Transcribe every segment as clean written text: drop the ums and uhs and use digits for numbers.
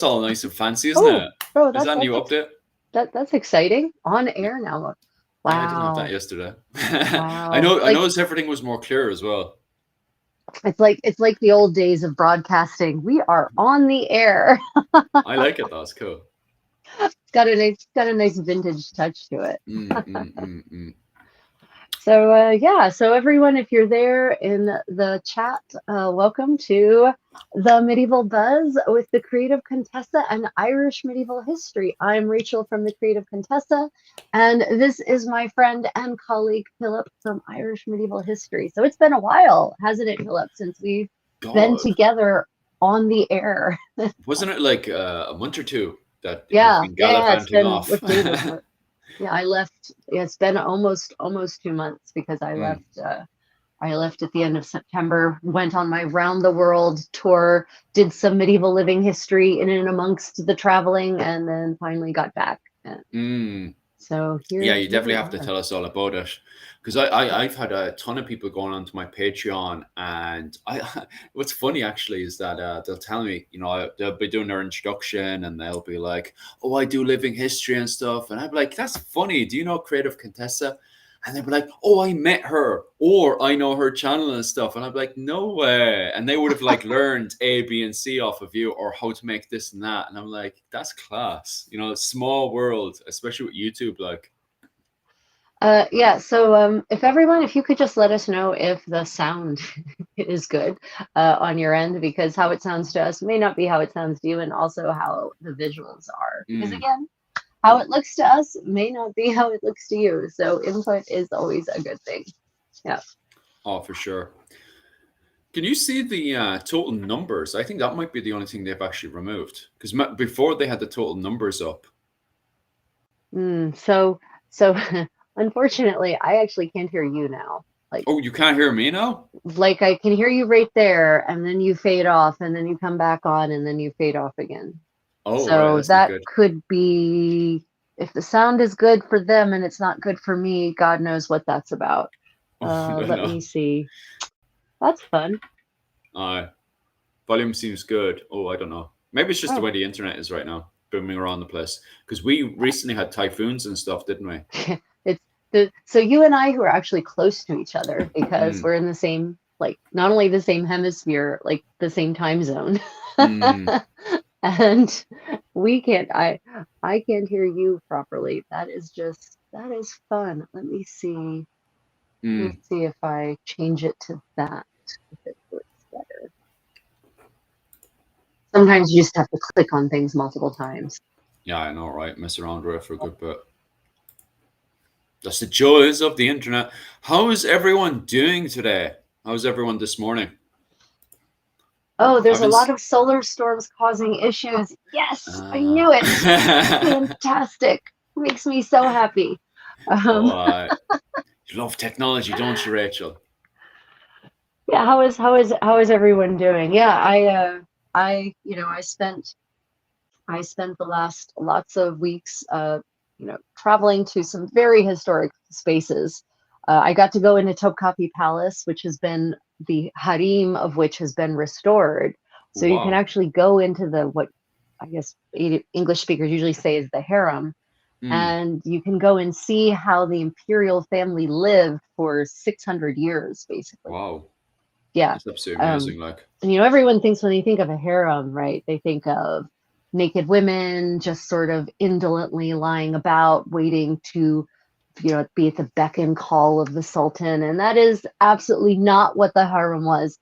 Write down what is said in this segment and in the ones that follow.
all nice and fancy, isn't Oh, it? bro, Is that a new update? that's exciting. On air now. Yeah, I didn't have that Wow. yesterday. I Wow. know. I noticed everything was more clear as well. It's like the old days of broadcasting. We are on the air. I like it. That's cool. It's got a nice vintage touch to it. Mm, mm, mm, mm. So yeah, so everyone, if you're there in the chat, welcome to the Medieval Buzz with the Creative Contessa and Irish Medieval History. I'm Rachel from the Creative Contessa, and this is my friend and colleague Philip from Irish Medieval History. So it's been a while, hasn't it, Philip, since we've been God, together on the air? wasn't it like a month or two that you've Yeah, been yeah, yeah. It's gallivanting been, off? what date is it? Yeah, I left. Yeah, it's been almost 2 months because I Mm. left. I left at the end of September, went on my round the world tour, did some medieval living history in and amongst the traveling, and then finally got back. And Mm. so Yeah, here you we definitely have to are. tell us all about it because I've had a ton of people going onto my Patreon, and I what's funny actually is that they'll tell me, they'll be doing their introduction and they'll be like, "Oh, I do living history and stuff," and I'm like, "That's funny. Do you know Creative Contessa?" And they'll be like, "Oh, I met her, or I know her channel and stuff," and I'm like, "No way!" And they would have like learned A, B, and C off of you, or how to make this and that, and I'm like, "That's class." Small world, especially with YouTube, like. Yeah, so if you could just let us know if the sound is good on your end, because how it sounds to us may not be how it sounds to you, and also how the visuals are. Because Mm. again, how it looks to us may not be how it looks to you. So input is always a good thing. Yeah. Oh, for sure. Can you see the total numbers? I think that might be the only thing they've actually removed because before they had the total numbers up. So unfortunately, I actually can't hear you now. Like, Oh, you can't hear me now? like I can hear you right there, and then you fade off, and then you come back on, and then you fade off again. Oh, right. So That's not that good. could be, if the sound is good for them and it's not good for me, God knows what that's about. Oh, no, Let no. me see. That's fun. Volume seems good. Oh, I don't know. Maybe it's just the Oh, way the internet is right now, booming around the place. Because we recently had typhoons and stuff, didn't we? it's so you and I, who are actually close to each other because Mm, we're in the same, like, not only the same hemisphere, like the same time zone. mm, And we can't I can't hear you properly. That is fun. Let me mm. see if I change it to that, if it works better. Sometimes you just have to click on things multiple times. Yeah, I know, right? Mess around with it for a good bit. That's the joys of the internet. How is everyone doing today? How's everyone this morning? Oh, I've there's a been. lot of solar storms causing issues. Yes, I Uh, knew it. Fantastic. Makes me so happy. oh, Um, you love technology, don't you, Rachel? yeah, how is everyone doing? Yeah, I spent the last lots of weeks, traveling to some very historic spaces. I got to go into Topkapi Palace, which has been the harem of which has been restored. So you can Wow. actually go into the what I guess English speakers usually say is the harem, Mm, and you can go and see how the imperial family lived for 600 years, basically. wow. Yeah. That's absolutely Um, amazing. Like, and everyone thinks when they think of a harem, right? They think of naked women just sort of indolently lying about, waiting to, be at the beck and call of the sultan. And that is absolutely not what the harem was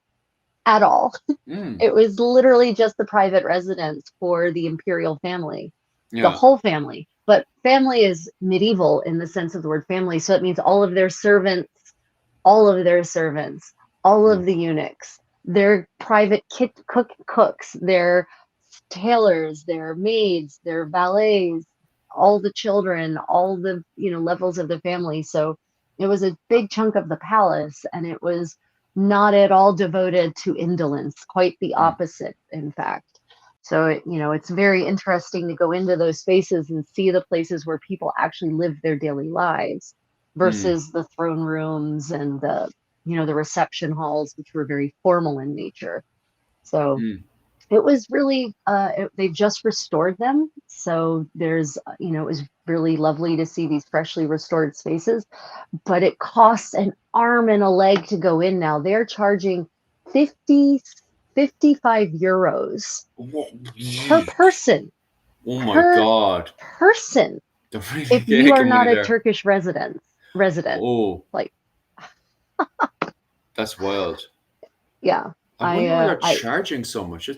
at all. mm, It was literally just the private residence for the imperial family, the yeah. whole family. But family is medieval in the sense of the word family. So it means all of their servants, all Mm, of the eunuchs, their private cooks, their tailors, their maids, their valets, all the children, all the levels of the family. So it was a big chunk of the palace, and it was not at all devoted to indolence. Quite the mm, opposite, in fact. So it's very interesting to go into those spaces and see the places where people actually live their daily lives mm, versus the throne rooms and the reception halls, which were very formal in nature. So mm. it was really they've just restored them, so there's it was really lovely to see these freshly restored spaces, but it costs an arm and a leg to go in now. They're charging 50 55 euros per person. Oh my Per God. person. They're really If you are taking not money a there. Turkish resident. Oh, Like, that's wild. yeah. I wonder why they're I charging so much.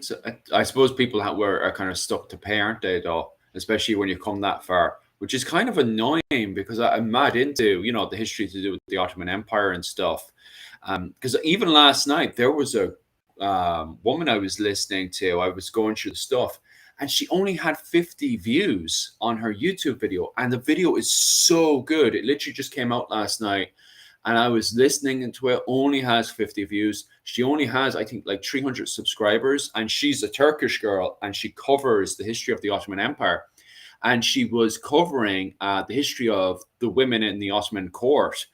I suppose people are kind of stuck to pay, aren't they? Though, especially when you come that far, which is kind of annoying because I'm mad into the history to do with the Ottoman Empire and stuff. Because even last night there was a woman I was listening to. I was going through the stuff, and she only had 50 views on her YouTube video, and the video is so good. It literally just came out last night, and I was listening to it. Only has 50 views. She only has, I think, like 300 subscribers, and she's a Turkish girl, and she covers the history of the Ottoman Empire. And she was covering the history of the women in the Ottoman court,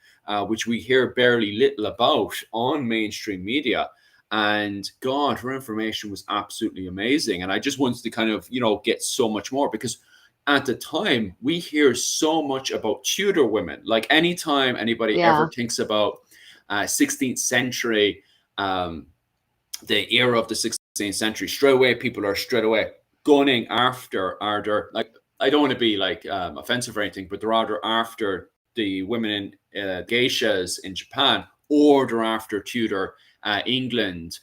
which we hear barely little about on mainstream media. And God, her information was absolutely amazing. And I just wanted to kind of, get so much more, because at the time we hear so much about Tudor women. Like anytime anybody ever thinks about 16th century, the era of the 16th century, straight away people are straight away gunning after, like, I don't want to be like offensive or anything, but they're either after the women in geishas in Japan, or they're after Tudor England.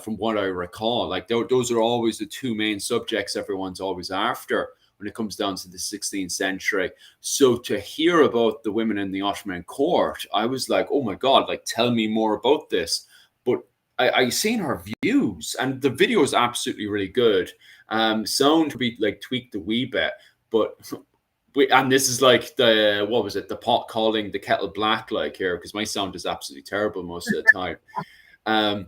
From what I recall, like those are always the two main subjects everyone's always after when it comes down to the 16th century. So to hear about the women in the Ottoman court, I was like, oh my God, like, tell me more about this. But I seen her views, and the video is absolutely really good. Sound to be like tweaked a wee bit, but and this is like the pot calling the kettle black, like, here, because my sound is absolutely terrible most of the time.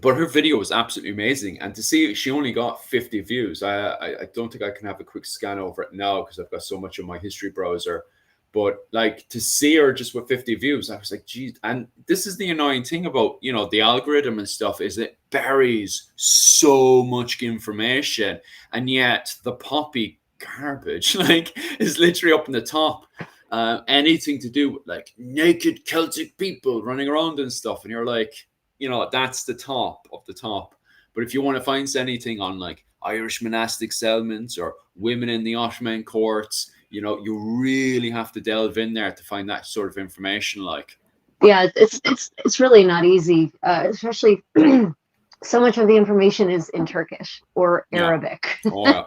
But her video was absolutely amazing, and to see she only got 50 views. I don't think I can have a quick scan over it now because I've got so much on my history browser. But like, to see her just with 50 views, I was like, geez. And this is the annoying thing about the algorithm and stuff, is it buries so much information, and yet the poppy garbage like is literally up in the top. Anything to do with like naked Celtic people running around and stuff, and you're like, that's the top of the top. But if you want to find anything on like Irish monastic settlements or women in the Ottoman courts, you really have to delve in there to find that sort of information. Like, yeah, it's really not easy, especially so much of the information is in Turkish or Arabic. Oh, yeah.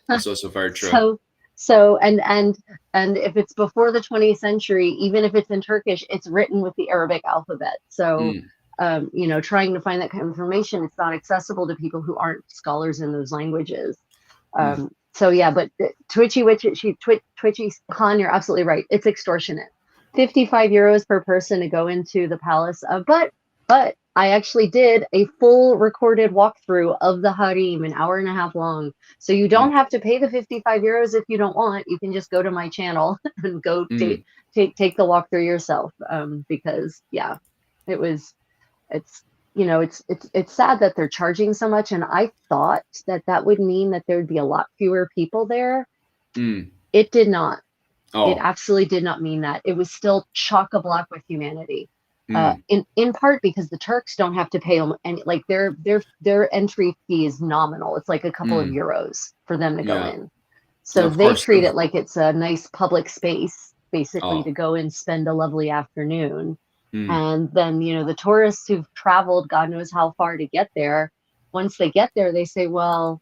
That's also very true. So and if it's before the 20th century, even if it's in Turkish, it's written with the Arabic alphabet. So trying to find that kind of information, it's not accessible to people who aren't scholars in those languages. So yeah, but Twitchy Khan, you're absolutely right. It's extortionate. 55 euros per person to go into the palace. But I actually did a full recorded walkthrough of the harem, an hour and a half long. So you don't have to pay the 55 euros if you don't want. You can just go to my channel and go take the walkthrough yourself. Because yeah, it's sad that they're charging so much, and I thought that would mean that there would be a lot fewer people there. It did not. It absolutely did not mean that. It was still chock-a-block with humanity. In part because the Turks don't have to pay them, and like their entry fee is nominal. It's like a couple of euros for them to go in. So they treat it like it's a nice public space, basically, to go and spend a lovely afternoon. And then, the tourists who've traveled God knows how far to get there, once they get there, they say, well,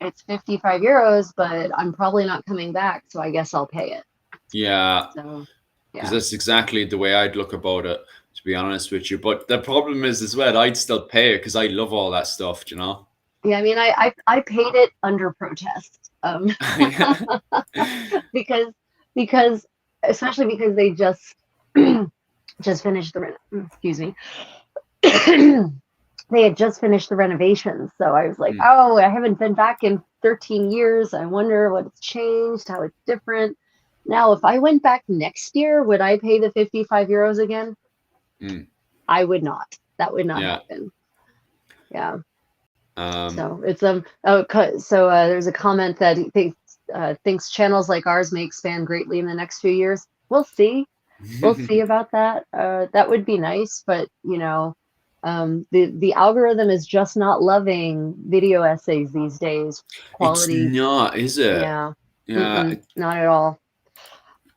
it's 55 euros, but I'm probably not coming back, so I guess I'll pay it. Yeah. So, because that's exactly the way I'd look about it, to be honest with you. But the problem is as well, I'd still pay it because I love all that stuff, Yeah, I mean, I paid it under protest. Because especially because they just finished they had just finished the renovations. So I was like, I haven't been back in 13 years. I wonder what's changed, how it's different. Now, if I went back next year, would I pay the 55 euros again? I would not. That would not happen. Yeah. So it's there's a comment that he thinks channels like ours may expand greatly in the next few years. We'll see. We'll see about that. That would be nice, but the algorithm is just not loving video essays these days. Quality. It's not, is it? Yeah. Yeah. Not at all.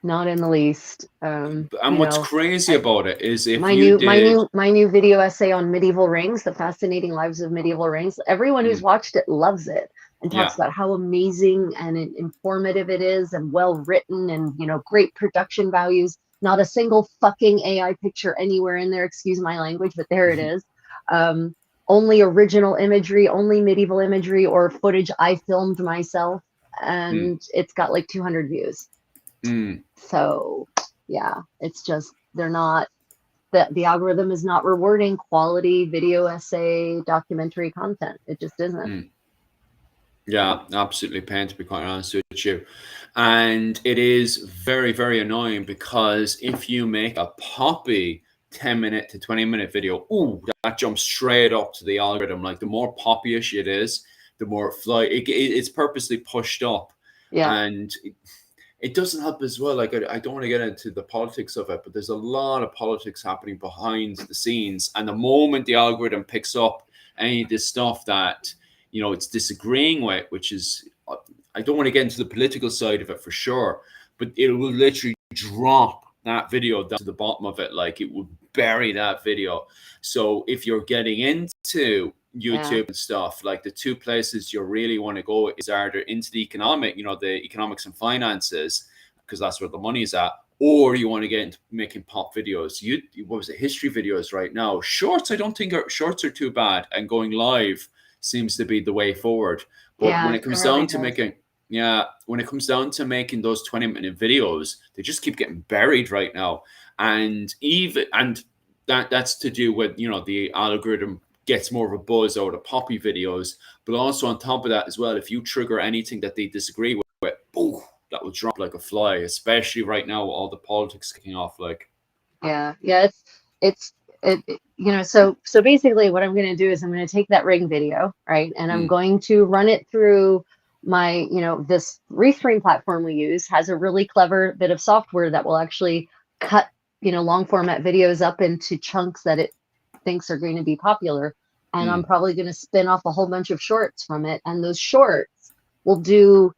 Not in the least. And what's crazy about it is if my new video essay on medieval rings, the fascinating lives of medieval rings. Everyone who's watched it loves it and talks about how amazing and informative it is and well written and great production values. Not a single fucking AI picture anywhere in there. Excuse my language, but there it is. Only original imagery, only medieval imagery or footage I filmed myself, and it's got like 200 views. So yeah, it's just they're not the algorithm is not rewarding quality video essay documentary content. It just isn't. Yeah, absolutely pain, to be quite honest with you. And it is very, very annoying because if you make a poppy 10-minute to 20-minute video, that jumps straight up to the algorithm. Like the more poppyish it is, the more it's purposely pushed up. Yeah. And it doesn't help as well. Like I don't want to get into the politics of it, but there's a lot of politics happening behind the scenes. And the moment the algorithm picks up any of this stuff that it's disagreeing with, which is, I don't want to get into the political side of it for sure, but it will literally drop that video down to the bottom of it. Like it will bury that video. So if you're getting into YouTube and stuff, like the two places you really want to go is either into the the economics and finances, because that's where the money's at, or you want to get into making pop videos. History videos right now. Shorts, I don't think shorts are too bad, and going live seems to be the way forward. But when it comes down to making those 20-minute videos, they just keep getting buried right now. And that's to do with the algorithm gets more of a buzz out of poppy videos, but also on top of that as well, if you trigger anything that they disagree with, that will drop like a fly, especially right now with all the politics kicking off. Like so basically what I'm going to do is I'm going to take that ring video, right, and I'm going to run it through my this Restream platform we use has a really clever bit of software that will actually cut long format videos up into chunks that it thinks are going to be popular, and I'm probably going to spin off a whole bunch of shorts from it, and those shorts will do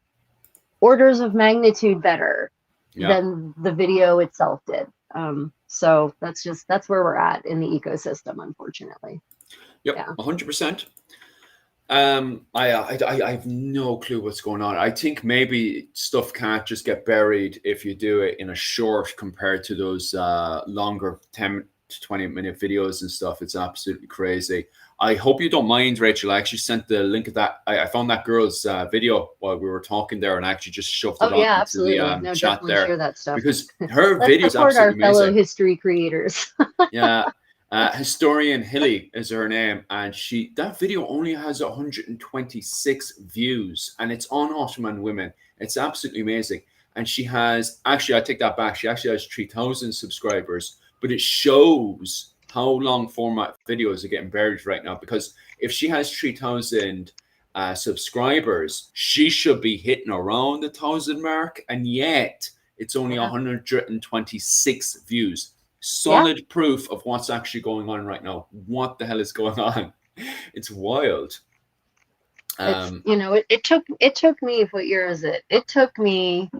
orders of magnitude better than the video itself did. So that's where we're at in the ecosystem, unfortunately. Yep, 100%. I have no clue what's going on. I think maybe stuff can't just get buried if you do it in a short compared to those longer 10 to 20-minute videos and stuff. It's absolutely crazy. I hope you don't mind, Rachel. I actually sent the link of that. I found that girl's video while we were talking there, and I actually just shoved it into the chat there. Share that stuff. Because her video is support absolutely our fellow amazing. history creators. Historian Hilly is her name, and that video only has 126 views, and it's on Ottoman women. It's absolutely amazing. And she has I take that back. She actually has 3,000 subscribers, but it shows how long format videos are getting buried right now. Because if she has 3,000 subscribers, she should be hitting around the 1,000 mark, and yet it's only 126 views. Solid proof of what's actually going on right now. What the hell is going on? It's wild. It took me, what year is it? It took me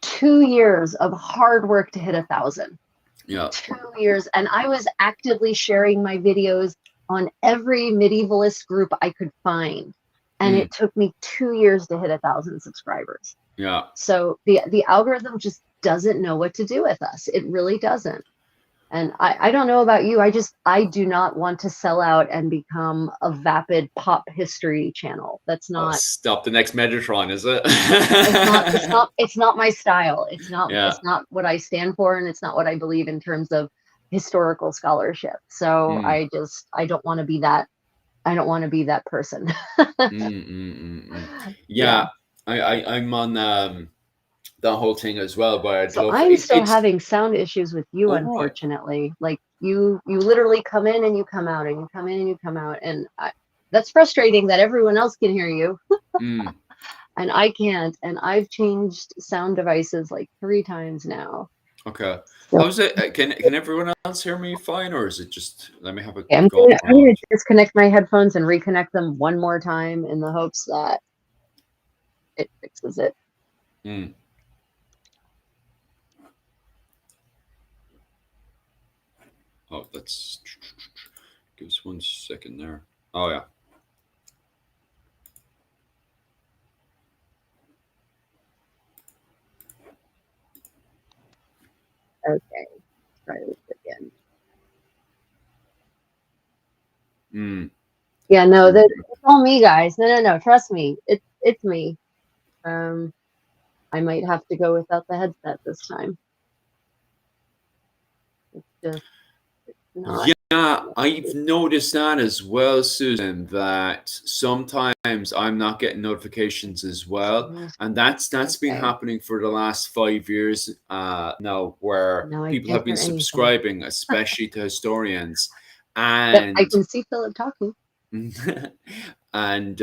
2 years of hard work to hit 1,000. Yeah. 2 years. And I was actively sharing my videos on every medievalist group I could find. And it took me 2 years to hit 1,000 subscribers. Yeah. So the algorithm just doesn't know what to do with us. It really doesn't. And I don't know about you. I do not want to sell out and become a vapid pop history channel. That's not. Stop the next Metatron, is it? It's not my style. It's not what I stand for, and it's not what I believe in terms of historical scholarship. So I don't want to be that. I don't want to be that person. Yeah. I'm on that whole thing as well, but I'm still having sound issues with you, unfortunately. Like you literally come in and you come out, and you come in and you come out, and that's frustrating that everyone else can hear you Mm, and I can't. And I've changed sound devices like 3 times now. okay. So How's it? Can everyone else hear me fine, or is it just let me have a okay, go I'm gonna around? disconnect my headphones and reconnect them one more time in the hopes that it fixes it. Mm. Oh, that's give us 1 second there. Oh yeah. Okay, try this again. Mm. Yeah, no, it's all me, guys. No. Trust me, it's me. Um, I might have to go without the headset this time. It's just not. Yeah, I've noticed that as well, Susan, that sometimes I'm not getting notifications as well. And that's been Okay, happening for the last 5 years now, where now I people can't have been hear anything. subscribing, especially to historians. Yep, I And can see Philip talking. and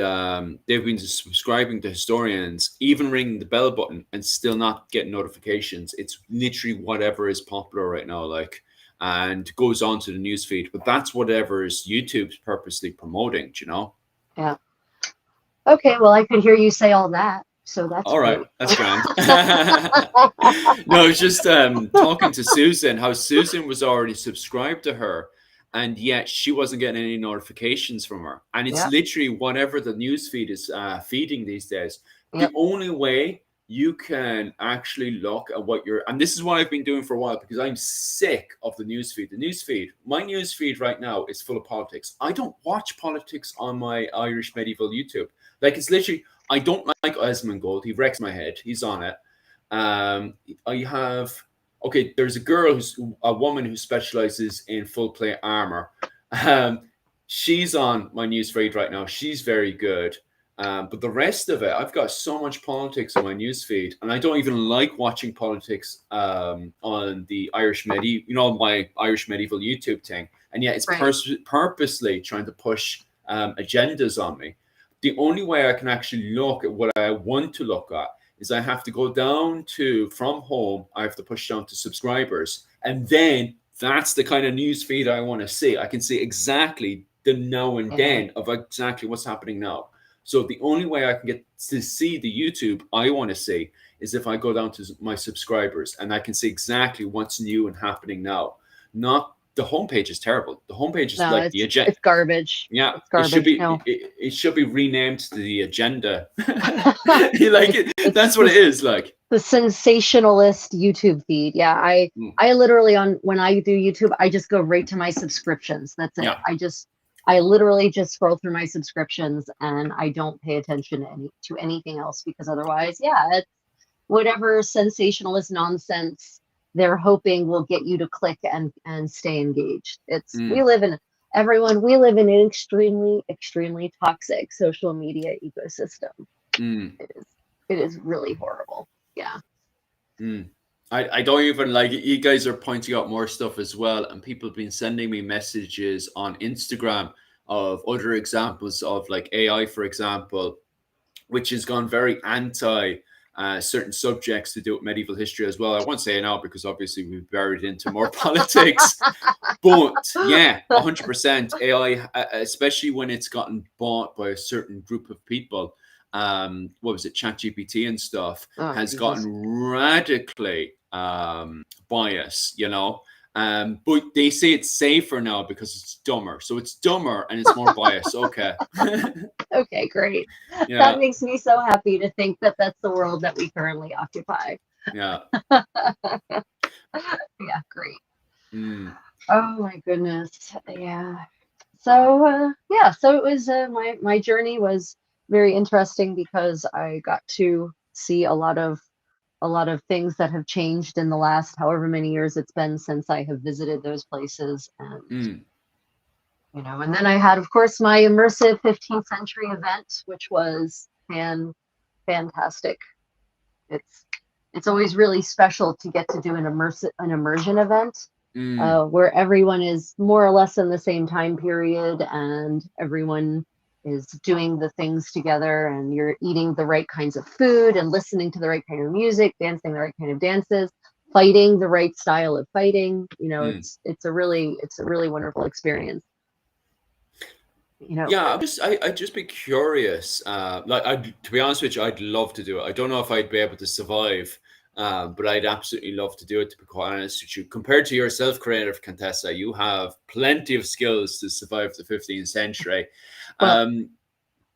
they've been subscribing to historians, even ringing the bell button and still not getting notifications. It's literally whatever is popular right now, like, and goes on to the newsfeed. But that's whatever is YouTube's purposely promoting, do you know? Yeah. Okay, well, I could hear you say all that, so that's All right, great. that's grand. No, it's just talking to Susan, how Susan was already subscribed to her, and yet she wasn't getting any notifications from her. And it's Yep, literally whatever the news feed is feeding these days. The yep. only way you can actually look at what you're, and this is what I've been doing for a while because I'm sick of the news feed. The news feed, my news feed right now is full of politics. I don't watch politics on my Irish medieval YouTube. Like it's literally, I don't like Esmond Gold. He wrecks my head. He's on it. I have okay. There's a woman who specializes in full plate armor. Um, she's on my news feed right now. She's very good. But the rest of it, I've got so much politics on my news feed, and I don't even like watching politics on the Irish medieval, my Irish medieval YouTube thing. And yet, it's Right. purposely trying to push agendas on me. The only way I can actually look at what I want to look at is I have to go down to from home. I have to push down to subscribers, and then that's the kind of news feed I want to see. I can see exactly the now and Yeah. then of exactly what's happening now. So the only way I can get to see the YouTube I want to see is if I go down to my subscribers and I can see exactly what's new and happening now. Not the homepage is terrible. The homepage is No, like the agenda. it's garbage. Yeah, It's garbage. No. it should be renamed to the agenda. Like that's what it is. Like The sensationalist YouTube feed. Yeah, I literally when I do YouTube, I just go right to my subscriptions. That's it. yeah, I literally just scroll through my subscriptions and I don't pay attention to anything else because otherwise, yeah, it's whatever sensationalist nonsense they're hoping will get you to click and stay engaged. mm, We live in an extremely toxic social media ecosystem. mm, It is really horrible. Yeah. mm. I don't even like it. You guys are pointing out more stuff as well, and people have been sending me messages on Instagram of other examples of like AI, for example, which has gone very anti certain subjects to do with medieval history as well. I won't say it now because obviously we've buried into more politics, but yeah, 100% AI, especially when it's gotten bought by a certain group of people. What was it, ChatGPT and stuff, Oh, has Jesus. gotten radically biased, but they say it's safer now because it's dumber. So it's dumber and it's more biased. Okay. Okay, great. Yeah. That makes me so happy to think that that's the world that we currently occupy. Yeah. Yeah, great. Mm, Oh my goodness. Yeah. So yeah, so it was my journey was very interesting because I got to see a lot of things that have changed in the last however many years it's been since I have visited those places. And mm, and then I had, of course, my immersive 15th century event, which was fantastic. It's always really special to get to do an immersion event mm, where everyone is more or less in the same time period and everyone is doing the things together, and you're eating the right kinds of food and listening to the right kind of music, dancing the right kind of dances, fighting the right style of fighting. It's a really wonderful experience. Yeah, I'd just be curious. To be honest with you, I'd love to do it. I don't know if I'd be able to survive, but I'd absolutely love to do it. To be quite honest with you, compared to yourself, Creative Contessa, you have plenty of skills to survive the 15th century. Well,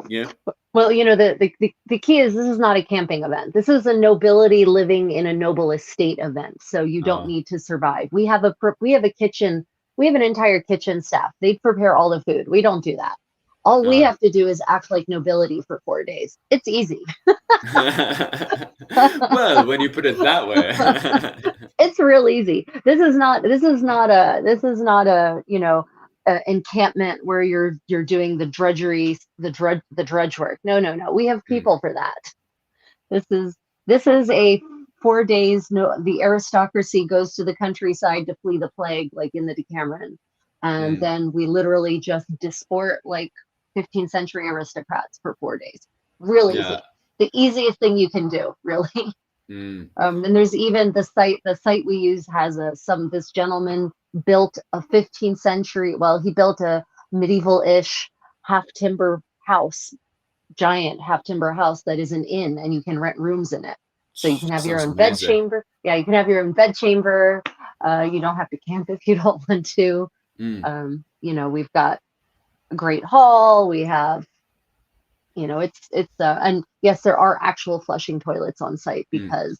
yeah. Well, the key is this is not a camping event. This is a nobility living in a noble estate event. So you don't need to survive. We have a kitchen. We have an entire kitchen staff. They prepare all the food. We don't do that. All we have to do is act like nobility for 4 days. It's easy. Well, when you put it that way. It's real easy. This is not a encampment where you're doing the drudgery, the drudge work. No. We have people for that. This is a 4 days. No, the aristocracy goes to the countryside to flee the plague, like in the Decameron, and then we literally just disport like 15th century aristocrats for 4 days. Really easy. The easiest thing you can do, really. And there's even the site we use has this gentleman built a 15th century, he built a medieval-ish half-timber house, giant half-timber house that is an inn, and you can rent rooms in it. So you can have your own bed chamber. Yeah, you can have your own bed chamber. You don't have to camp if you don't want to. We've got a great hall. We have, and yes, there are actual flushing toilets on site because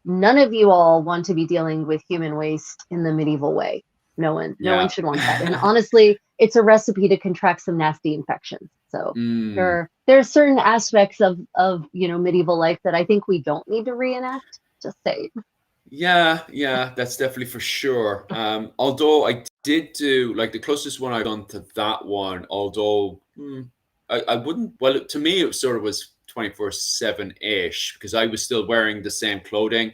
none of you all want to be dealing with human waste in the medieval way. No one should want that. And honestly, it's a recipe to contract some nasty infections. So there are certain aspects of medieval life that I think we don't need to reenact. Just saying. Yeah, that's definitely for sure. Although I did do like the closest one I've done to that one, although I wouldn't, well, to me it sort of was 24/7-ish because I was still wearing the same clothing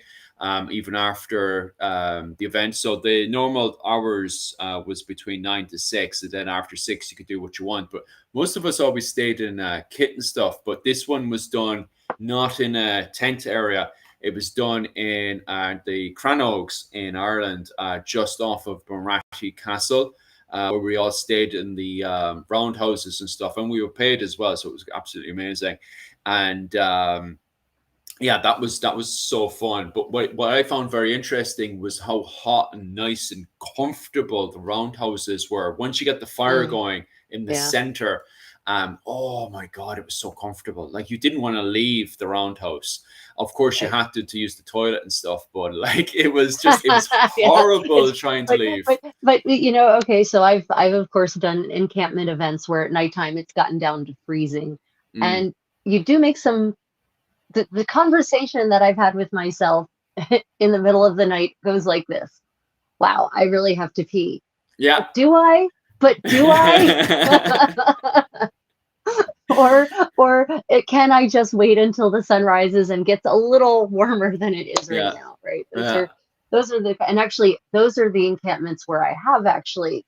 even after the event. So the normal hours was between 9 to 6, and then after 6 you could do what you want. But most of us always stayed in kit and stuff. But this one was done not in a tent area. It was done in the Cranogues in Ireland, just off of Bunratty Castle, where we all stayed in the roundhouses and stuff, and we were paid as well, so it was absolutely amazing. And that was so fun. But what I found very interesting was how hot and nice and comfortable the roundhouses were. Once you get the fire going in the center, oh my God, it was so comfortable. Like you didn't want to leave the roundhouse. Of course, you had to use the toilet and stuff, but like it was horrible trying to leave. But okay, so I've of course done encampment events where at nighttime it's gotten down to freezing, and you do make some. The conversation that I've had with myself in the middle of the night goes like this: "Wow, I really have to pee." Yeah. But do I? or can I just wait until the sun rises and gets a little warmer than it is right now, right? Those are the encampments where I have actually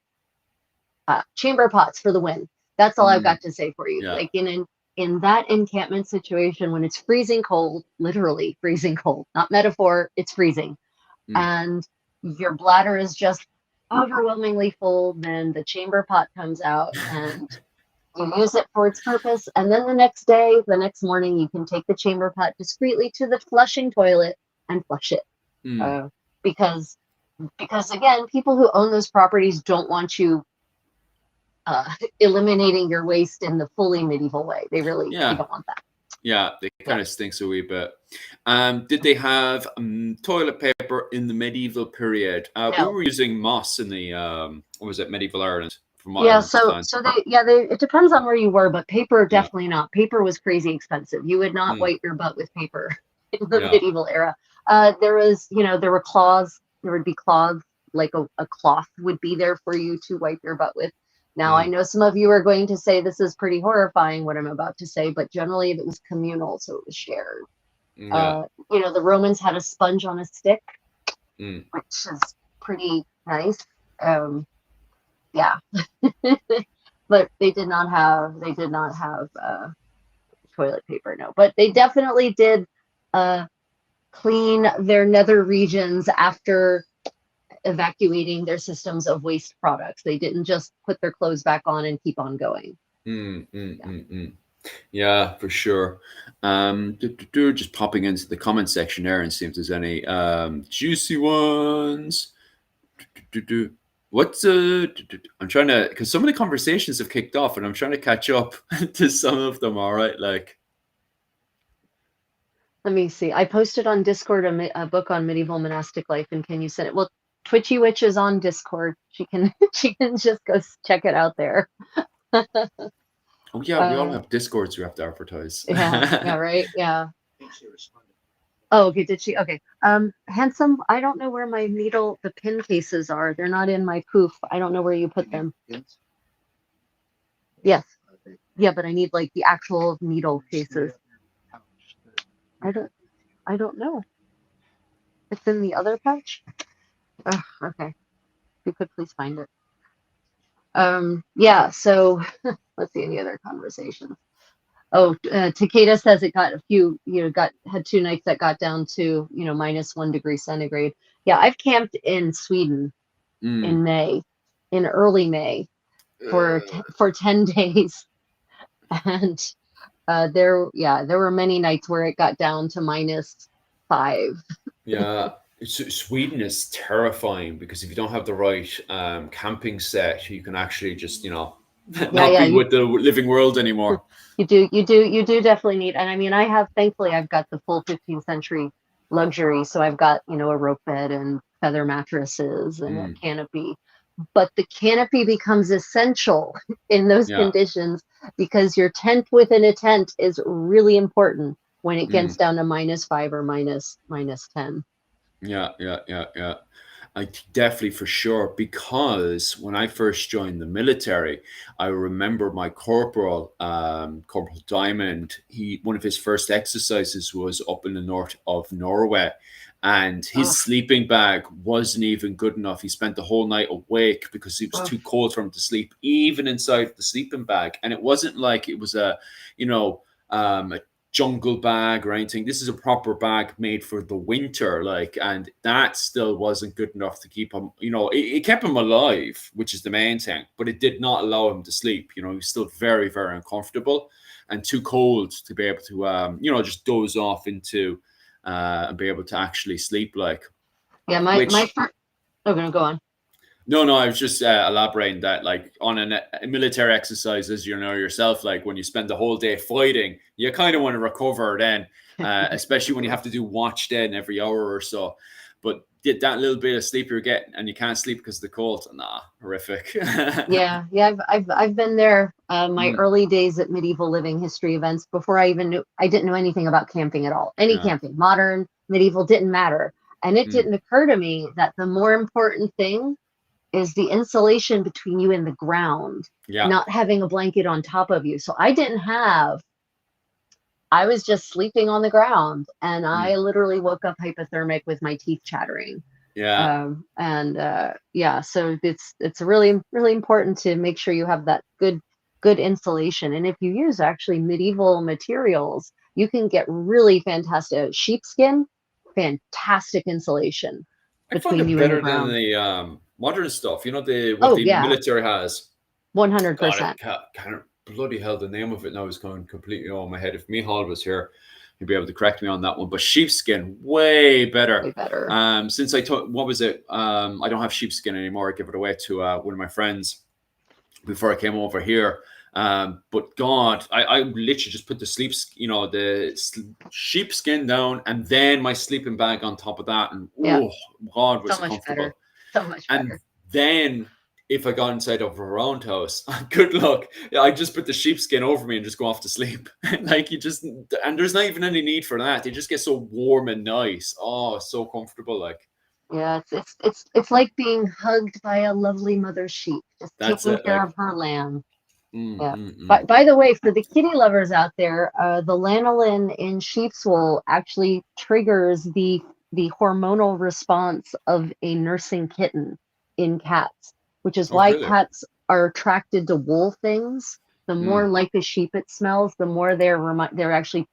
chamber pots for the win. That's all I've got to say for you. Yeah. Like in that encampment situation when it's freezing cold, literally freezing cold, not metaphor, it's freezing, and your bladder is just overwhelmingly full, then the chamber pot comes out and you use it for its purpose, and then the next morning you can take the chamber pot discreetly to the flushing toilet and flush it, because again, people who own those properties don't want you eliminating your waste in the fully medieval way. They really they don't want that. Yeah, it kind of stinks a wee bit. Did they have toilet paper in the medieval period? No. We were using moss in the what was it, medieval Ireland? It depends on where you were, but paper definitely not. Paper was crazy expensive. You would not wipe your butt with paper in the medieval era. There were cloths. There would be cloths, like a cloth would be there for you to wipe your butt with. Now, I know some of you are going to say this is pretty horrifying, what I'm about to say, but generally it was communal, so it was shared. Yeah. The Romans had a sponge on a stick, which is pretty nice. but they did not have toilet paper. No, but they definitely did clean their nether regions after evacuating their systems of waste products. They didn't just put their clothes back on and keep on going. Yeah, for sure. Just popping into the comment section there and see if there's any juicy ones. What's I'm trying to, because some of the conversations have kicked off and I'm trying to catch up to some of them. All right, like, let me see. I posted on Discord a book on medieval monastic life, and can you send it? Well, Twitchy Witch is on Discord. She can she can just go check it out there. oh yeah, we all have Discords we have to advertise. Yeah, right. Yeah. Oh, okay. Did she? Okay. Handsome. I don't know where my needle, the pin cases are. They're not in my poof. I don't know where you put them. Yes. Yeah, but I need like the actual needle cases. I don't know. It's in the other pouch. Oh, okay. If you could please find it. Yeah. So let's see any other conversations. Oh, Takeda says it got a few, had 2 nights that got down to, -1 degree centigrade. Yeah, I've camped in Sweden in May, in early May, for 10 days, and there were many nights where it got down to -5. Yeah, Sweden is terrifying because if you don't have the right camping set, you can actually just not be with the living world anymore. You do definitely need, and I mean, thankfully I've got the full 15th century luxury, so I've got a rope bed and feather mattresses and a canopy. But the canopy becomes essential in those conditions because your tent within a tent is really important when it gets down to -5 or -10. Yeah. I definitely, for sure, because when I first joined the military, I remember my corporal, Corporal Diamond, one of his first exercises was up in the north of Norway, and his sleeping bag wasn't even good enough. He spent the whole night awake because it was too cold for him to sleep, even inside the sleeping bag. And it wasn't like it was a jungle bag or anything. This is a proper bag made for the winter, and that still wasn't good enough to keep him, it kept him alive, which is the main thing, but it did not allow him to sleep. He was still very, very uncomfortable and too cold to be able to just doze off into and be able to actually sleep. No, go on. No, I was just elaborating that, on a military exercise, as you know yourself, when you spend the whole day fighting, you kind of want to recover then, especially when you have to do watch then every hour or so. But that little bit of sleep you're getting, and you can't sleep because of the cold, horrific. Yeah. I've been there. My early days at medieval living history events, before I didn't know anything about camping at all. Camping, modern, medieval, didn't matter, and it didn't occur to me that the more important thing is the insulation between you and the ground, not having a blanket on top of you. So I was just sleeping on the ground, and I literally woke up hypothermic with my teeth chattering. So it's really, really important to make sure you have that good insulation. And if you use actually medieval materials, you can get really fantastic sheepskin, fantastic insulation. I find it better than the modern stuff, what the military has. 100%. Kind of bloody hell, the name of it now is going completely over my head. If Mihal was here, he'd be able to correct me on that one. But sheepskin, way better. Way better. Since what was it? I don't have sheepskin anymore. I give it away to one of my friends before I came over here. But God, I literally just put the sheepskin down and then my sleeping bag on top of that, and oh God, was it comfortable. So much better. And then if I got inside of a roundhouse, good luck. I just put the sheepskin over me and just go off to sleep. And there's not even any need for that. They just get so warm and nice. Oh, so comfortable. Yeah, it's like being hugged by a lovely mother sheep, just taking care of her lamb. By the way, for the kitty lovers out there, the lanolin in sheep's wool actually triggers the hormonal response of a nursing kitten in cats, which is why cats are attracted to wool things, the more like a sheep it smells, the more they're actually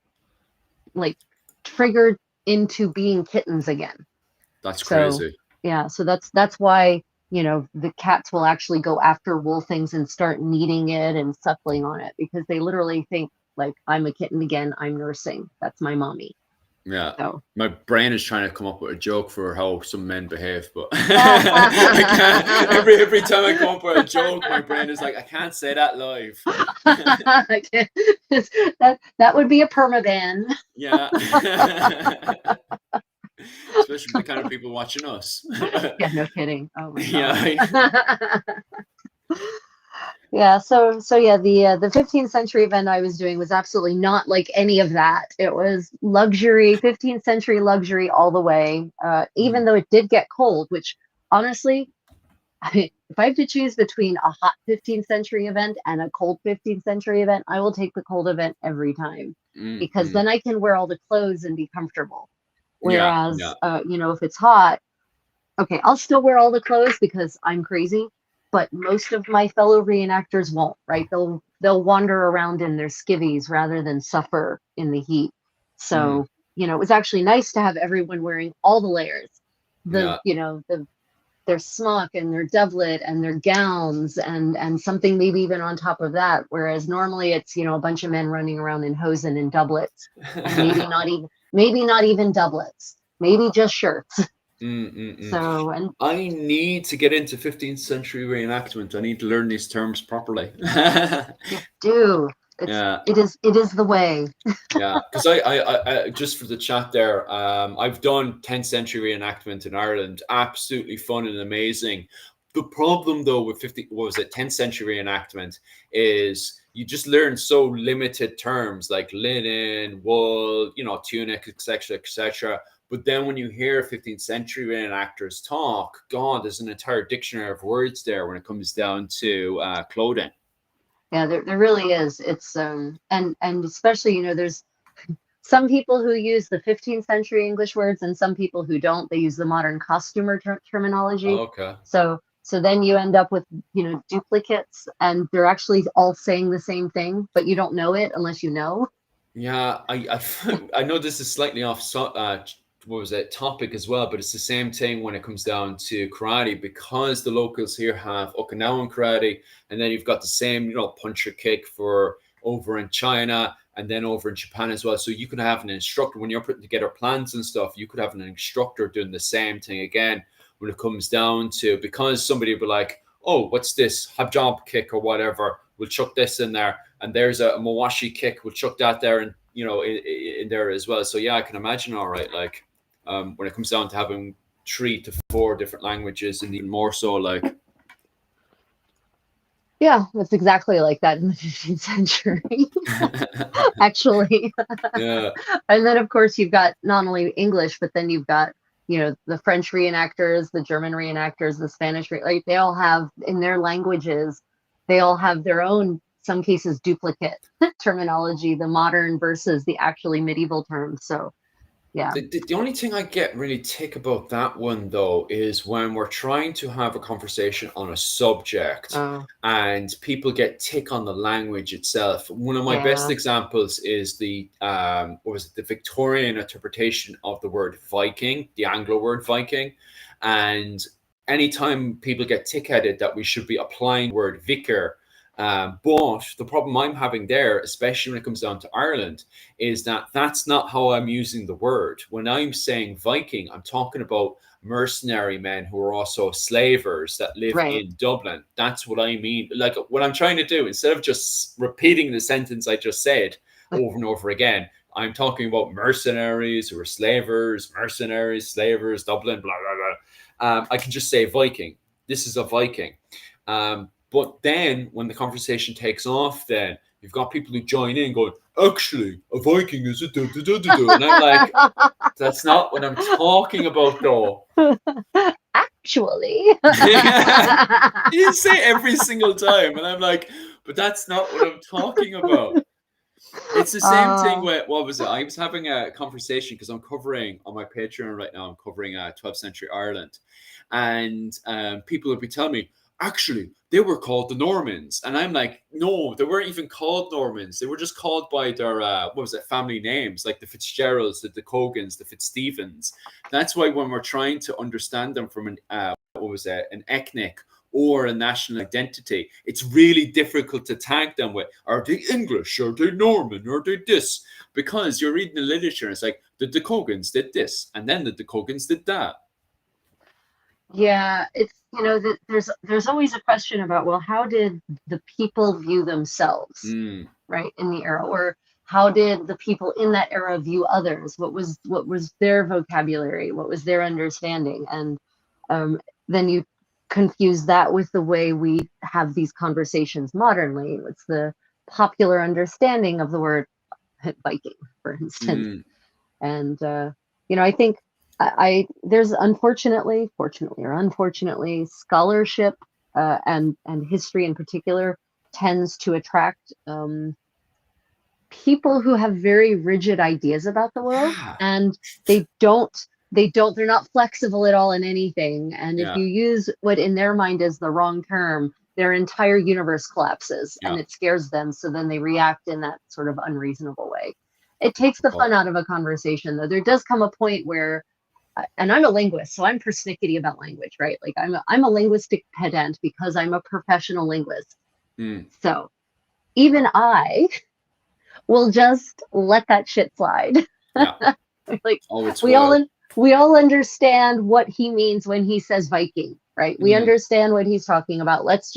like triggered into being kittens again. That's So crazy. yeah, so that's why, the cats will actually go after wool things and start kneading it and suckling on it, because they literally think like, I'm a kitten again, I'm nursing. That's my mommy. Yeah. So My brain is trying to come up with a joke for how some men behave, but I can't. Every time I come up with a joke, my brain is like, I can't say that live. that would be a permaban. Yeah. Especially the kind of people watching us. Yeah, no kidding. Oh my Yeah. god. Yeah, so yeah, the 15th century event I was doing was absolutely not like any of that. It was luxury, 15th century luxury all the way. Even though it did get cold, which honestly, if I have to choose between a hot 15th century event and a cold 15th century event, I will take the cold event every time, because then I can wear all the clothes and be comfortable. Whereas, if it's hot, okay, I'll still wear all the clothes because I'm crazy, but most of my fellow reenactors won't, right? They'll wander around in their skivvies rather than suffer in the heat. So, it was actually nice to have everyone wearing all the layers. Their smock and their doublet and their gowns and something maybe even on top of that. Whereas normally it's, a bunch of men running around in hosen and doublets, and maybe not even doublets, maybe just shirts. So, and I need to get into 15th century reenactment. I need to learn these terms properly. You do. It is the way. Yeah, because I just for the chat there, I've done 10th century reenactment in Ireland. Absolutely fun and amazing. The problem though with 10th century reenactment is you just learn so limited terms like linen, wool, tunic, etc., etc. But then when you hear 15th century reenactors talk, God, there's an entire dictionary of words there when it comes down to clothing. Yeah, there really is. It's and especially, there's some people who use the 15th century English words and some people who don't. They use the modern costumer terminology. Oh, okay. So then you end up with, duplicates, and they're actually all saying the same thing, but you don't know it unless you know. Yeah, I know this is slightly off topic as well, but it's the same thing when it comes down to karate, because the locals here have Okinawan karate, and then you've got the same, puncher kick for over in China and then over in Japan as well. So you could have an instructor when you're putting together plans and stuff, you could have an instructor doing the same thing again when it comes down to, because somebody will be like, oh, what's this? Hab kick or whatever. We'll chuck this in there. And there's a Mawashi kick. We'll chuck that there and, in there as well. So yeah, I can imagine. All right. Like when it comes down to having 3 to 4 different languages, and even more so like. Yeah, that's exactly like that in the 15th century, actually. Yeah. And then, of course, you've got not only English, but then you've got, the French reenactors, the German reenactors, the Spanish, like they all have in their languages, they all have their own, some cases, duplicate terminology, the modern versus the actually medieval terms. So, yeah. The only thing I get really tick about that one, though, is when we're trying to have a conversation on a subject and people get tick on the language itself. One of my best examples is the Victorian interpretation of the word Viking, the Anglo word Viking. And anytime people get tick-headed that we should be applying the word vicar. But the problem I'm having there, especially when it comes down to Ireland, is that that's not how I'm using the word. When I'm saying Viking, I'm talking about mercenary men who are also slavers that live in Dublin. That's what I mean. Like what I'm trying to do, instead of just repeating the sentence I just said over and over again, I'm talking about mercenaries who are slavers, mercenaries, slavers, Dublin, blah, blah, blah. I can just say Viking. This is a Viking. But then when the conversation takes off, then you've got people who join in going, actually, a Viking is a do. And I'm like, that's not what I'm talking about, though. Actually. You say every single time. And I'm like, but that's not what I'm talking about. It's the same thing with, what was it? I was having a conversation because I'm covering on my Patreon right now, I'm covering 12th century Ireland. And people would be telling me, actually, they were called the Normans. And I'm like, no, they weren't even called Normans. They were just called by their, what was it, family names, like the Fitzgeralds, the Cogans, the Fitzstephens. That's why when we're trying to understand them from an ethnic or a national identity, it's really difficult to tag them with, are they English, are they Norman, are they this? Because you're reading the literature and it's like, the Cogans did this, and then the Cogans did that. Yeah, it's that there's always a question about, well, how did the people view themselves, right, in the era, or how did the people in that era view others? What was their vocabulary? What was their understanding? And then you confuse that with the way we have these conversations modernly. What's the popular understanding of the word Viking, for instance? And I think there's fortunately or unfortunately, scholarship and history in particular tends to attract people who have very rigid ideas about the world, and they're not flexible at all in anything. And if you use what in their mind is the wrong term, their entire universe collapses and it scares them. So then they react in that sort of unreasonable way. It takes the fun out of a conversation, though. There does come a point where, and I'm a linguist, so I'm persnickety about language, right? Like I'm a linguistic pedant because I'm a professional linguist. So even I will just let that shit slide. Like we all understand what he means when he says Viking, right? We understand what he's talking about. Let's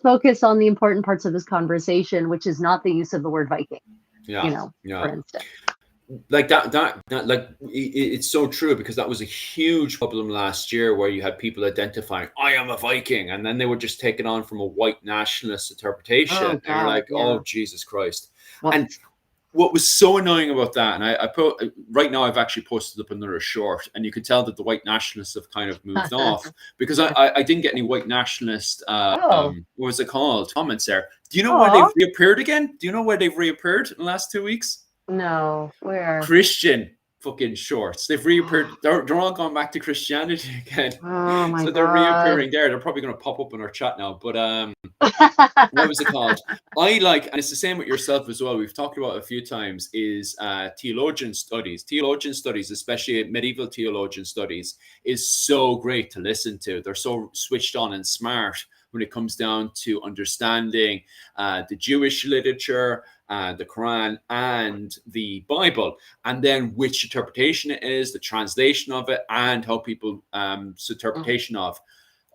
focus on the important parts of this conversation, which is not the use of the word Viking. For instance. Like that like it's so true, because that was a huge problem last year, where you had people identifying, I am a Viking, and then they would just take it on from a white nationalist interpretation. And you're like, oh, Jesus Christ. And what was so annoying about that, and I put right now, I've actually posted up another short, and you can tell that the white nationalists have kind of moved off, because I didn't get any white nationalist what was it called, comments there. Do you know where they've reappeared again? Do you know where they've reappeared in the last 2 weeks? No, where? Christian fucking shorts. They've reappeared. They're all gone back to Christianity again. Oh my God. So they're reappearing there. They're probably going to pop up in our chat now. But what was it called? I like, and it's the same with yourself as well. We've talked about it a few times, is theologian studies. Theologian studies, especially medieval theologian studies, is so great to listen to. They're so switched on and smart when it comes down to understanding the Jewish literature, the Quran and the Bible, and then which interpretation it is, the translation of it, and how people's interpretation of.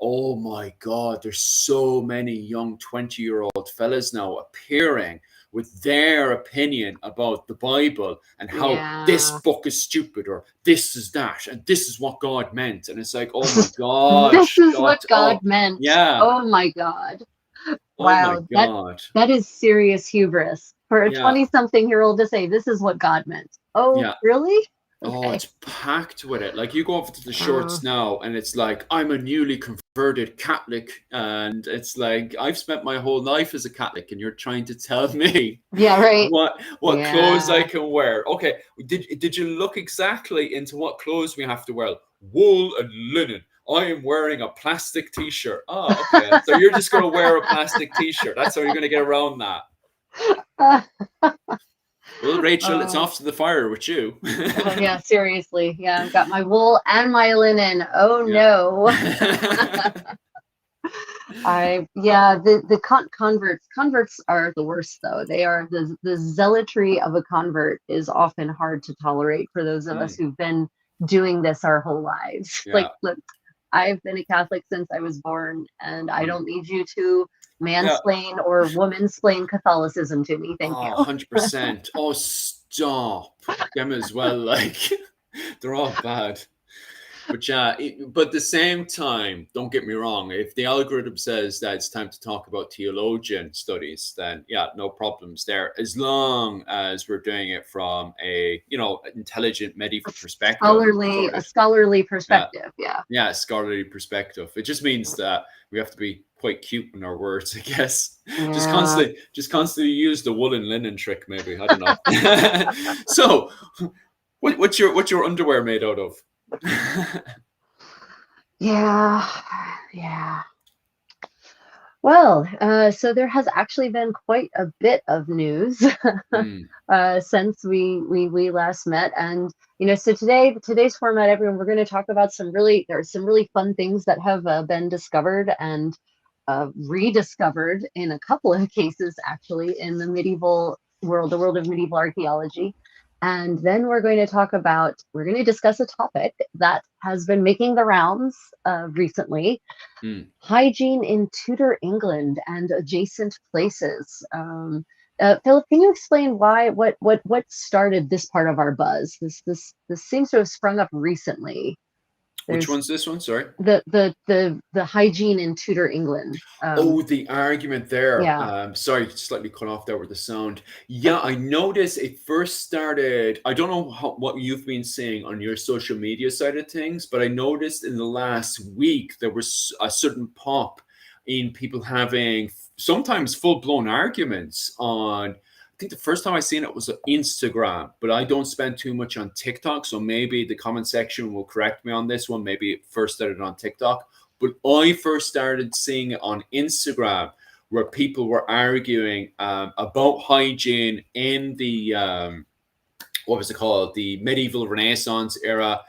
Oh my God, there's so many young 20-year-old fellas now appearing with their opinion about the Bible and how this book is stupid, or this is that, and this is what God meant. And it's like, oh my God. This is what God meant. Yeah. Oh my God. Wow. Oh my God. That is serious hubris for a 20-something-year-old to say, this is what God meant. Oh, really? Okay. Oh, it's packed with it. Like, you go over to the shorts now, and it's like, I'm a newly converted Catholic, and it's like, I've spent my whole life as a Catholic, and you're trying to tell me what clothes I can wear. Okay, did you look exactly into what clothes we have to wear? Wool and linen. I am wearing a plastic t-shirt. Oh, okay. So you're just going to wear a plastic t-shirt. That's how you're going to get around that. Well, Rachel, it's off to the fire with you. Oh, yeah, seriously. Yeah, I've got my wool and my linen. Oh, no. Converts are the worst, though. They are the zealotry of a convert is often hard to tolerate for those of us who've been doing this our whole lives. Yeah. Like, look, I've been a Catholic since I was born, and I don't need you to mansplain or womansplain Catholicism to me. Thank you. 100%. Oh, stop. Them as well. Like, they're all bad. But but at the same time, don't get me wrong. If the algorithm says that it's time to talk about theologian studies, then no problems there. As long as we're doing it from a intelligent medieval perspective, a scholarly perspective. Yeah, scholarly perspective. It just means that we have to be quite cute in our words, I guess. Yeah. Just constantly use the wool and linen trick, maybe. I don't know. So, what's your underwear made out of? Yeah. Well, so there has actually been quite a bit of news Mm, since we last met, and so today's format, everyone, we're going to talk about there's some really fun things that have been discovered and rediscovered in a couple of cases, actually, in the medieval world, the world of medieval archaeology. And then we're going to discuss a topic that has been making the rounds recently: mm. hygiene in Tudor England and adjacent places. Philip, can you explain what started this part of our buzz? This seems to have sprung up recently. Which There's one's this one? Sorry. the hygiene in Tudor England. Oh, the argument there. Yeah, Sorry, slightly cut off there with the sound. Yeah, I noticed it first started. I don't know what you've been seeing on your social media side of things, but I noticed in the last week there was a certain pop in people having sometimes full-blown arguments on. I think the first time I seen it was on Instagram, but I don't spend too much on TikTok, so maybe the comment section will correct me on this one. Maybe it first started on TikTok, but I first started seeing it on Instagram where people were arguing about hygiene in the what was it called, the medieval Renaissance era.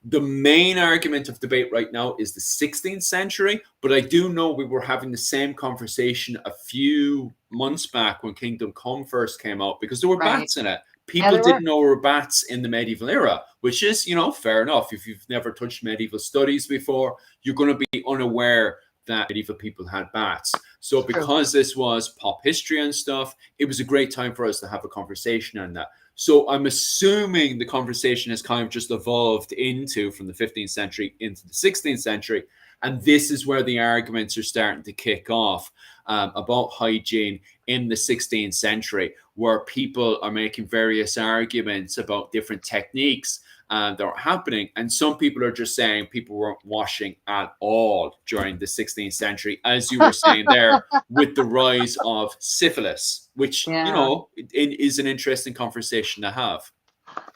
The main argument of debate right now is the 16th century, but I do know we were having the same conversation a few months back when Kingdom Come first came out because there were right. bats in it. Yeah, People there were. didn't know there were bats in the medieval era, which is, fair enough. If you've never touched medieval studies before, you're going to be unaware that medieval people had bats. So It's true. because this was pop history and stuff, it was a great time for us to have a conversation on that. So I'm assuming the conversation has kind of just evolved into from the 15th century into the 16th century. And this is where the arguments are starting to kick off about hygiene in the 16th century, where people are making various arguments about different techniques that are happening. And some people are just saying people weren't washing at all during the 16th century, as you were saying there, with the rise of syphilis, which, Yeah. it is an interesting conversation to have.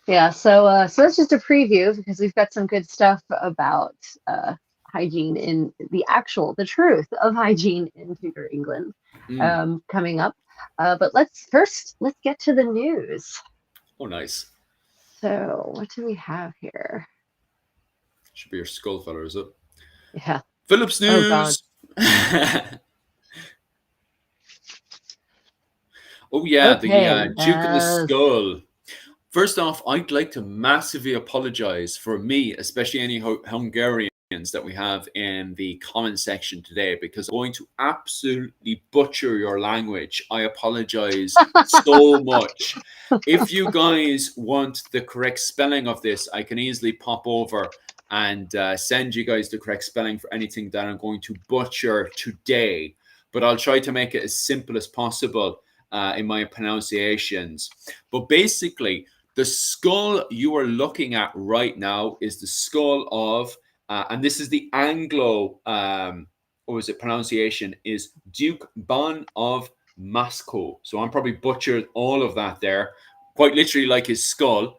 Yeah, so that's just a preview because we've got some good stuff about uh, hygiene in the truth of hygiene in Tudor England Mm. coming up. But let's get to the news. Oh, nice. So what do we have here? Should be your skull feller, is it? Yeah. Phillips Oh God. News. Oh, yeah, the Okay. Duke of the Skull. First off, I'd like to massively apologize for me, especially any Hungarians that we have in the comment section today, because I'm going to absolutely butcher your language. I apologize so much. If you guys want the correct spelling of this, I can easily pop over and send you guys the correct spelling for anything that I'm going to butcher today. But I'll try to make it as simple as possible in my pronunciations. But basically, the skull you are looking at right now is the skull of, and this is the Anglo, or was it pronunciation, is Duke Ban of Moscow. So I'm probably butchered all of that there, quite literally like his skull.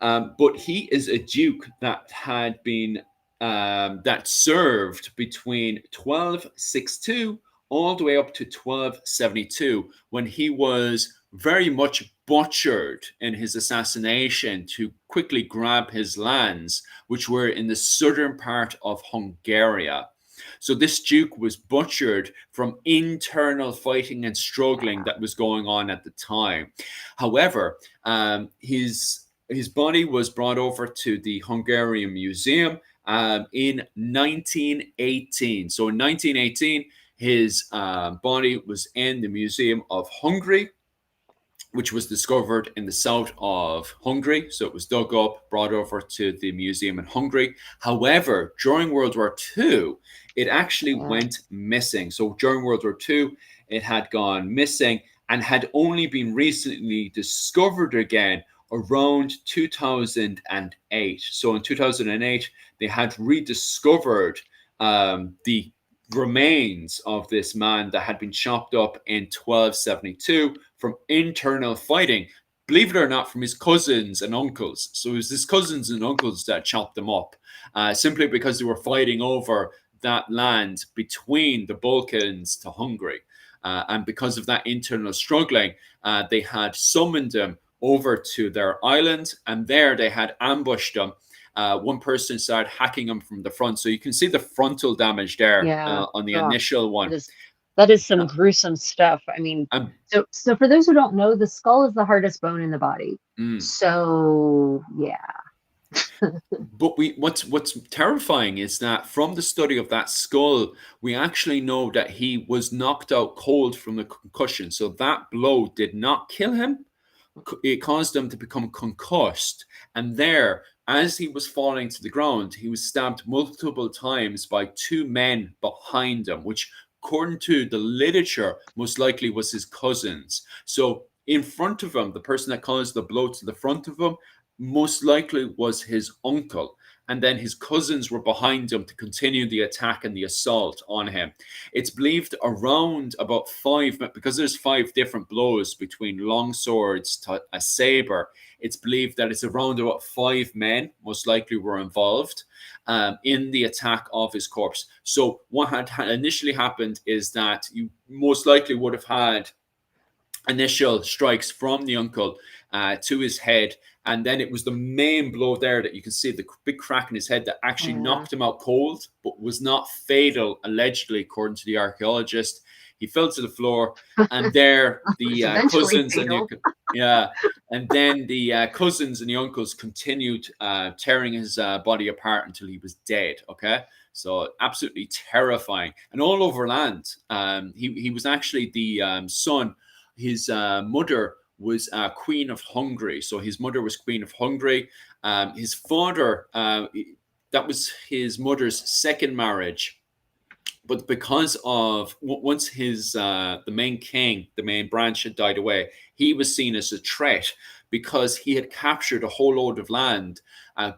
But he is a duke that had been that served between 1262 all the way up to 1272 when he was very much butchered in his assassination to quickly grab his lands, which were in the southern part of Hungary. So this duke was butchered from internal fighting and struggling that was going on at the time. However, his body was brought over to the Hungarian Museum in 1918. So in 1918, his body was in the Museum of Hungary, which was discovered in the south of Hungary. So it was dug up, brought over to the museum in Hungary. However, during World War II, it actually Yeah. went missing. So during World War II, it had gone missing and had only been recently discovered again around 2008. So in 2008, they had rediscovered the remains of this man that had been chopped up in 1272 from internal fighting, believe it or not, from his cousins and uncles. So it was his cousins and uncles that chopped them up simply because they were fighting over that land between the Balkans to Hungary. And because of that internal struggling, they had summoned him over to their island, and there they had ambushed him. One person started hacking him from the front. So you can see the frontal damage there on the initial one. That is some gruesome stuff. I mean, so for those who don't know, the skull is the hardest bone in the body. So yeah. But what's terrifying is that from the study of that skull, we actually know that he was knocked out cold from the concussion. So that blow did not kill him. It caused him to become concussed. And there, as he was falling to the ground, he was stabbed multiple times by two men behind him, which, according to the literature, most likely was his cousins. So in front of him, the person that caused the blow to the front of him most likely was his uncle. And then his cousins were behind him to continue the attack and the assault on him. It's believed around about because there's 5 different blows between long swords to a saber, it's believed that it's around about 5 men most likely were involved in the attack of his corpse. So what had initially happened is that you most likely would have had initial strikes from the uncle to his head, and then it was the main blow there that you can see the big crack in his head that actually knocked him out cold, but was not fatal, allegedly, according to the archaeologist. He fell to the floor, and there the cousins and then the cousins and the uncles continued tearing his body apart until he was dead. Okay, so absolutely terrifying, and all over land. He was actually the son. His mother was Queen of Hungary. So his mother was Queen of Hungary. His father, that was his mother's second marriage. But because of once his the main king, the main branch had died away, he was seen as a threat because he had captured a whole load of land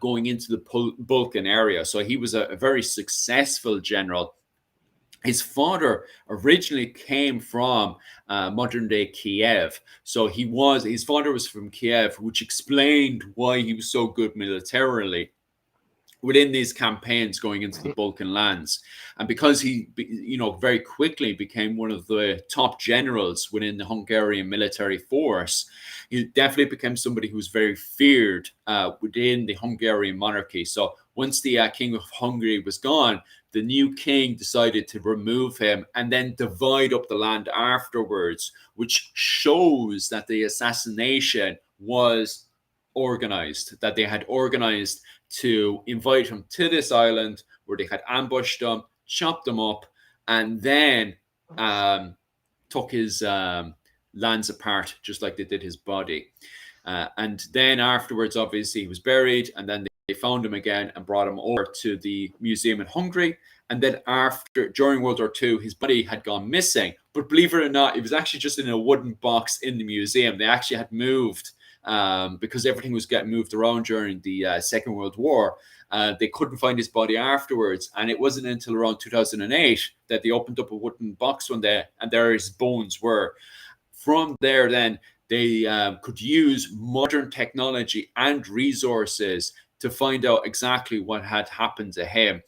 going into the Balkan area. So he was a very successful general. His father originally came from modern-day Kiev. So his father was from Kiev, which explained why he was so good militarily within these campaigns going into the Balkan lands. And because he, very quickly became one of the top generals within the Hungarian military force, he definitely became somebody who was very feared within the Hungarian monarchy. So once the king of Hungary was gone, the new king decided to remove him and then divide up the land afterwards, which shows that the assassination was organized, that they had organized to invite him to this island where they had ambushed him, chopped him up, and then took his lands apart, just like they did his body. And then afterwards, obviously, he was buried, and then they found him again and brought him over to the museum in Hungary. And then during World War II, his body had gone missing. But believe it or not, it was actually just in a wooden box in the museum. They actually had moved because everything was getting moved around during the Second World War. They couldn't find his body afterwards. And it wasn't until around 2008 that they opened up a wooden box one day, and there his bones were. From there, then, they could use modern technology and resources to find out exactly what had happened to him.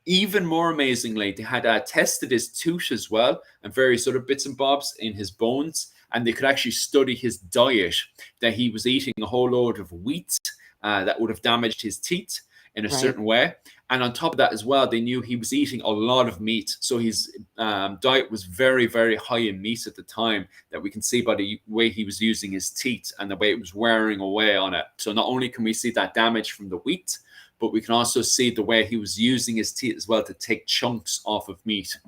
Even more amazingly, they had tested his tooth as well and various other bits and bobs in his bones, and they could actually study his diet, that he was eating a whole load of wheat that would have damaged his teeth in a certain way. And on top of that as well, they knew he was eating a lot of meat. So his diet was very, very high in meat at the time, that we can see by the way he was using his teeth and the way it was wearing away on it. So not only can we see that damage from the wheat, but we can also see the way he was using his teeth as well to take chunks off of meat.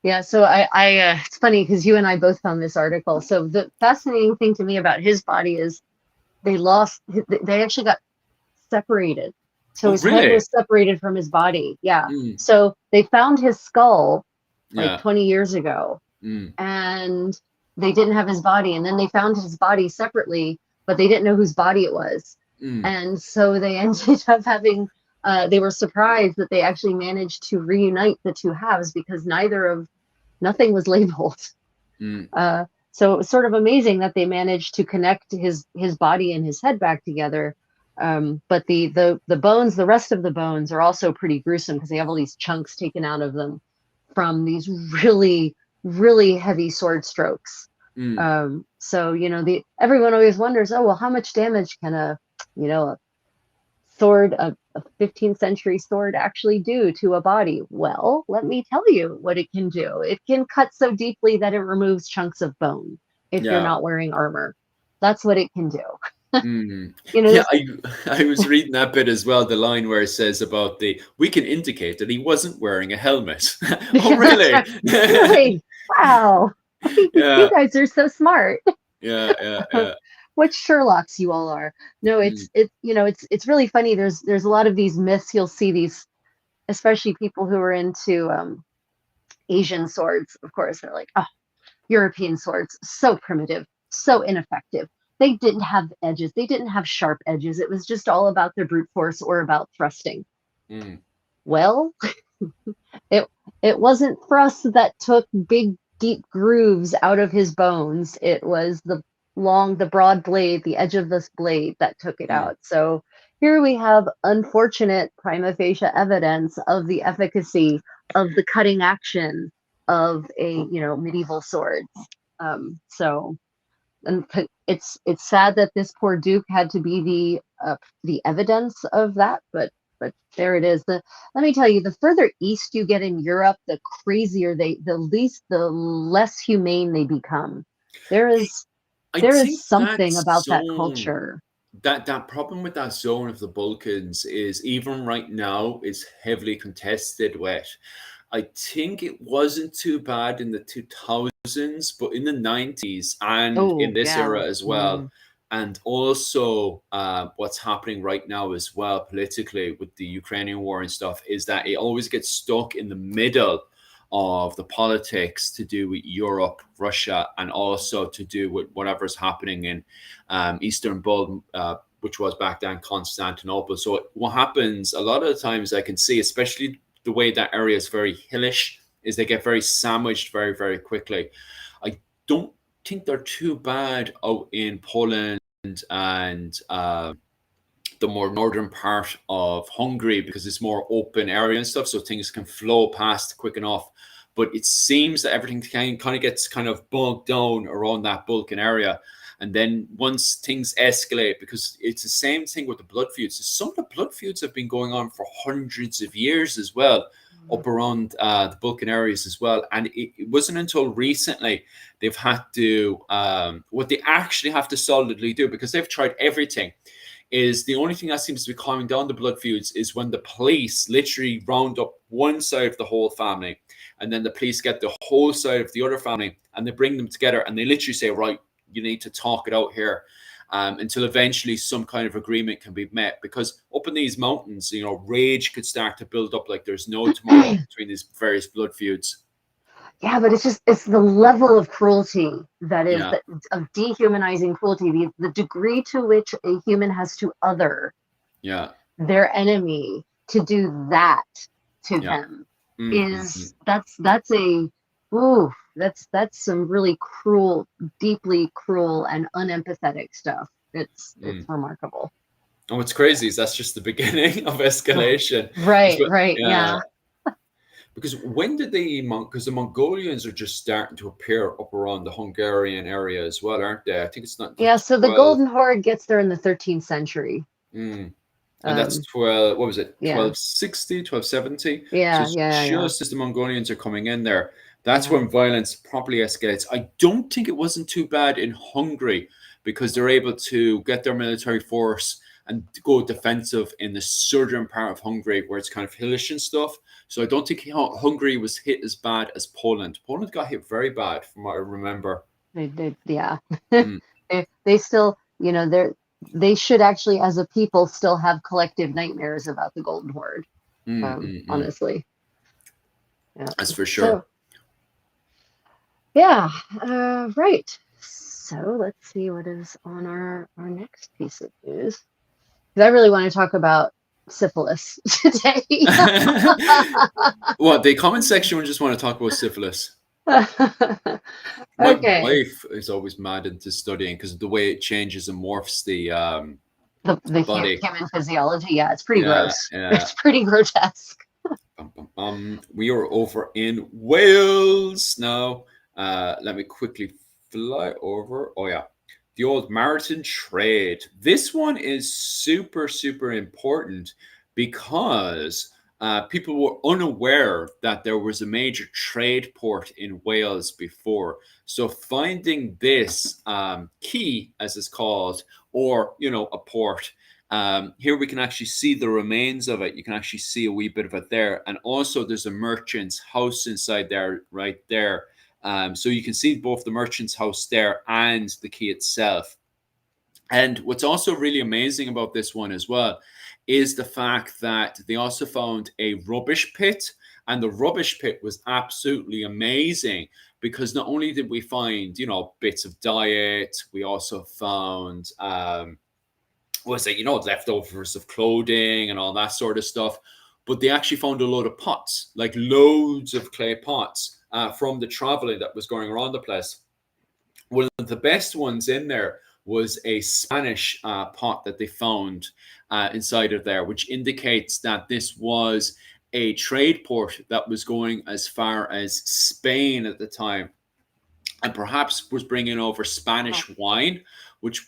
Yeah, so I it's funny because you and I both found this article. So the fascinating thing to me about his body is they actually got separated. So his head was separated from his body. Yeah. So they found his skull like 20 years ago, and they didn't have his body. And then they found his body separately, but they didn't know whose body it was. And so they ended up having, they were surprised that they actually managed to reunite the two halves because nothing was labeled. So it was sort of amazing that they managed to connect his body and his head back together. But the bones, the rest of the bones are also pretty gruesome because they have all these chunks taken out of them from these really, really heavy sword strokes. Mm. So, everyone always wonders, oh, well, how much damage can a sword, a 15th century sword actually do to a body? Well, let me tell you what it can do. It can cut so deeply that it removes chunks of bone if you're Yeah. not wearing armor. That's what it can do. Mm. Yeah, This, I was reading that bit as well, the line where it says about we can indicate that he wasn't wearing a helmet. Oh, yeah, that's really? right. Really? Wow. You Yeah, guys are so smart. yeah. What Sherlocks you all are. No, Mm, it's really funny. There's a lot of these myths. You'll see these, especially people who are into Asian swords, of course, they're like, oh, European swords, so primitive, so ineffective. They didn't have edges. They didn't have sharp edges. It was just all about their brute force or about thrusting. mm, Well, it it wasn't thrust that took big deep grooves out of his bones. It was the broad blade, the edge of this blade that took it mm, out. So here we have unfortunate prima facie evidence of the efficacy of the cutting action of a medieval sword. So and it's sad that this poor duke had to be the evidence of that, but there it is. Let me tell you, the further east you get in Europe, the crazier the less humane they become. There I is I there think is something that about that zone, culture. that problem with that zone of the Balkans is even right now is heavily contested with. I think it wasn't too bad in the 2000s, but in the 90s and in Oh this yeah. era as well, Mm. and also what's happening right now as well politically with the Ukrainian war and stuff, is that it always gets stuck in the middle of the politics to do with Europe, Russia, and also to do with whatever's happening in Istanbul, which was back then Constantinople. So what happens a lot of the times I can see, especially the way that area is very hillish, is they get very sandwiched very, very quickly. I don't think they're too bad out in Poland and the more northern part of Hungary because it's more open area and stuff, so things can flow past quick enough. But it seems that everything kind of gets kind of bogged down around that Balkan area. And then once things escalate, because it's the same thing with the blood feuds. Some of the blood feuds have been going on for hundreds of years as well, up around the Balkan areas as well. And it wasn't until recently they've had to, what they actually have to solidly do, because they've tried everything, is the only thing that seems to be calming down the blood feuds is when the police literally round up one side of the whole family, and then the police get the whole side of the other family, and they bring them together, and they literally say, right, you need to talk it out here, until eventually some kind of agreement can be met. Because up in these mountains, rage could start to build up like there's no tomorrow between these various blood feuds. Yeah, but it's the level of cruelty that is Yeah, that of dehumanizing cruelty, the degree to which a human has to other yeah, their enemy to do that to yeah. them Mm-hmm. is that's a ooh that's some really cruel, deeply cruel and unempathetic stuff. It's Mm. remarkable. And what's crazy is that's just the beginning of escalation. Right, right, Yeah, yeah. because when did because the Mongolians are just starting to appear up around the Hungarian area as well, aren't they? I think it's not until Yeah, so the 12. Golden Horde gets there in the 13th century. Mm. And that's Um, 12, what was it, yeah, 1260, 1270? So yeah, it's yeah, yeah, just as the Mongolians are coming in there, that's yeah. when violence properly escalates. I don't think it wasn't too bad in Hungary because they're able to get their military force and go defensive in the southern part of Hungary where it's kind of hillish and stuff. So I don't think Hungary was hit as bad as Poland. Poland got hit very bad from what I remember. Yeah. Mm, They still, they should actually, as a people, still have collective nightmares about the Golden Horde. mm, mm, mm. Honestly, yeah. That's for So sure. yeah, right. So let's see what is on our next piece of news. Because I really want to talk about syphilis today. What, the comment section would just want to talk about syphilis. My Okay. wife is always mad into studying because of the way it changes and morphs The body. human physiology. Yeah, it's pretty Yeah, gross. yeah. It's pretty grotesque. We are over in Wales now. Let me quickly fly over. Oh yeah, the old maritime trade. This one is super, super important because people were unaware that there was a major trade port in Wales before. So finding this key, as it's called, or a port. Here we can actually see the remains of it. You can actually see a wee bit of it there. And also there's a merchant's house inside there, right there. So you can see both the merchant's house there and the key itself. And what's also really amazing about this one as well is the fact that they also found a rubbish pit. And the rubbish pit was absolutely amazing because not only did we find, bits of diet, we also found was it, leftovers of clothing and all that sort of stuff. But they actually found a load of pots, like loads of clay pots from the traveling that was going around the place. One of the best ones in there was a Spanish pot that they found inside of there, which indicates that this was a trade port that was going as far as Spain at the time, and perhaps was bringing over Spanish wine, which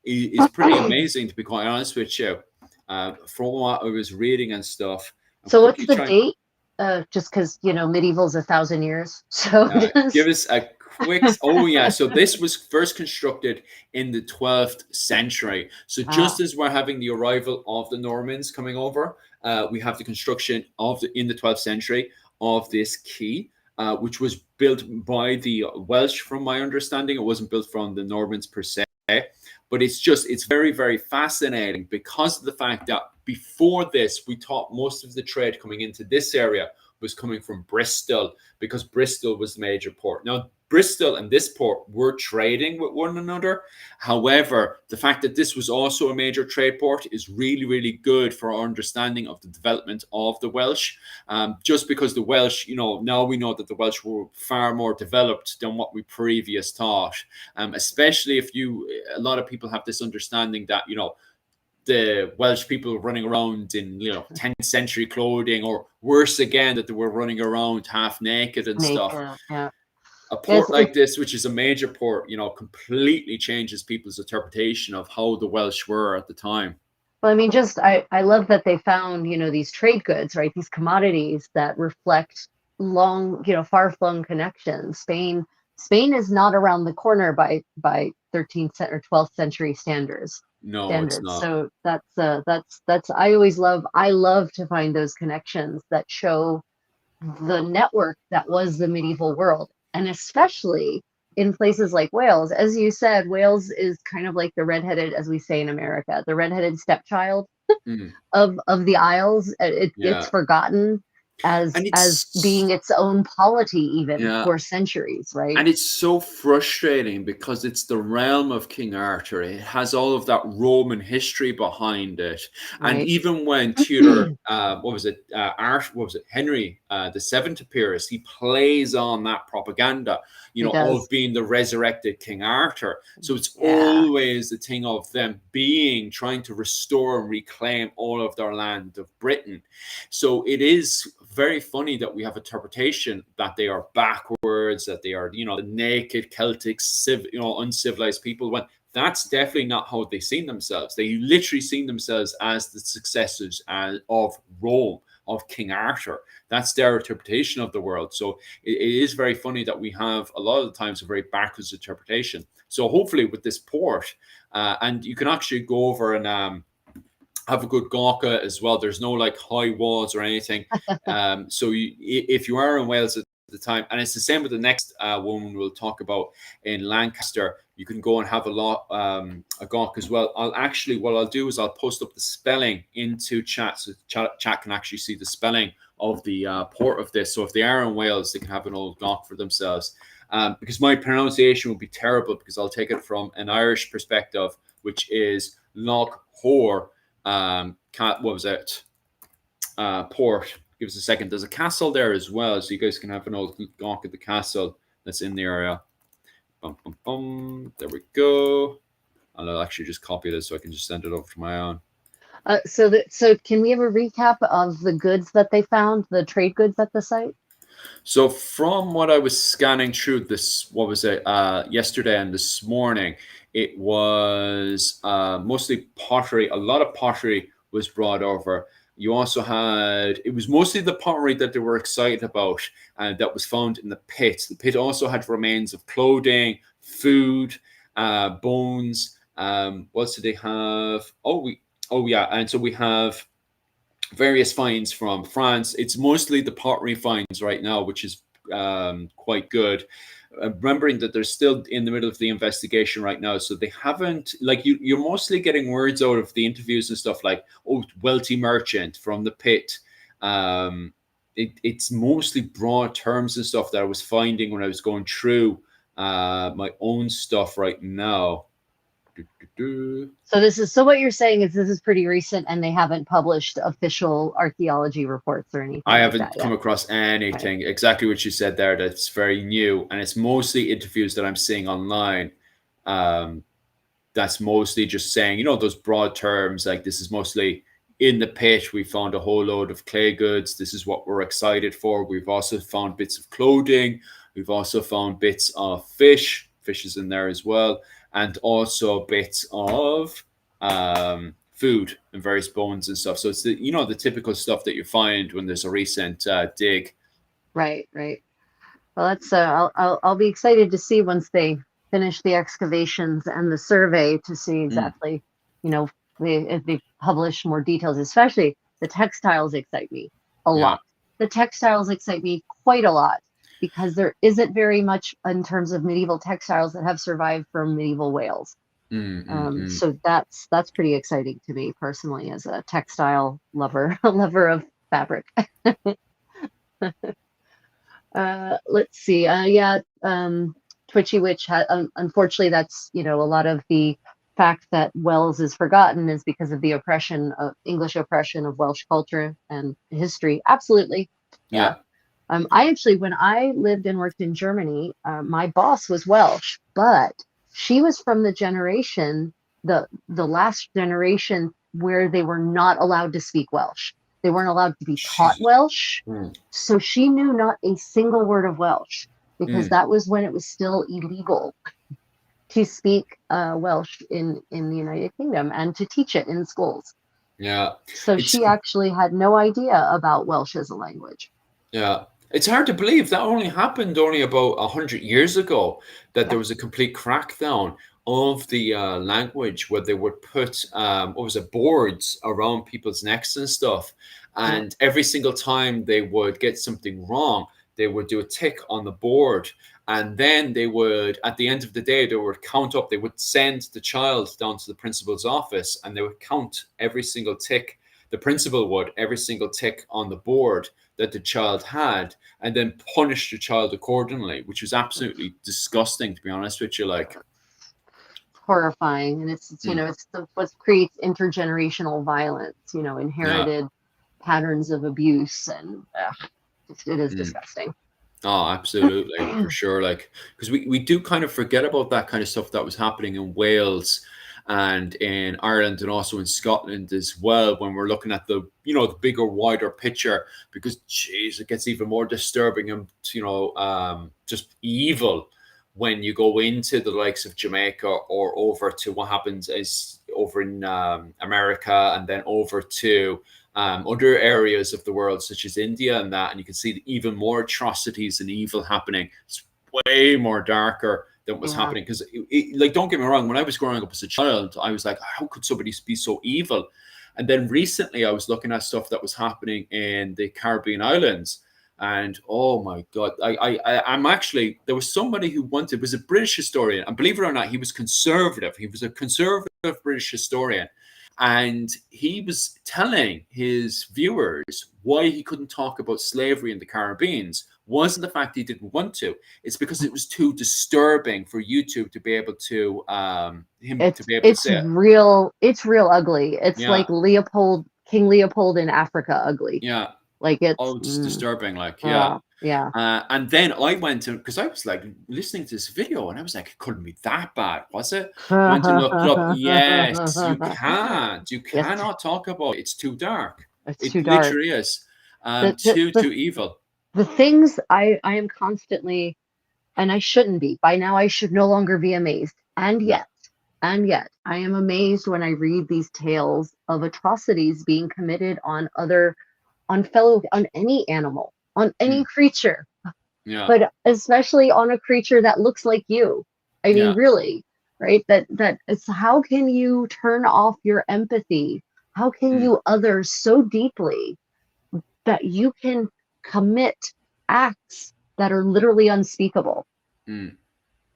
is pretty amazing, to be quite honest with you. From what I was reading and stuff. So what's the date? Just because medieval's 1,000 years. So give us a quick. Oh yeah, so this was first constructed in the 12th century. So just as we're having the arrival of the Normans coming over, we have the construction in the 12th century of this quay. Which was built by the Welsh, from my understanding. It wasn't built from the Normans per se, but it's very, very fascinating because of the fact that before this, we thought most of the trade coming into this area was coming from Bristol, because Bristol was the major port. Now, Bristol and this port were trading with one another. However, the fact that this was also a major trade port is really, really good for our understanding of the development of the Welsh. Just because the Welsh, now we know that the Welsh were far more developed than what we previous thought. Especially if a lot of people have this understanding that, the Welsh people running around in 10th century clothing, or worse again, that they were running around half naked and stuff. Yeah. A port like this, which is a major port, completely changes people's interpretation of how the Welsh were at the time. Well, I mean, I love that they found, these trade goods, right? These commodities that reflect long, far-flung connections. Spain is not around the corner by 13th or 12th century standards. No, it's not. So that's I love to find those connections that show the network that was the medieval world, and especially in places like Wales. As you said, Wales is kind of like the redheaded, as we say in America, the redheaded stepchild of the Isles. It gets forgotten as being its own polity even for centuries, right? And it's so frustrating because it's the realm of King Arthur. It has all of that Roman history behind it. Right. And even when Tudor, Henry the VII appears, he plays on that propaganda, of being the resurrected King Arthur. So it's always the thing of them trying to restore and reclaim all of their land of Britain. So it is very funny that we have interpretation that they are backwards, that they are, the naked Celtic, uncivilized people, when that's definitely not how they seen themselves. They literally seen themselves as the successors of Rome, of King Arthur. That's their interpretation of the world. So it is very funny that we have a lot of the times a very backwards interpretation. So hopefully with this port, and you can actually go over and have a good gawker as well. There's no high walls or anything. So if you are in Wales at the time, and it's the same with the next woman we'll talk about in Lancaster, you can go and have a gawk as well. What I'll do is I'll post up the spelling into chat, so chat can actually see the spelling of the port of this. So if they are in Wales, they can have an old gawk for themselves. Because my pronunciation will be terrible, because I'll take it from an Irish perspective, which is Loch Hor. Port. Give us a second. There's a castle there as well, so you guys can have an old gawk at the castle that's in the area. There we go. and I'll actually just copy this so I can just send it over to my own. So can we have a recap of the goods that they found, the trade goods at the site? So from what I was scanning through this, what was it, yesterday and this morning, it was mostly pottery. A lot of pottery was brought over. You also had, it was mostly the pottery that they were excited about, and that was found in the pit. The pit also had remains of clothing, food, bones. What else did they have? Oh yeah, and so we have various finds from France. It's mostly the pottery finds right now, which is quite good. Remembering that they're still in the middle of the investigation right now, so they haven't, like, you're mostly getting words out of the interviews and stuff like, oh, wealthy merchant from the pit. It's mostly broad terms and stuff that I was finding when I was going through my own stuff right now. So what you're saying is this is pretty recent and they haven't published official archaeology reports or anything. I like haven't that come yet. across anything exactly what you said there that's very new, and it's mostly interviews that I'm seeing online. That's mostly just saying, those broad terms like, this is mostly in the pit. We found a whole load of clay goods. This is what we're excited for. We've also found bits of clothing. We've also found bits of fish. Fish is in there as well, and also bits of food and various bones and stuff. So it's the typical stuff that you find when there's a recent dig. Right. Well, that's I'll be excited to see once they finish the excavations and the survey to see exactly, if they publish more details. Especially the textiles excite me a lot. The textiles excite me quite a lot because there isn't very much in terms of medieval textiles that have survived from medieval Wales. So that's pretty exciting to me personally as a textile lover, a lover of fabric. Let's see. Twitchy Witch had, unfortunately, that's, a lot of the fact that Wales is forgotten is because of the English oppression of Welsh culture and history. Absolutely. Yeah. I actually, when I lived and worked in Germany, my boss was Welsh, but she was from the generation, the last generation where they were not allowed to speak Welsh. They weren't allowed to be taught Welsh. So she knew not a single word of Welsh because that was when it was still illegal to speak Welsh in the United Kingdom and to teach it in schools. Yeah. So she actually had no idea about Welsh as a language. Yeah. It's hard to believe that only happened about 100 years ago, that there was a complete crackdown of the language where they would put boards around people's necks and stuff, and every single time they would get something wrong, they would do a tick on the board, and then they would, at the end of the day, they would count up. They would send the child down to the principal's office and they would count every single tick. The principal would, every single tick on the board that the child had, and then punish the child accordingly, which was absolutely disgusting, to be honest with you. Like, horrifying. And it's what creates intergenerational violence, inherited patterns of abuse, and it is disgusting. Oh, absolutely, for sure. Like, because we do kind of forget about that kind of stuff that was happening in Wales and in Ireland and also in Scotland as well, when we're looking at the the bigger, wider picture, because geez, it gets even more disturbing and just evil when you go into the likes of Jamaica or over to what happens is over in America, and then over to other areas of the world such as India and that, and you can see even more atrocities and evil happening. It's way more darker than what's happening, because like, don't get me wrong, when I was growing up as a child, I was like, how could somebody be so evil? And then recently I was looking at stuff that was happening in the Caribbean islands, and oh my god, I'm actually, there was somebody who was a British historian, and believe it or not, he was conservative. He was a conservative British historian, and he was telling his viewers why he couldn't talk about slavery in the Caribbean wasn't the fact he didn't want to. It's because it was too disturbing for YouTube to be able to say it. It's real ugly. It's like King Leopold in Africa ugly. Yeah. Like it's disturbing. Like, Yeah. And then I went to, because I was like listening to this video and I was like, it couldn't be that bad, was it? Went and looked it up. Yes, you can't. You Yes, cannot talk about it. It's too dark. it's too It dark. literally is. The the Too, the, too evil. the things I am constantly, and I shouldn't be. By now I should no longer be amazed. And yet I am amazed when I read these tales of atrocities being committed on on any animal, on any Mm. creature, Yeah. but especially on a creature that looks like you. I mean, Yeah. really, right? That it's, how can you turn off your empathy? How can Mm. you other so deeply that you can commit acts that are literally unspeakable Mm.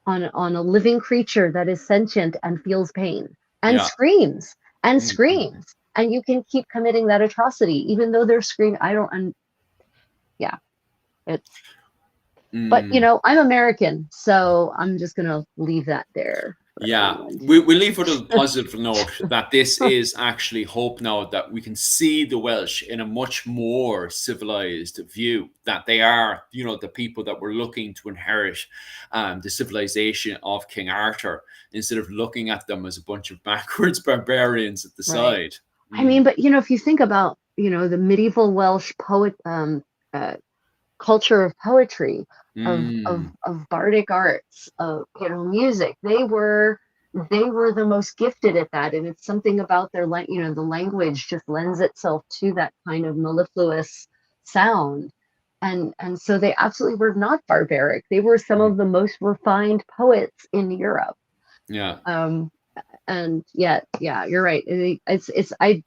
on a living creature that is sentient and feels pain and Yeah. screams and Mm. screams, and you can keep committing that atrocity even though they're screaming? I don't, yeah, it's, but Mm. I'm American, so I'm just gonna leave that there for Yeah, everyone we leave with a positive note that this is actually hope now, that we can see the Welsh in a much more civilized view, that they are, the people that were looking to inherit the civilization of King Arthur, instead of looking at them as a bunch of backwards barbarians at the right. side. I mean, but if you think about the medieval Welsh poet uh, culture of poetry, of Mm. bardic arts, of music, they were the most gifted at that, and it's something about their the language just lends itself to that kind of mellifluous sound, and so they absolutely were not barbaric. They were some of the most refined poets in Europe. Yeah. And yet, yeah, you're right. It's I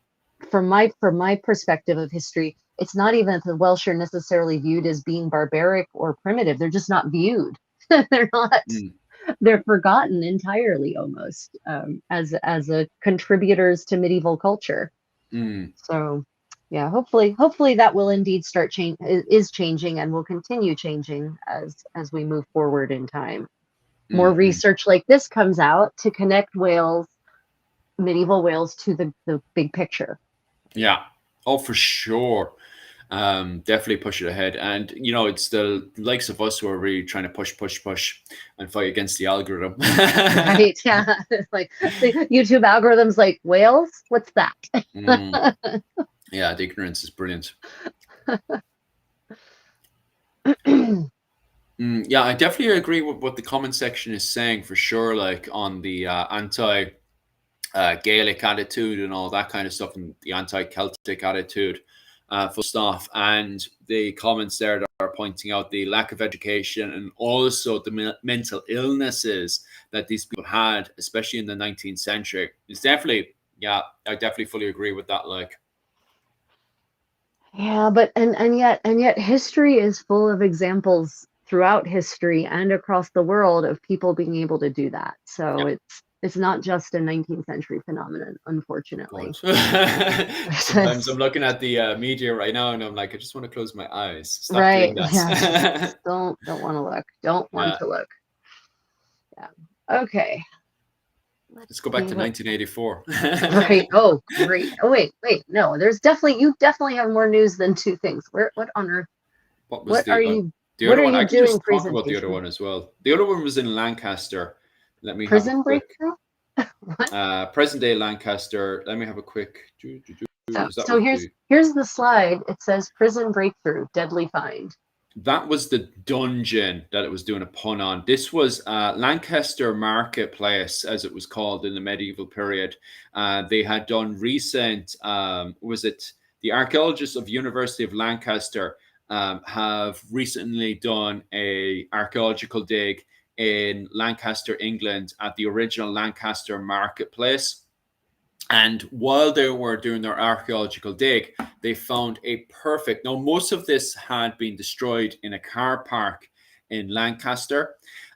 from my perspective of history, it's not even that the Welsh are necessarily viewed as being barbaric or primitive. They're just not viewed. They're not. Mm. They're forgotten entirely, almost, as a contributors to medieval culture. Mm. So, yeah, hopefully that will indeed start is changing and will continue changing as we move forward in time. More Mm-hmm. research like this comes out to connect medieval Wales to the big picture. Yeah. Oh, for sure. Definitely push it ahead. And, it's the likes of us who are really trying to push and fight against the algorithm. Right? Yeah. It's like the YouTube algorithm's like, Wales? What's that? Mm. Yeah, the ignorance is brilliant. Yeah, I definitely agree with what the comment section is saying, for sure, like on the anti Gaelic attitude and all that kind of stuff, and the anti-Celtic attitude, full stuff. And the comments there that are pointing out the lack of education and also the mental illnesses that these people had, especially in the 19th century. It's definitely, yeah, I definitely fully agree with that. Like, Yeah, but and yet history is full of examples throughout history and across the world of people being able to do that. So yeah, it's not just a 19th century phenomenon, unfortunately. God. Sometimes I'm looking at the media right now and I'm like, I just want to close my eyes. Stop doing Right. that. Yeah, just don't want to look. Don't want Yeah. to look. Yeah. Okay. Let's go back to 1984. Right. Oh, great. Oh, wait. No, you definitely have more news than two things. What on earth? What was What are you the what other are one? I you can doing just talk about the other presentation? one as well. The other one was in Lancaster. Let me have a Prison quick breakthrough? What? present day Lancaster. Let me have a quick. So Because that so was here's the slide. It says prison breakthrough, deadly find. the dungeon that it was doing a pun on. This was Lancaster Marketplace, as it was called in the medieval period. They had done recent. Was it the archaeologists of University of Lancaster have recently done a archaeological dig in Lancaster, England, at the original Lancaster Marketplace. And while they were doing their archaeological dig, they found a perfect. Now, most of this had been destroyed in a car park in Lancaster.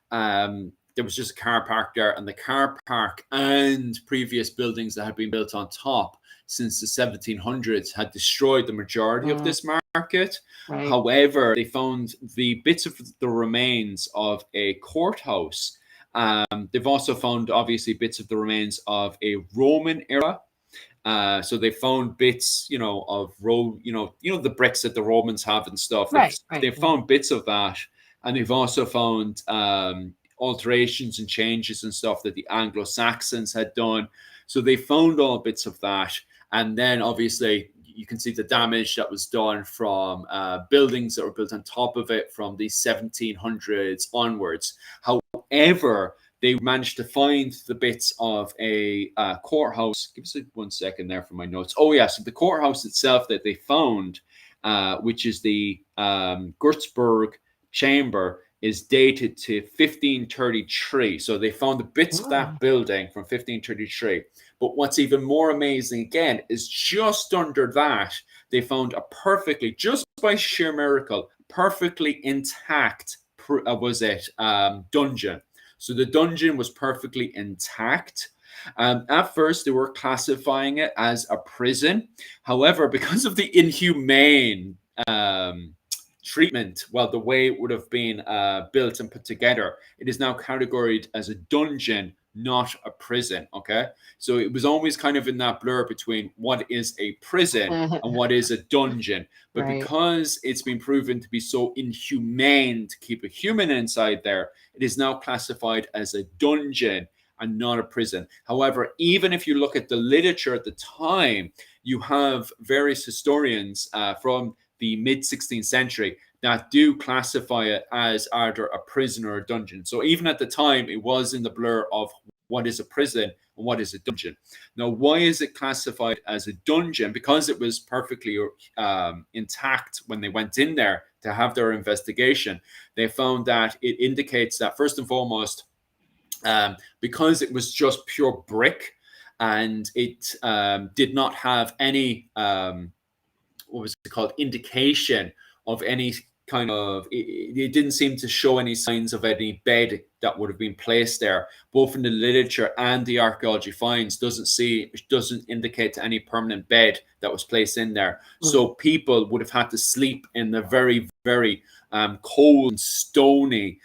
There was just a car park there, and the car park and previous buildings that had been built on top since the 1700s had destroyed the majority of this market. Right. However, they found the bits of the remains of a courthouse. They've also found, obviously, bits of the remains of a Roman era So they found bits, of the bricks that the Romans have and stuff. Right, They right. found bits of that, and they've also found alterations and changes and stuff that the Anglo-Saxons had done. So they found all bits of that, and then obviously you can see the damage that was done from buildings that were built on top of it from the 1700s onwards. However, they managed to find the bits of a courthouse. Give us 1 second there for my notes. Oh, yeah. So the courthouse itself that they found, which is the Würzburg Chamber, is dated to 1533. So they found the bits of that building from 1533. But what's even more amazing again is just under that, they found a perfectly, just by sheer miracle, perfectly intact, dungeon. So the dungeon was perfectly intact. At first, they were classifying it as a prison. However, because of the inhumane treatment, the way it would have been built and put together, it is now categorized as a dungeon, not a prison. Okay, so it was always kind of in that blur between what is a prison and what is a dungeon. But Right. because it's been proven to be so inhumane to keep a human inside there, it is now classified as a dungeon and not a prison. However, even if you look at the literature at the time, you have various historians from the mid 16th century that do classify it as either a prison or a dungeon. So even at the time, it was in the blur of what is a prison and what is a dungeon. Now, why is it classified as a dungeon? Because it was perfectly intact when they went in there to have their investigation. They found that it indicates that, first and foremost, because it was just pure brick and it did not have any what was it called, indication of any kind of, it didn't seem to show any signs of any bed that would have been placed there, both in the literature and the archaeology finds doesn't indicate any permanent bed that was placed in there. So people would have had to sleep in the very, very cold, stony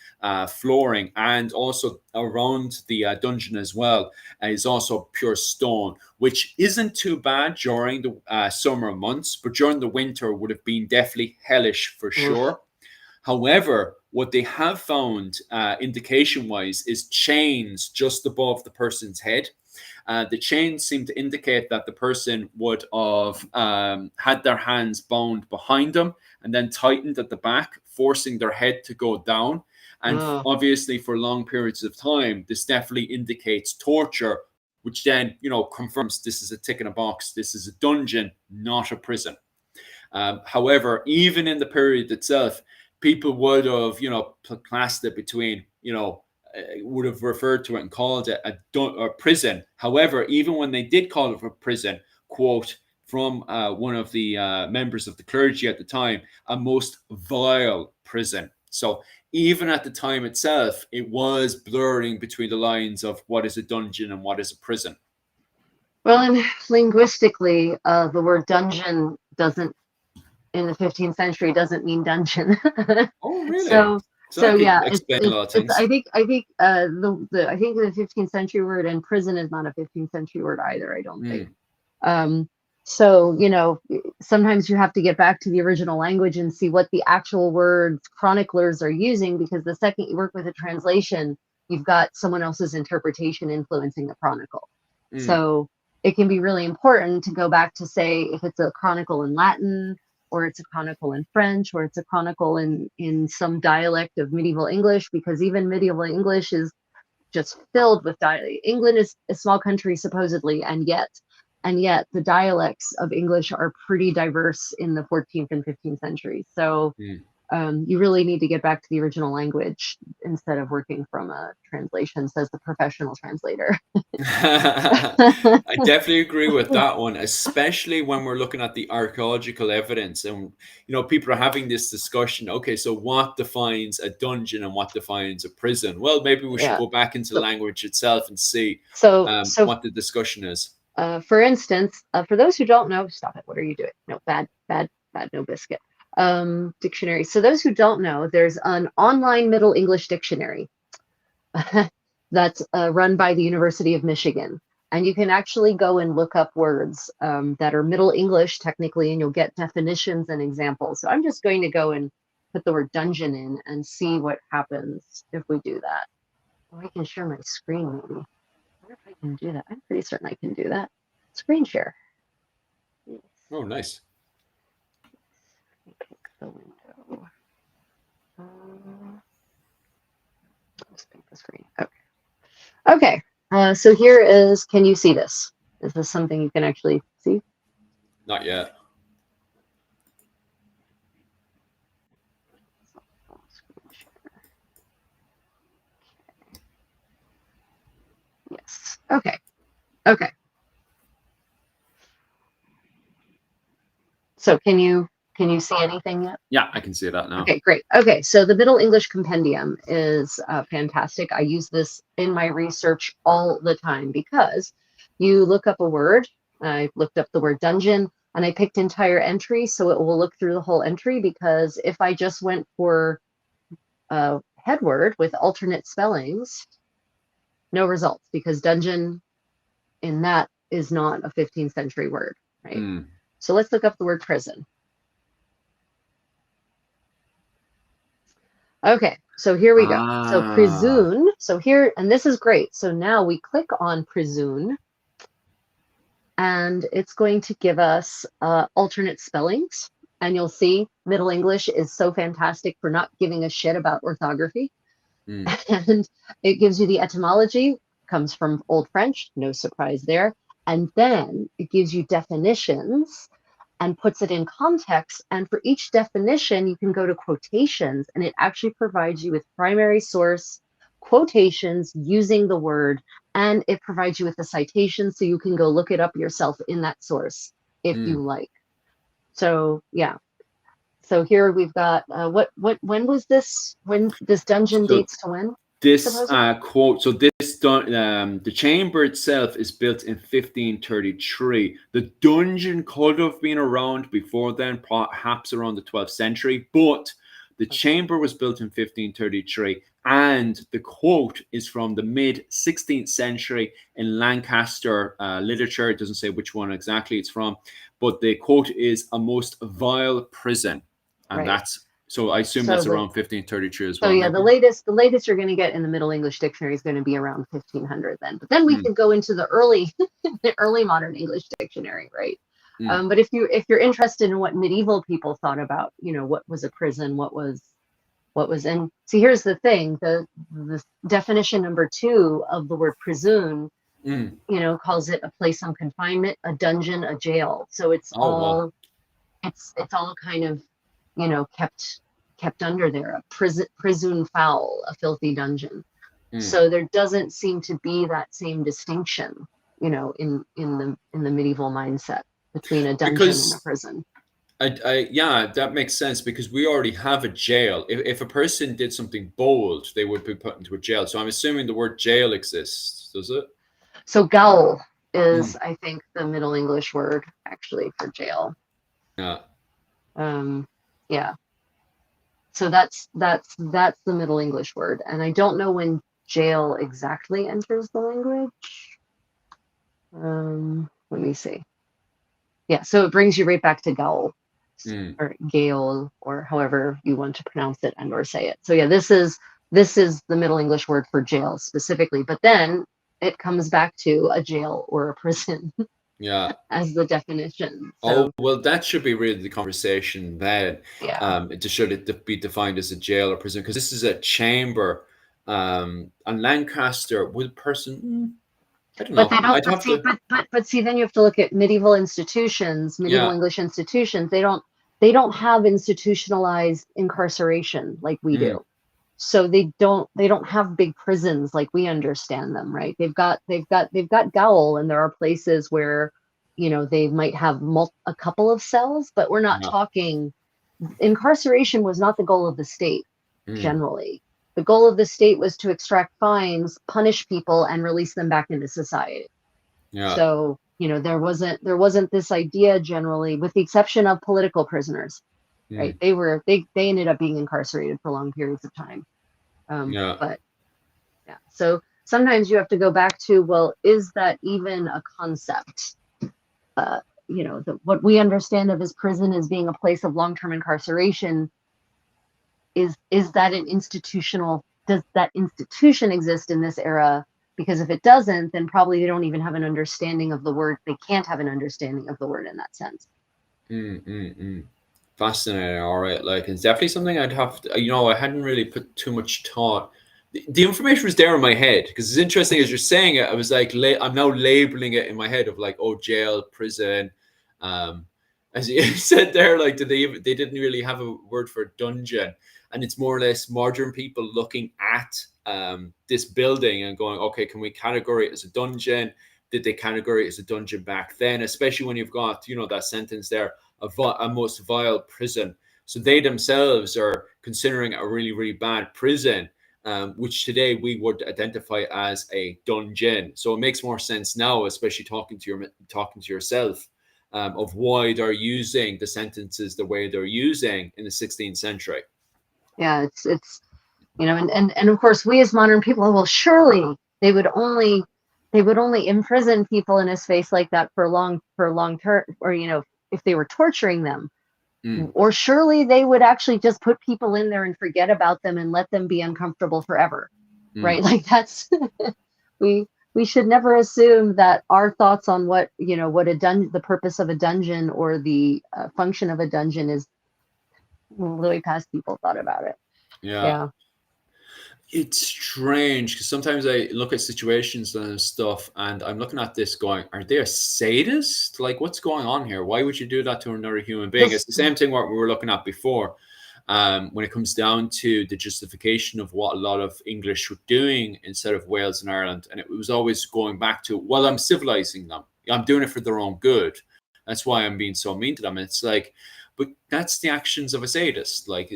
flooring, and also around the dungeon as well is also pure stone, which isn't too bad during the summer months, but during the winter would have been definitely hellish for sure. However, what they have found indication-wise is chains just above the person's head. The chains seem to indicate that the person would have had their hands bound behind them and then tightened at the back, forcing their head to go down. And obviously, for long periods of time, this definitely indicates torture, which then, confirms this is a tick in a box. This is a dungeon, not a prison. However, even in the period itself, people would have, classed it between, would have referred to it and called it a prison. However, even when they did call it a prison, quote from one of the members of the clergy at the time, a most vile prison. So even at the time itself, it was blurring between the lines of what is a dungeon and what is a prison. Well, and linguistically, the word dungeon in the 15th century doesn't mean dungeon. Oh, really? So yeah, explain a lot of things. I think the 15th century word and prison is not a 15th century word either. I don't think. So sometimes you have to get back to the original language and see what the actual words chroniclers are using, because the second you work with a translation, you've got someone else's interpretation influencing the chronicle. So it can be really important to go back to say if it's a chronicle in Latin, or it's a chronicle in French, or it's a chronicle in some dialect of medieval English, because even medieval English is just filled with dialect. England is a small country supposedly, and yet the dialects of English are pretty diverse in the 14th and 15th centuries. So you really need to get back to the original language instead of working from a translation, says the professional translator. I definitely agree with that one, especially when we're looking at the archaeological evidence and, people are having this discussion. Okay, so what defines a dungeon and what defines a prison? Well, maybe we should go back into the language itself and see what the discussion is. For instance, for those who don't know, stop it. What are you doing? No, bad, no biscuit. Dictionary. So those who don't know, there's an online Middle English dictionary that's run by the University of Michigan. And you can actually go and look up words that are Middle English technically, and you'll get definitions and examples. So I'm just going to go and put the word dungeon in and see what happens if we do that. Oh, I can share my screen maybe. I wonder if I can do that. I'm pretty certain I can do that. Screen share. Yes. Oh, nice. Pick the window. Let's pick the screen. Okay. Okay. So here is, can you see this? Is this something you can actually see? Not yet. Yes. Okay. Okay. So can you see anything yet? Yeah, I can see that now. Okay, great. Okay, so the Middle English Compendium is fantastic. I use this in my research all the time because you look up a word. I looked up the word dungeon and I picked entire entry, so it will look through the whole entry, because if I just went for a head word with alternate spellings, no results, because dungeon in that is not a 15th century word, right? So let's look up the word prison. Okay, so here we go. So presume, so here, and this is great. So now we click on presume, and it's going to give us alternate spellings. And you'll see Middle English is so fantastic for not giving a shit about orthography. And it gives you the etymology, comes from Old French, no surprise there. And then it gives you definitions and puts it in context. And for each definition, you can go to quotations, and it actually provides you with primary source quotations using the word, and it provides you with the citation, so you can go look it up yourself in that source if you like. So yeah. So here we've got when was this? When this dungeon dates to when? This quote, so this the chamber itself is built in 1533. The dungeon could have been around before then, perhaps around the 12th century, but the chamber was built in 1533, and the quote is from the mid 16th century in Lancaster literature. It doesn't say which one exactly it's from, but the quote is "a most vile prison," and that's. So I assume that's around 1533 as well. So yeah, the latest you're going to get in the Middle English Dictionary is going to be around 1500 then. But then we can go into the early modern English dictionary, right? But if you're interested in what medieval people thought about, what was a prison, what was, and see, here's the thing: the definition number 2 of the word presume, calls it a place on confinement, a dungeon, a jail. So it's all kind of, kept under there, a prison foul, a filthy dungeon. So there doesn't seem to be that same distinction, in the medieval mindset between a dungeon and a prison. Yeah, that makes sense, because we already have a jail. If a person did something bold, they would be put into a jail. So I'm assuming the word jail exists, does it? So gaol is, I think, the Middle English word actually for jail. Yeah. Yeah. So that's the Middle English word, and I don't know when jail exactly enters the language. Let me see. Yeah, so it brings you right back to gaol, or gaol, or however you want to pronounce it and or say it. So yeah, this is the Middle English word for jail specifically, but then it comes back to a jail or a prison. Yeah, as the definition. So, well, that should be really the conversation then. Yeah. Should it be defined as a jail or prison? Because this is a chamber. And Lancaster, would person? I don't know. But they don't. But see, then you have to look at medieval institutions, medieval English institutions. They don't have institutionalized incarceration like we do. So they don't have big prisons like we understand them, right? They've got gaol, and there are places where, they might have a couple of cells, but we're not talking. Incarceration was not the goal of the state. Generally, the goal of the state was to extract fines, punish people, and release them back into society. Yeah. So there wasn't this idea generally, with the exception of political prisoners. Right, they ended up being incarcerated for long periods of time. But yeah, so sometimes you have to go back to, well, is that even a concept? You know, what we understand of as prison as being a place of long-term incarceration, is that an institutional, does that institution exist in this era? Because if it doesn't, then probably they don't even have an understanding of the word. They can't have an understanding of the word in that sense. Fascinating. All right, like it's definitely something I'd have to, I hadn't really put too much thought. The information was there in my head because it's interesting as you're saying it. I was like, I'm now labeling it in my head of like, oh, jail, prison. Um, as you said there, like, they didn't really have a word for dungeon, and it's more or less modern people looking at this building and going, okay, can we categorize it as a dungeon? Did they categorize it as a dungeon back then? Especially when you've got, that sentence there, a most vile prison. So they themselves are considering a really, really bad prison, which today we would identify as a dungeon. So it makes more sense now, especially talking to yourself, of why they're using the sentences the way they're using in the 16th century. Yeah, it's and of course we as modern people, well, surely they would only imprison people in a space like that for long term, or if they were torturing them. Or surely they would actually just put people in there and forget about them and let them be uncomfortable forever. Right? Like that's we should never assume that our thoughts on what the purpose of a dungeon or the function of a dungeon is the way past people thought about it. Yeah. It's strange because sometimes I look at situations and stuff and I'm looking at this going, are they a sadist? Like, what's going on here? Why would you do that to another human being? It's the same thing what we were looking at before, when it comes down to the justification of what a lot of English were doing instead of Wales and Ireland. And it was always going back to, well, I'm civilizing them. I'm doing it for their own good. That's why I'm being so mean to them. And it's like, but that's the actions of a sadist. Like,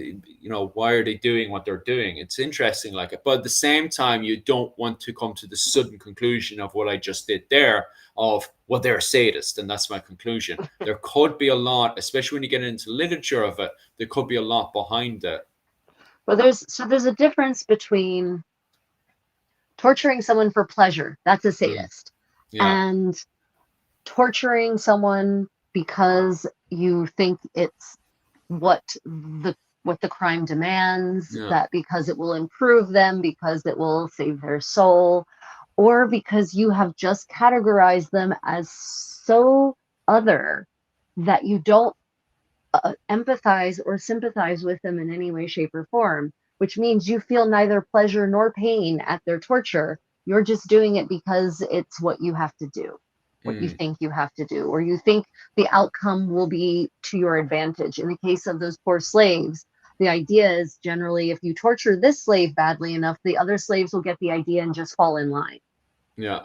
why are they doing what they're doing? It's interesting, like, but at the same time, you don't want to come to the sudden conclusion of what I just did there of, well, they're a sadist, and that's my conclusion. There could be a lot, especially when you get into literature of it, there could be a lot behind it. Well, there's a difference between torturing someone for pleasure, that's a sadist, and torturing someone because you think it's what the crime demands, that because it will improve them, because it will save their soul, or because you have just categorized them as so other that you don't empathize or sympathize with them in any way, shape, or form, which means you feel neither pleasure nor pain at their torture. You're just doing it because it's what you have to do, what you think you have to do, or you think the outcome will be to your advantage. In the case of those poor slaves, the idea is generally if you torture this slave badly enough, the other slaves will get the idea and just fall in line. Yeah.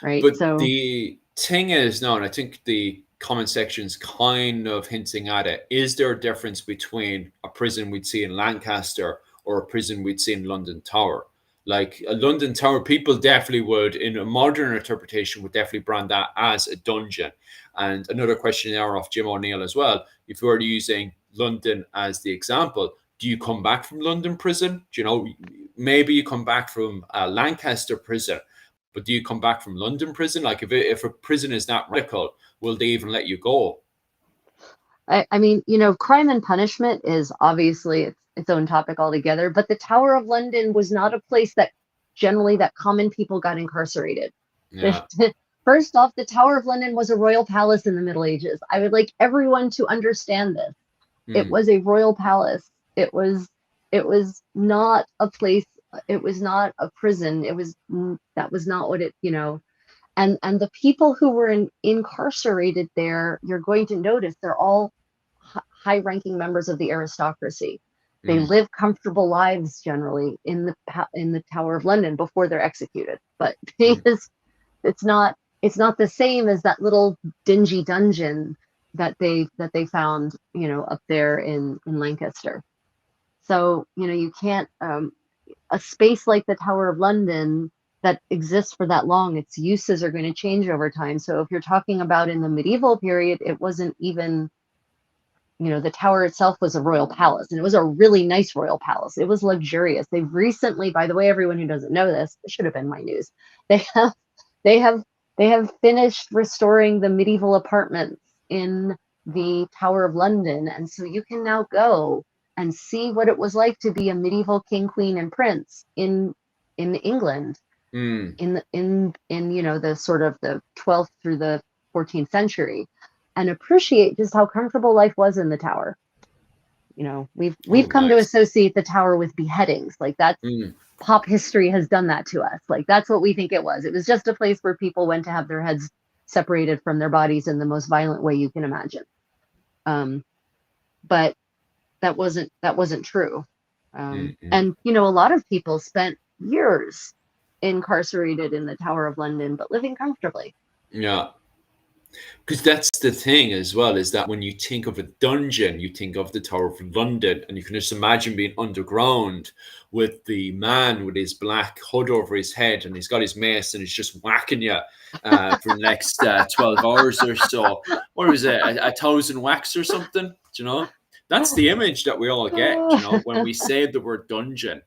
Right. But so the thing is, no, and I think the comment section's kind of hinting at it. Is there a difference between a prison we'd see in Lancaster or a prison we'd see in London Tower? Like a London Tower, people definitely would, in a modern interpretation, would definitely brand that as a dungeon. And another question there off Jim O'Neill as well. If you were using London as the example, do you come back from London prison? Do maybe you come back from Lancaster prison, but do you come back from London prison? Like if a prison is that radical, will they even let you go? I mean, crime and punishment is obviously its own topic altogether, but the Tower of London was not a place that generally that common people got incarcerated. First off, the Tower of London was a royal palace in the Middle Ages. I would like everyone to understand this. It was a royal palace. It was not a place. It was not a prison. That was not what it, and the people who were incarcerated there, you're going to notice they're all high-ranking members of the aristocracy. They live comfortable lives generally in the Tower of London before they're executed. But it's not the same as that little dingy dungeon that they found up there in Lancaster. So you can't a space like the Tower of London that exists for that long, its uses are going to change over time. So if you're talking about in the medieval period, it wasn't even the tower itself was a royal palace, and it was a really nice royal palace. It was luxurious. They've recently, by the way, everyone who doesn't know this, it should have been my news. They have they have they have finished restoring the medieval apartments in the Tower of London, and so you can now go and see what it was like to be a medieval king, queen, and prince in England in the sort of the 12th through the 14th century, and appreciate just how comfortable life was in the tower. We've come to associate the tower with beheadings. Like, that's pop history has done that to us. Like, that's what we think it was. It was just a place where people went to have their heads separated from their bodies in the most violent way you can imagine. But that wasn't true. And a lot of people spent years incarcerated in the Tower of London, but living comfortably. Yeah. Because that's the thing as well, is that when you think of a dungeon, you think of the Tower of London, and you can just imagine being underground with the man with his black hood over his head, and he's got his mace, and he's just whacking you for the next 12 hours or so. What was it, 1,000 whacks or something? That's the image that we all get, when we say the word dungeon.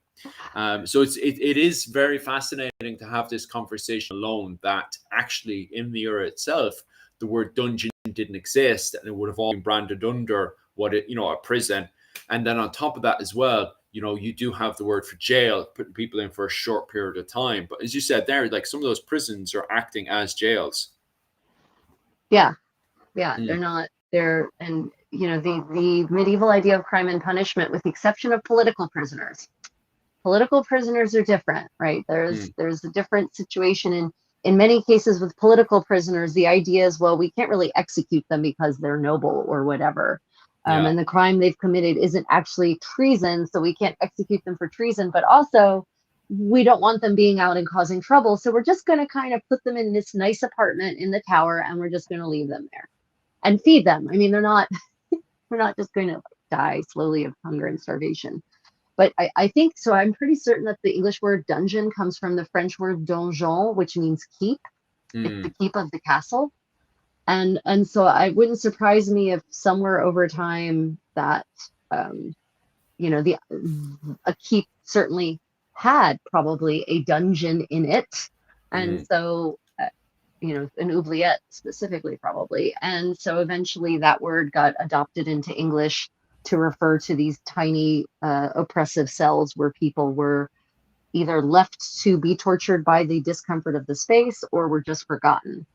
So it is very fascinating to have this conversation alone, that actually in the era itself, the word dungeon didn't exist, and it would have all been branded under a prison. And then on top of that as well, you do have the word for jail, putting people in for a short period of time. But as you said there, like, some of those prisons are acting as jails. Yeah. They're not there. And the medieval idea of crime and punishment, with the exception of political prisoners are different, right? There's a different situation in many cases with political prisoners. The idea is, well, we can't really execute them because they're noble or whatever. And the crime they've committed isn't actually treason, so we can't execute them for treason, but also we don't want them being out and causing trouble, so we're just going to kind of put them in this nice apartment in the tower, and we're just going to leave them there and feed them. I mean, we're not just going to die slowly of hunger and starvation. But I think, so I'm pretty certain that the English word dungeon comes from the French word donjon, which means keep. It's the keep of the castle. And so it wouldn't surprise me if somewhere over time that, a keep certainly had probably a dungeon in it. And so, an oubliette specifically probably. And so eventually that word got adopted into English to refer to these tiny oppressive cells where people were either left to be tortured by the discomfort of the space, or were just forgotten.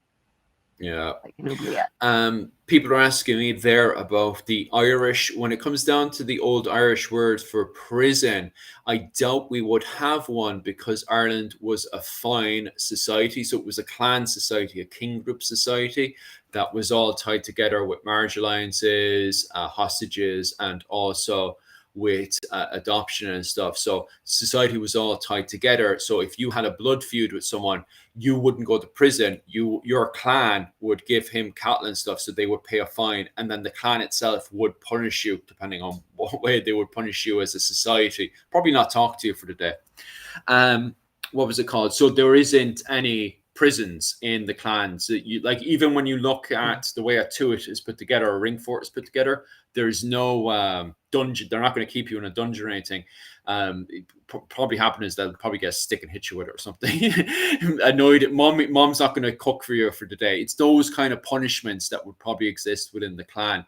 Yeah. Like an oubliette. People are asking me there about the Irish. When it comes down to the old Irish word for prison, I doubt we would have one, because Ireland was a fine society. So it was a clan society, a king group society that was all tied together with marriage alliances, hostages, and also with adoption and stuff. So society was all tied together. So if you had a blood feud with someone, you wouldn't go to prison. Your clan would give him cattle and stuff, so they would pay a fine, and then the clan itself would punish you, depending on what way they would punish you as a society. Probably not talk to you for the day. What was it called? So there isn't any prisons in the clans. Even when you look at the way a Tuat is put together, a ring fort is put together, there's no dungeon. They're not going to keep you in a dungeon or anything. Probably happen is they'll probably get a stick and hit you with it or something. Annoyed. Mom's not going to cook for you for the day. It's those kind of punishments that would probably exist within the clan.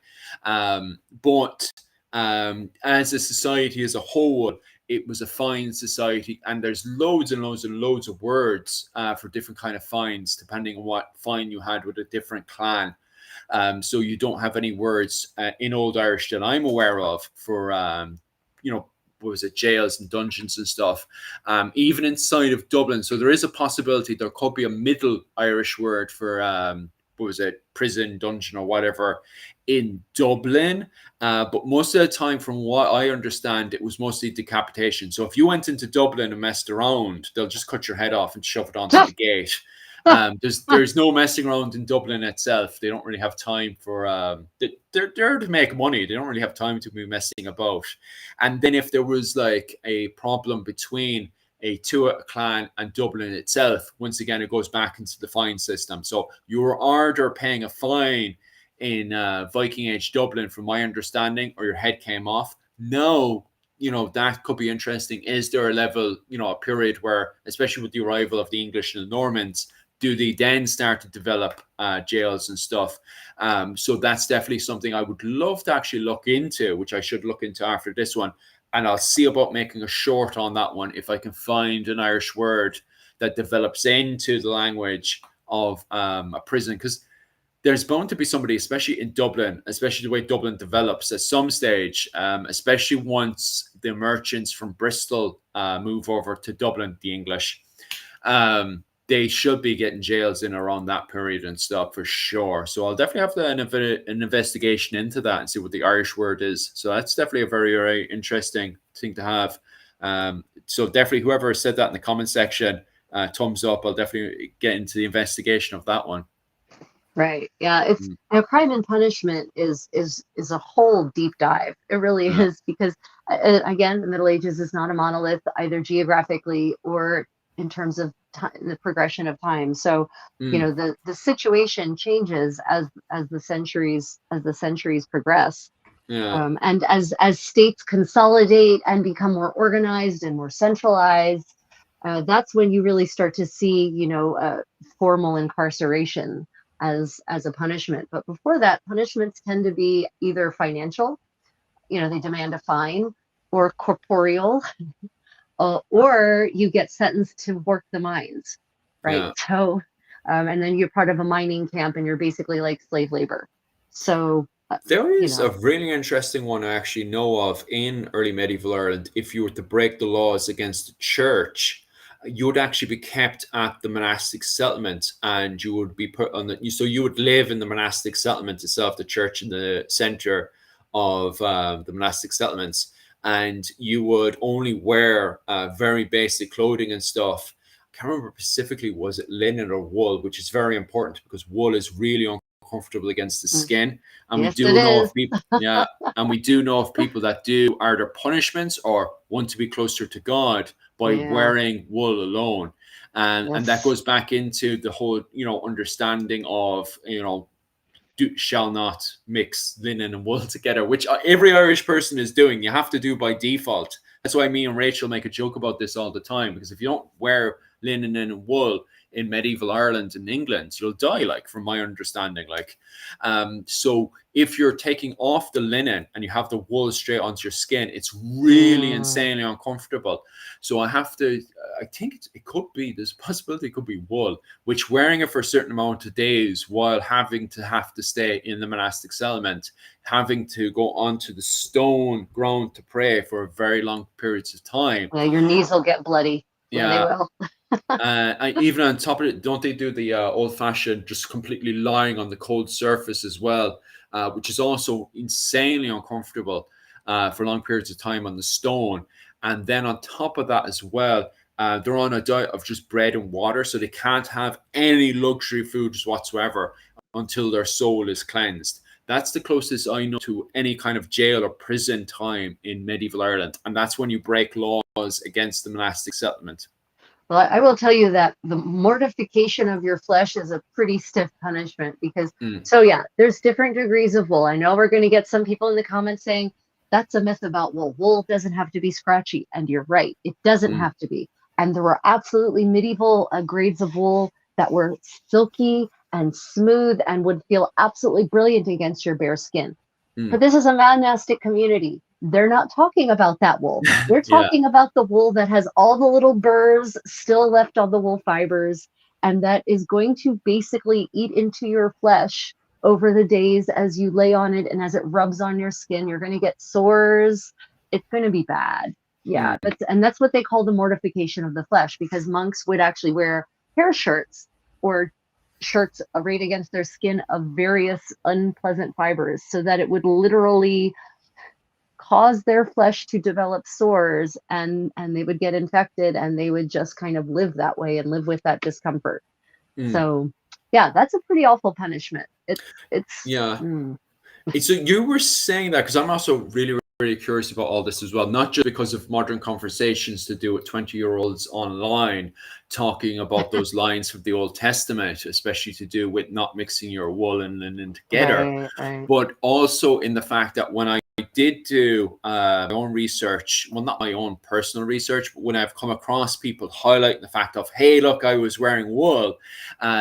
But as a society as a whole, it was a fine society, and there's loads and loads and loads of words for different kind of fines, depending on what fine you had with a different clan. So you don't have any words in Old Irish that I'm aware of for, what was it, jails and dungeons and stuff, even inside of Dublin. So there is a possibility there could be a Middle Irish word for, prison, dungeon, or whatever in Dublin. But most of the time, from what I understand, it was mostly decapitation. So if you went into Dublin and messed around, they'll just cut your head off and shove it onto the gate. There's no messing around in Dublin itself. They don't really have time for they're there to make money. They don't really have time to be messing about. And then if there was like a problem between a Tuat clan and Dublin itself, once again it goes back into the fine system. So you're either paying a fine in Viking Age Dublin, from my understanding, or your head came off. No, that could be interesting. Is there a level, a period where, especially with the arrival of the English and the Normans, do they then start to develop jails and stuff? So that's definitely something I would love to actually look into, which I should look into after this one. And I'll see about making a short on that one if I can find an Irish word that develops into the language of a prison. Because there's bound to be somebody, especially in Dublin, especially the way Dublin develops at some stage, especially once the merchants from Bristol move over to Dublin, the English. They should be getting jails in around that period and stuff for sure. So I'll definitely have an investigation into that and see what the Irish word is. So that's definitely a very, very interesting thing to have. So definitely whoever said that in the comment section, thumbs up. I'll definitely get into the investigation of that one. Right. Yeah. It's Crime and Punishment is a whole deep dive. It really is, because again, the Middle Ages is not a monolith, either geographically or in terms of the progression of time. So the situation changes as the centuries progress. And as states consolidate and become more organized and more centralized, that's when you really start to see formal incarceration as a punishment. But before that, punishments tend to be either financial, they demand a fine, or corporeal, or you get sentenced to work the mines, right? Yeah. So, and then you're part of a mining camp and you're basically like slave labor. So there is a really interesting one I actually know of in early medieval Ireland. If you were to break the laws against the church, you would actually be kept at the monastic settlement, and you would be put on so you would live in the monastic settlement itself, the church in the center of the monastic settlements. And you would only wear very basic clothing and stuff. I can't remember specifically, was it linen or wool, which is very important because wool is really uncomfortable against the skin. And yes, we do know of people, and we do know of people that do either punishments or want to be closer to God by wearing wool alone. And that goes back into the whole, understanding of, shall not mix linen and wool together, which every Irish person is doing. You have to do by default. That's why me and Rachel make a joke about this all the time, because if you don't wear linen and wool in medieval Ireland and England, you'll die, from my understanding. So if you're taking off the linen and you have the wool straight onto your skin, it's really insanely uncomfortable. So I think it could be, there's a possibility it could be wool, which wearing it for a certain amount of days while having to stay in the monastic settlement, having to go onto the stone ground to pray for very long periods of time. Yeah, your knees will get bloody. Yeah, they will. Even on top of it, don't they do the old-fashioned just completely lying on the cold surface as well, which is also insanely uncomfortable for long periods of time on the stone. And then on top of that as well, they're on a diet of just bread and water, so they can't have any luxury foods whatsoever until their soul is cleansed. That's the closest I know to any kind of jail or prison time in medieval Ireland. And that's when you break laws against the monastic settlement. Well, I will tell you that the mortification of your flesh is a pretty stiff punishment, because, there's different degrees of wool. I know we're going to get some people in the comments saying that's a myth about wool. Wool doesn't have to be scratchy. And you're right. It doesn't have to be. And there were absolutely medieval grades of wool that were silky and smooth and would feel absolutely brilliant against your bare skin. But this is a monastic community. They're not talking about that wool. They're talking about the wool that has all the little burrs still left on the wool fibers, and that is going to basically eat into your flesh over the days as you lay on it, and as it rubs on your skin. You're going to get sores. It's going to be bad. Yeah, and that's what they call the mortification of the flesh, because monks would actually wear hair shirts or shirts arrayed against their skin of various unpleasant fibers, so that it would literally cause their flesh to develop sores, and they would get infected, and they would just kind of live that way and live with that discomfort. So that's a pretty awful punishment. So you were saying that, because I'm also really really curious about all this as well, not just because of modern conversations to do with 20-year-olds online talking about those lines from the Old Testament, especially to do with not mixing your wool and linen together, Right. but also in the fact that when I did do my own research, well, not my own personal research, but when I've come across people highlighting the fact of, hey, look, I was wearing wool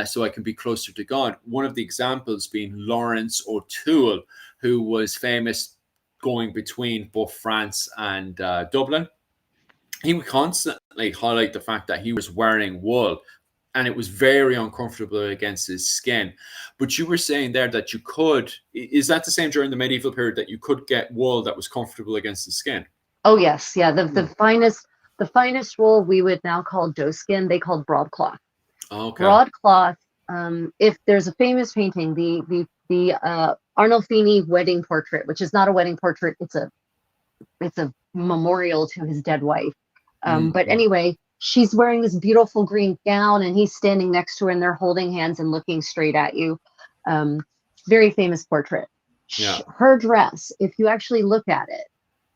so I can be closer to God. One of the examples being Lawrence O'Toole, who was famous going between both France and Dublin. He would constantly highlight the fact that he was wearing wool and it was very uncomfortable against his skin. But you were saying there that you could, is that the same during the medieval period, that you could get wool that was comfortable against the skin? Oh yes, yeah. The finest wool we would now call doeskin. They called broadcloth. Okay. Broadcloth. If there's a famous painting, the Arnolfini wedding portrait, which is not a wedding portrait, it's a memorial to his dead wife. But anyway, she's wearing this beautiful green gown, and he's standing next to her, and they're holding hands and looking straight at you. Very famous portrait. Yeah. Her dress, if you actually look at it,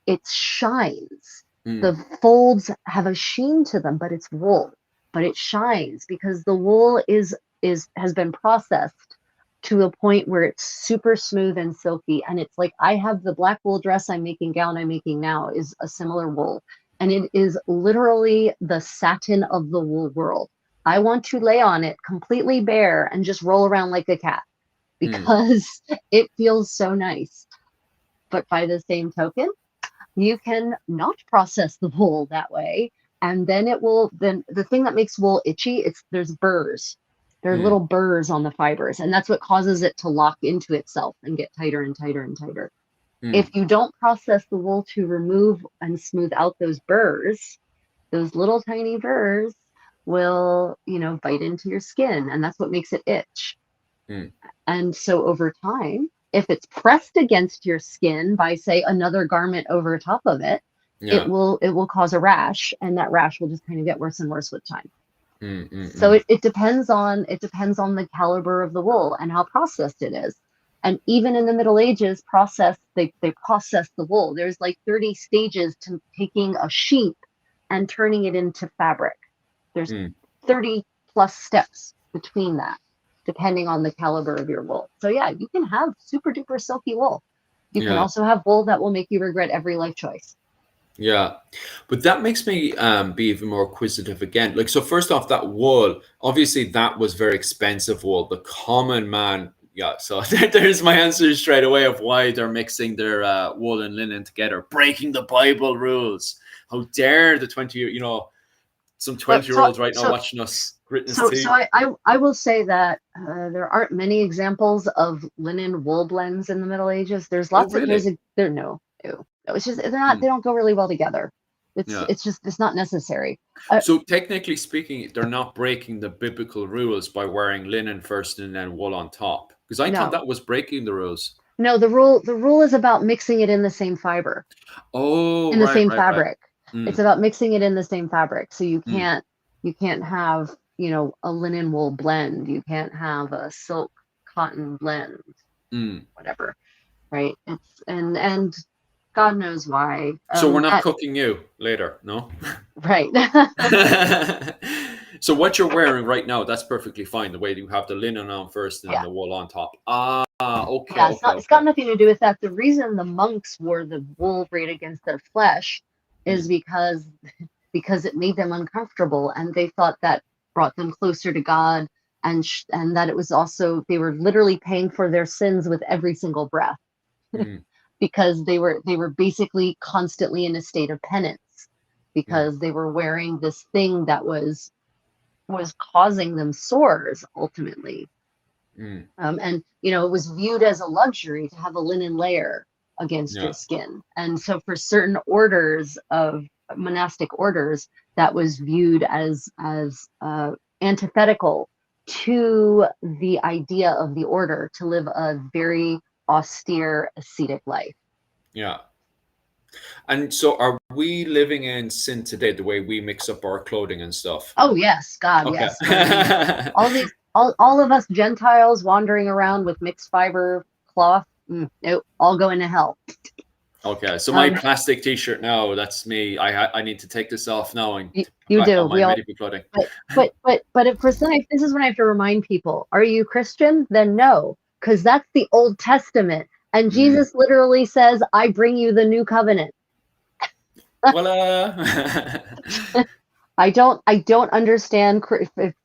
it shines. The folds have a sheen to them, but it's wool. But it shines because the wool has been processed to a point where it's super smooth and silky. And it's like, I have the black wool dress I'm making now is a similar wool. And it is literally the satin of the wool world. I want to lay on it completely bare and just roll around like a cat because it feels so nice. But by the same token, you can not process the wool that way. And then the thing that makes wool itchy, there's burrs. There are little burrs on the fibers, and that's what causes it to lock into itself and get tighter and tighter and tighter. If you don't process the wool to remove and smooth out those burrs, those little tiny burrs will, bite into your skin, and that's what makes it itch. And so over time, if it's pressed against your skin by, say, another garment over top of it, it will cause a rash, and that rash will just kind of get worse and worse with time. So it depends on the caliber of the wool and how processed it is. And even in the Middle Ages, they process the wool. There's like 30 stages to taking a sheep and turning it into fabric. There's 30 plus steps between that, depending on the caliber of your wool. So yeah, you can have super duper silky wool. You can also have wool that will make you regret every life choice. Yeah, but that makes me be even more acquisitive again. Like, so first off, that wool, obviously that was very expensive wool. The common man, so there's my answer straight away of why they're mixing their wool and linen together, breaking the Bible rules. How dare the 20-year, some 20-year-olds right now watching us gritting his teeth. So I will say that there aren't many examples of linen wool blends in the Middle Ages. There's lots of it's just they don't go really well together. It's not necessary. So technically speaking, they're not breaking the biblical rules by wearing linen first and then wool on top, because I thought that was breaking the rules. No, the rule is about mixing it in the same fiber. Oh, in the same fabric. Right. It's about mixing it in the same fabric. So you can't have a linen wool blend. You can't have a silk cotton blend. Whatever, right? It's and God knows why. So we're not cooking you later, no? Right. So what you're wearing right now, that's perfectly fine. The way you have the linen on first and then the wool on top. Okay. Yeah, it's got nothing to do with that. The reason the monks wore the wool right against their flesh is because it made them uncomfortable, and they thought that brought them closer to God, and that it was also, they were literally paying for their sins with every single breath. Because they were basically constantly in a state of penance, because they were wearing this thing that was causing them sores ultimately. And it was viewed as a luxury to have a linen layer against your skin. And so for certain orders of monastic orders, that was viewed as antithetical to the idea of the order to live a very austere, ascetic life. Yeah. And so are we living in sin today, the way we mix up our clothing and stuff? Oh yes, God, yes. All of us Gentiles wandering around with mixed fiber cloth, all going to hell. Okay, so my Um, plastic T-shirt now, that's me. I need to take this off now and put you back do. on my We all. medieval clothing. But if for some, this is when I have to remind people: Are you Christian? Then no, because that's the Old Testament, and Mm. Jesus literally says, "I bring you the new covenant." Voila. I don't understand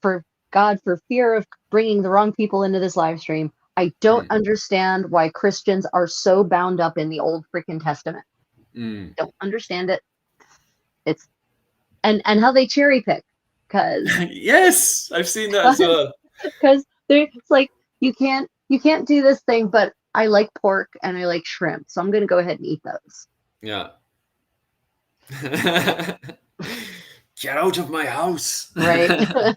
for God, for fear of bringing the wrong people into this live stream. I don't Mm, understand why Christians are so bound up in the Old freaking Testament. mm. Don't understand it. It's and how they cherry pick, because Yes, I've seen that as well. it's like you can't do this thing, but I like pork and I like shrimp, so I'm gonna go ahead and eat those. Yeah. Get out of my house. Right.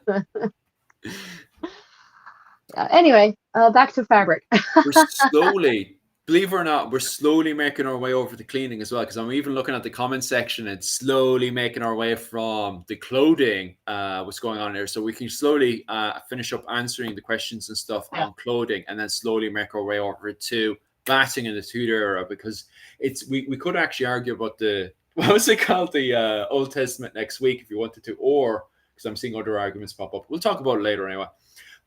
Anyway, back to fabric. We're slowly, believe it or not, we're slowly making our way over to cleaning as well. Because I'm even looking at the comment section and slowly making our way from the clothing, what's going on there. So we can slowly finish up answering the questions and stuff Yeah. on clothing, and then slowly make our way over to batting in the Tudor era. Because we could actually argue about the what was it called, the Old Testament next week if you wanted to, or because I'm seeing other arguments pop up. We'll talk about it later anyway.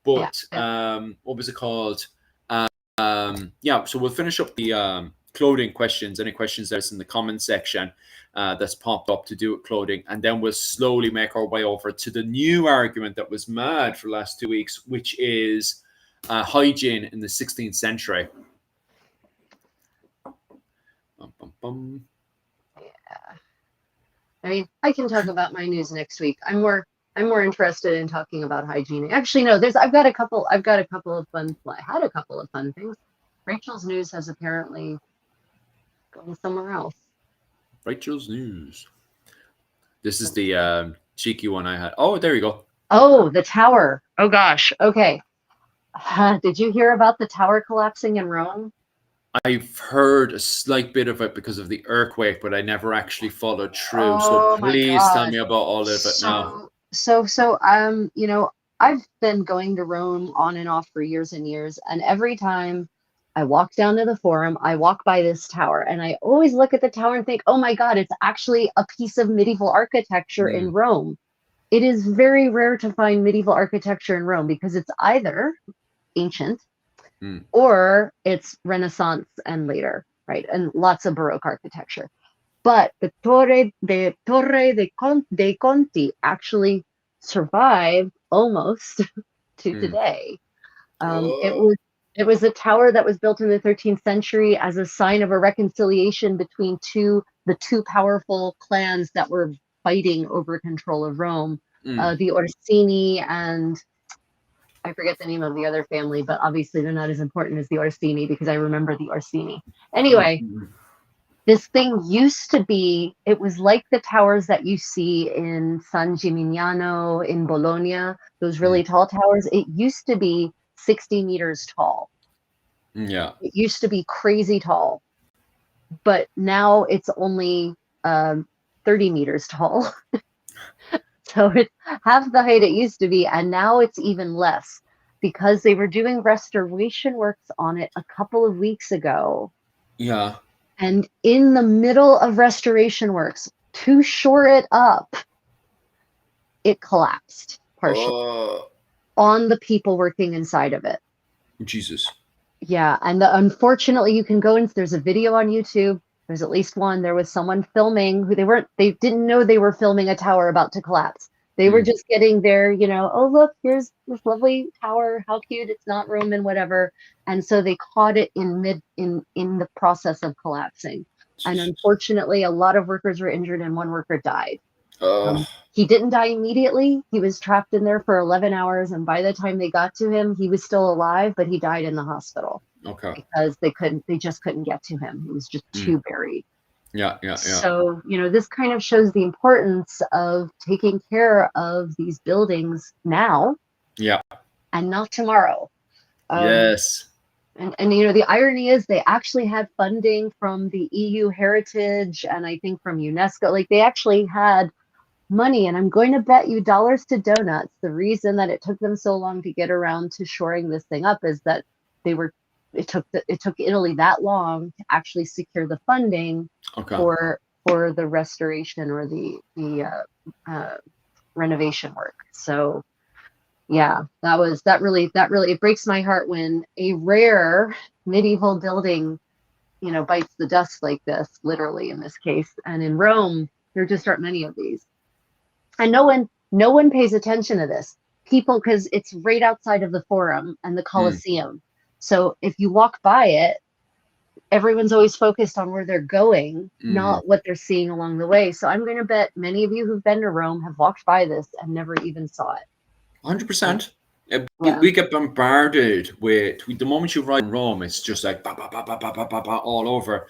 But what was it called? Yeah, so we'll finish up the clothing questions. Any questions there's in the comment section that's popped up to do with clothing, and then we'll slowly make our way over to the new argument that was mad for the last 2 weeks, which is hygiene in the 16th century. Bum, bum, bum. Yeah. I mean, I can talk about my news next week. I'm more interested in talking about hygiene. Actually, no, I've got a couple of fun. Well, I had a couple of fun things. Rachel's news has apparently gone somewhere else. Rachel's news. This is the cheeky one I had. Oh, there you go. Oh, the tower. Oh gosh. Okay. Did you hear about the tower collapsing in Rome? I've heard a slight bit of it because of the earthquake, but I never actually followed through. So Oh my please tell gosh. me about all of it now. I've been going to Rome on and off for years and years, and every time I walk down to the Forum, I walk by this tower, and I always look at the tower and think, oh my God, it's actually a piece of medieval architecture in Rome. It is very rare to find medieval architecture in Rome because it's either ancient or it's Renaissance and later, right? And lots of Baroque architecture. But the Torre dei Conti actually survived almost to today. It was a tower that was built in the 13th century as a sign of a reconciliation between the two powerful clans that were fighting over control of Rome, the Orsini and I forget the name of the other family, but obviously they're not as important as the Orsini because I remember the Orsini. Anyway, this thing used to be, it was like the towers that you see in San Gimignano in Bologna, those really tall towers. It used to be 60 meters tall. Yeah. It used to be crazy tall, but now it's only 30 meters tall. So it's half the height it used to be, and now it's even less because they were doing restoration works on it a couple of weeks ago. Yeah. And in the middle of restoration works, to shore it up, it collapsed partially on the people working inside of it. Jesus. Yeah, and unfortunately, you can go and there's a video on YouTube. There's at least one. There was someone filming who they didn't know they were filming a tower about to collapse. They were just getting their, oh, look, here's this lovely tower. How cute. It's not Roman, whatever. And so they caught it in the process of collapsing. And unfortunately, a lot of workers were injured and one worker died. He didn't die immediately. He was trapped in there for 11 hours. And by the time they got to him, he was still alive, but he died in the hospital. Okay. Because they just couldn't get to him. He was just too buried. Yeah. So, this kind of shows the importance of taking care of these buildings now. Yeah. And not tomorrow. Yes. And the irony is they actually had funding from the EU Heritage and I think from UNESCO. Like they actually had money, and I'm going to bet you dollars to donuts the reason that it took them so long to get around to shoring this thing up is that they were it took Italy that long to actually secure the funding Okay. for the restoration or the renovation work. So yeah, that really it breaks my heart when a rare medieval building, bites the dust like this, literally in this case. And in Rome, there just aren't many of these. And no one pays attention to this. People, because it's right outside of the Forum and the Colosseum. So if you walk by it, everyone's always focused on where they're going, not what they're seeing along the way. So I'm going to bet many of you who've been to Rome have walked by this and never even saw it. 100%. Yeah. We get bombarded with the moment you arrive in Rome, it's just like bah, bah, bah, bah, bah, bah, bah, bah, all over.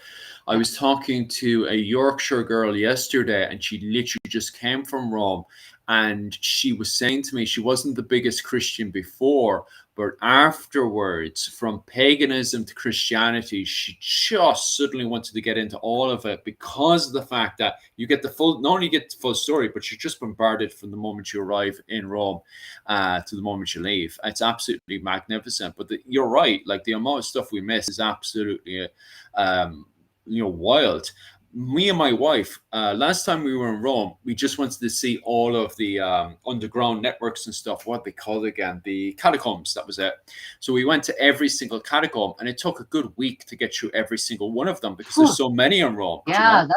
I was talking to a Yorkshire girl yesterday, and she literally just came from Rome, and she was saying to me she wasn't the biggest Christian before, but afterwards, from paganism to Christianity, she just suddenly wanted to get into all of it because of the fact that you get not only get the full story, but you're just bombarded from the moment you arrive in Rome to the moment you leave. It's absolutely magnificent. But you're right, like the amount of stuff we miss is absolutely wild. Me and my wife, last time we were in Rome, we just wanted to see all of the underground networks and stuff. What they called again? The catacombs. That was it. So we went to every single catacomb, and it took a good week to get through every single one of them because there's so many in Rome. Yeah,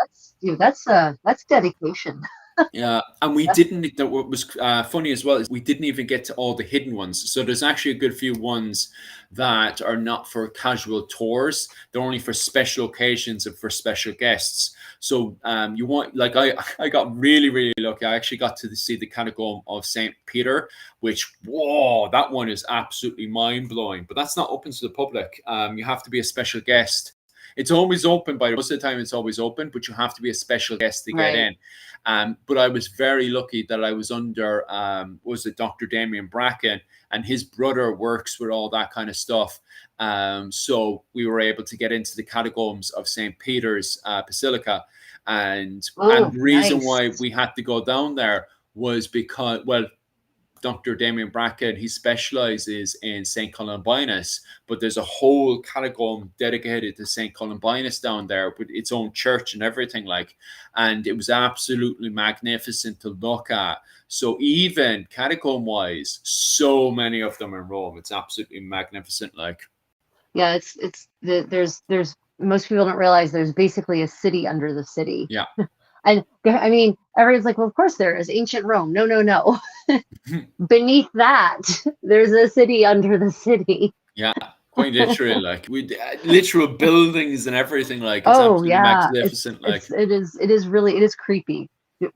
that's dedication. Yeah, and we didn't. What was funny as well is we didn't even get to all the hidden ones. So there's actually a good few ones that are not for casual tours. They're only for special occasions and for special guests. So you want, like, I got really, really lucky. I actually got to see the catacomb of Saint Peter, which, whoa, that one is absolutely mind blowing. But that's not open to the public. You have to be a special guest. It's always open, by most of the time it's always open, but you have to be a special guest to get in. But I was very lucky that I was under, was it Dr. Damien Bracken, and his brother works with all that kind of stuff. So we were able to get into the catacombs of St. Peter's Basilica. And the reason why we had to go down there was because, well, Dr. Damien Bracken, he specializes in St. Columbanus, but there's a whole catacomb dedicated to St. Columbanus down there with its own church and everything, like, and it was absolutely magnificent to look at. So even catacomb wise, so many of them in Rome, it's absolutely magnificent. Like, yeah, there's most people don't realize there's basically a city under the city. Yeah. And I mean, everyone's like, well, of course there is. Ancient Rome. No. Beneath that, there's a city under the city. Yeah, quite literally, like, with literal buildings and everything. Like, it's absolutely magnificent. It is creepy.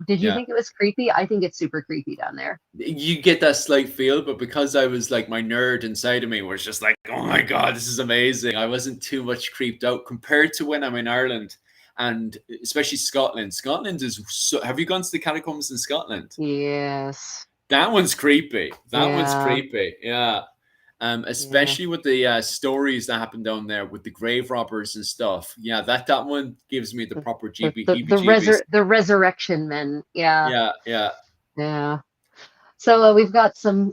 Did you think it was creepy? I think it's super creepy down there. You get that slight feel, but because I was like, my nerd inside of me was just like, oh my God, this is amazing. I wasn't too much creeped out compared to when I'm in Ireland. And especially Scotland. Scotland is so. Have you gone to the catacombs in Scotland? Yes. That one's creepy. One's creepy. Yeah. Especially with the stories that happen down there with the grave robbers and stuff. Yeah, that one gives me the proper the resurrection men. Yeah. Yeah. So we've got some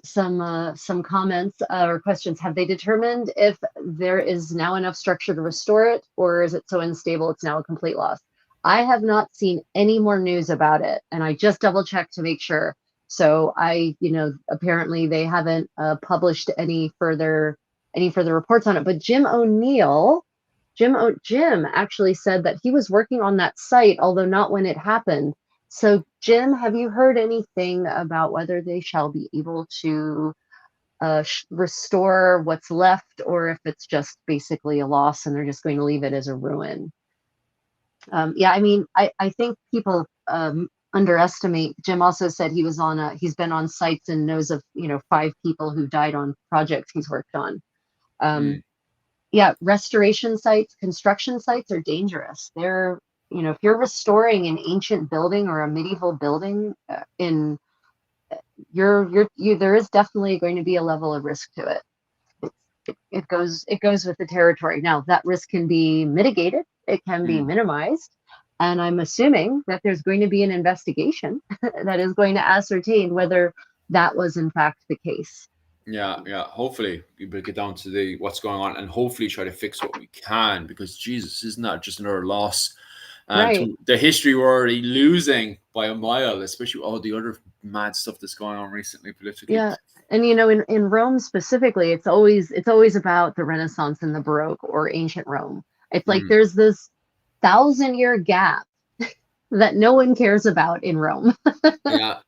comments or questions. Have they determined if there is now enough structure to restore it, or is it so unstable it's now a complete loss? I have not seen any more news about it, and I just double checked to make sure. So apparently they haven't published any further reports on it. But Jim actually said that he was working on that site, although not when it happened. So, Jim, have you heard anything about whether they shall be able to restore what's left, or if it's just basically a loss and they're just going to leave it as a ruin? I mean, I think people underestimate. Jim also said he's been on sites and knows of 5 people who died on projects he's worked on. Restoration sites, construction sites are dangerous. They're if you're restoring an ancient building or a medieval building, there is definitely going to be a level of risk to it. It goes with the territory. Now that risk can be mitigated, it can be minimized, and I'm assuming that there's going to be an investigation that is going to ascertain whether that was in fact the case. Yeah. Hopefully we will get down to the what's going on and hopefully try to fix what we can, because Jesus, isn't that just another loss Right. to the history we're already losing by a mile, especially all the other mad stuff that's going on recently politically. Yeah. And you know, in Rome specifically, it's always about the Renaissance and the Baroque or ancient Rome. It's like Mm, there's this 1,000-year gap that no one cares about in Rome. yeah.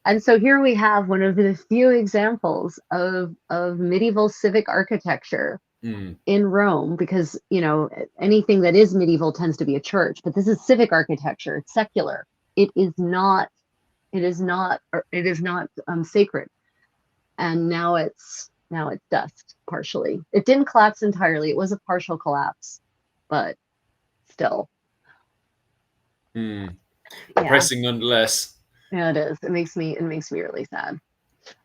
And so here we have one of the few examples of medieval civic architecture Mm, in Rome, because you know anything that is medieval tends to be a church, but this is civic architecture. It's secular. It is not. It is not. It is not sacred. And now it's dust partially. It didn't collapse entirely. It was a partial collapse, but still, mm. yeah, Depressing nonetheless. yeah, it is. It makes me really sad.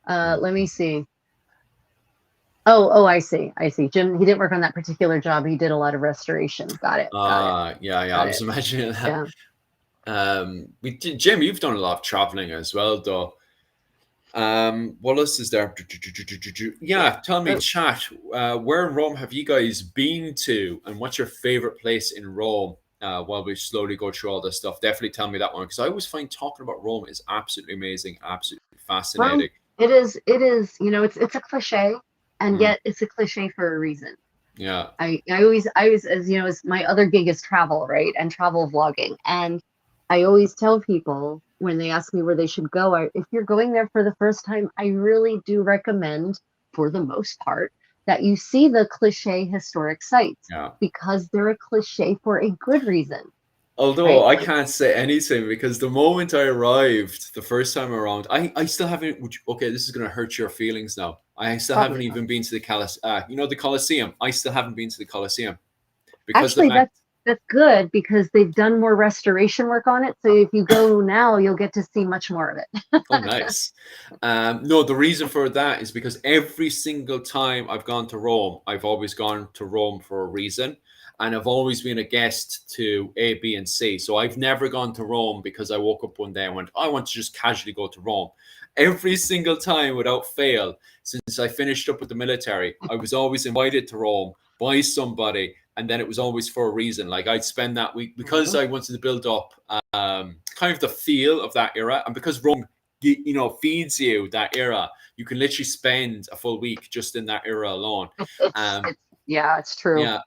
Mm. Let me see. Oh, I see. Jim, he didn't work on that particular job. He did a lot of restoration. Got it. Got it. Yeah. I Got was it. imagining that. Yeah. Jim, you've done a lot of traveling as well, though. What else is there? Yeah, tell me, Oh, chat. Where in Rome have you guys been to, and what's your favorite place in Rome? While we slowly go through all this stuff, definitely tell me that one, because I always find talking about Rome is absolutely amazing, absolutely Rome. fascinating. It is. It is. You know, it's a cliche, and Mm, yet it's a cliche for a reason. yeah, I always, as you know, as my other gig is travel, right? And travel vlogging. And I always tell people when they ask me where they should go, if you're going there for the first time, I really do recommend, for the most part, that you see the cliche historic sites, yeah. because they're a cliche for a good reason, Although right? I Like, can't say anything, because the moment I arrived the first time around, I still haven't. Okay, this is going to hurt your feelings now. I still haven't probably not. even been to the the Colosseum. I still haven't been to the Colosseum because the Actually, fact. that's good because they've done more restoration work on it. So if you go now, you'll get to see much more of Oh, it. nice. No, the reason for that is because every single time I've gone to Rome, I've always gone to Rome for a reason. And I've always been a guest to A, B, and C. So I've never gone to Rome because I woke up one day and went, I want to just casually go to Rome. Every single time without fail, since I finished up with the military, I was always invited to Rome by somebody. And then it was always for a reason. Like I'd spend that week because Mhm. I wanted to build up kind of the feel of that era. And because Rome feeds you that era, you can literally spend a full week just in that era alone. It's um it's yeah, it's true. yeah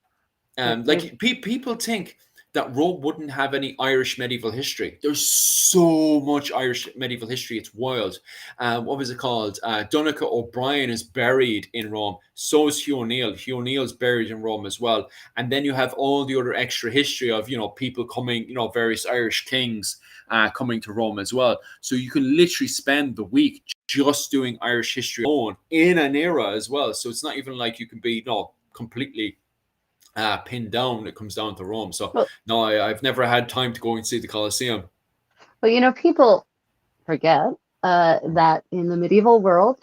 It like people think that Rome wouldn't have any Irish medieval history. There's so much Irish medieval history, it's wild. What was it called? Donica O'Brien is buried in Rome, so is Hugh O'Neill's buried in Rome as well. And then you have all the other extra history of people coming, various Irish kings coming to Rome as well. So you can literally spend the week just doing Irish history alone in an era as well. So it's not even like you can be completely pinned down when it comes down to Rome. So well, no, I've never had time to go and see the Colosseum. well, you know, people forget that in the medieval world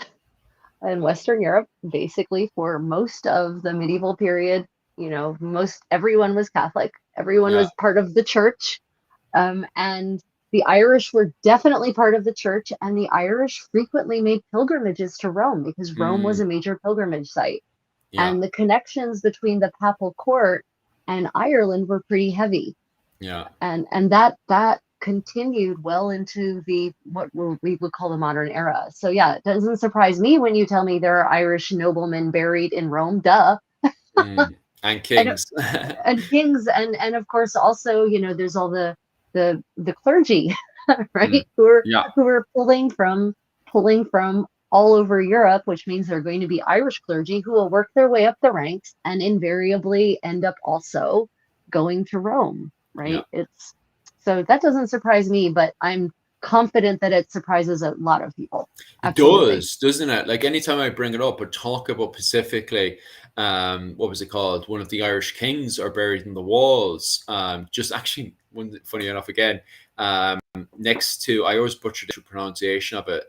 in Western Europe, basically for most of the medieval period, you know, most everyone was Catholic, everyone Yeah. was part of the church, and the Irish were definitely part of the church, and the Irish frequently made pilgrimages to Rome because Rome was Mm, a major pilgrimage site. yeah. And the connections between the papal court and Ireland were pretty heavy, Yeah. and that continued well into the what we would call the modern era. So yeah, it doesn't surprise me when you tell me there are Irish noblemen buried in Rome. Duh. Mm. And and kings. and kings, and of course also, you know, there's all the clergy, Mm. right, Yeah. who are pulling from all over Europe, which means they're going to be Irish clergy who will work their way up the ranks and invariably end up also going to Rome, Yeah. right? It's so that doesn't surprise me, but I'm confident that it surprises a lot of people. It Absolutely. does, doesn't it? Like anytime I bring it up or talk about specifically, what was it called? One of the Irish kings are buried in the walls. Just actually, one funny enough, again, next to, I always butcher the pronunciation of it.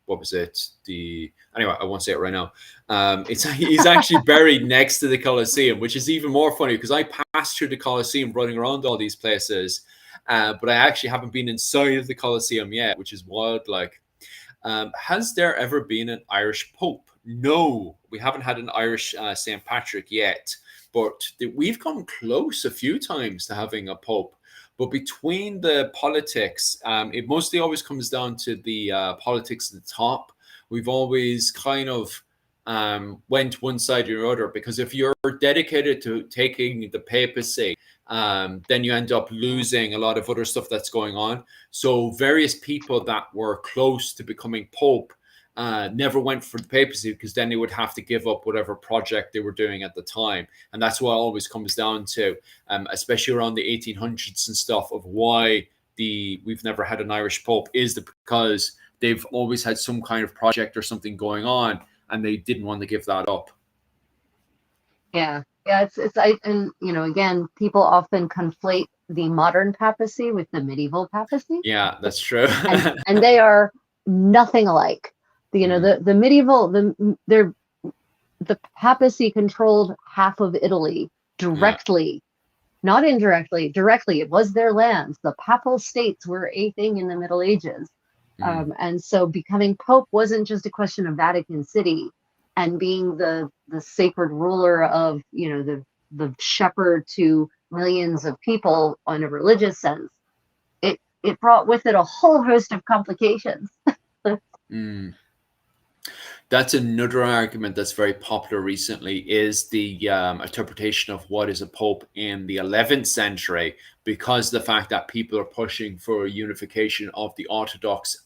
What was it? Anyway, I won't say it right now. It's he's actually buried next to the Colosseum, which is even more funny because I passed through the Colosseum running around all these places, but I actually haven't been inside of the Colosseum yet, which is wild. Like. Has there ever been an Irish Pope? No, we haven't had an Irish St. Patrick yet, but we've come close a few times to having a Pope. But between the politics, it mostly always comes down to the politics at the top. We've always kind of went one side or other, because if you're dedicated to taking the papacy, then you end up losing a lot of other stuff that's going on. So various people that were close to becoming Pope never went for the papacy, because then they would have to give up whatever project they were doing at the time. And that's what it always comes down to, especially around the 1800s and stuff, of why we've never had an Irish Pope, is because they've always had some kind of project or something going on, and they didn't want to give that up. Yeah, and again, people often conflate the modern papacy with the medieval papacy. Yeah, that's true. and they are nothing alike. The medieval, the papacy controlled half of Italy directly, not indirectly, directly. It was their lands. The papal states were a thing in the Middle Ages. And so becoming Pope wasn't just a question of Vatican City and being the sacred ruler of, the shepherd to millions of people on a religious sense. It brought with it a whole host of complications. That's another argument that's very popular recently, is the interpretation of what is a pope in the 11th century, because the fact that people are pushing for unification of the Orthodox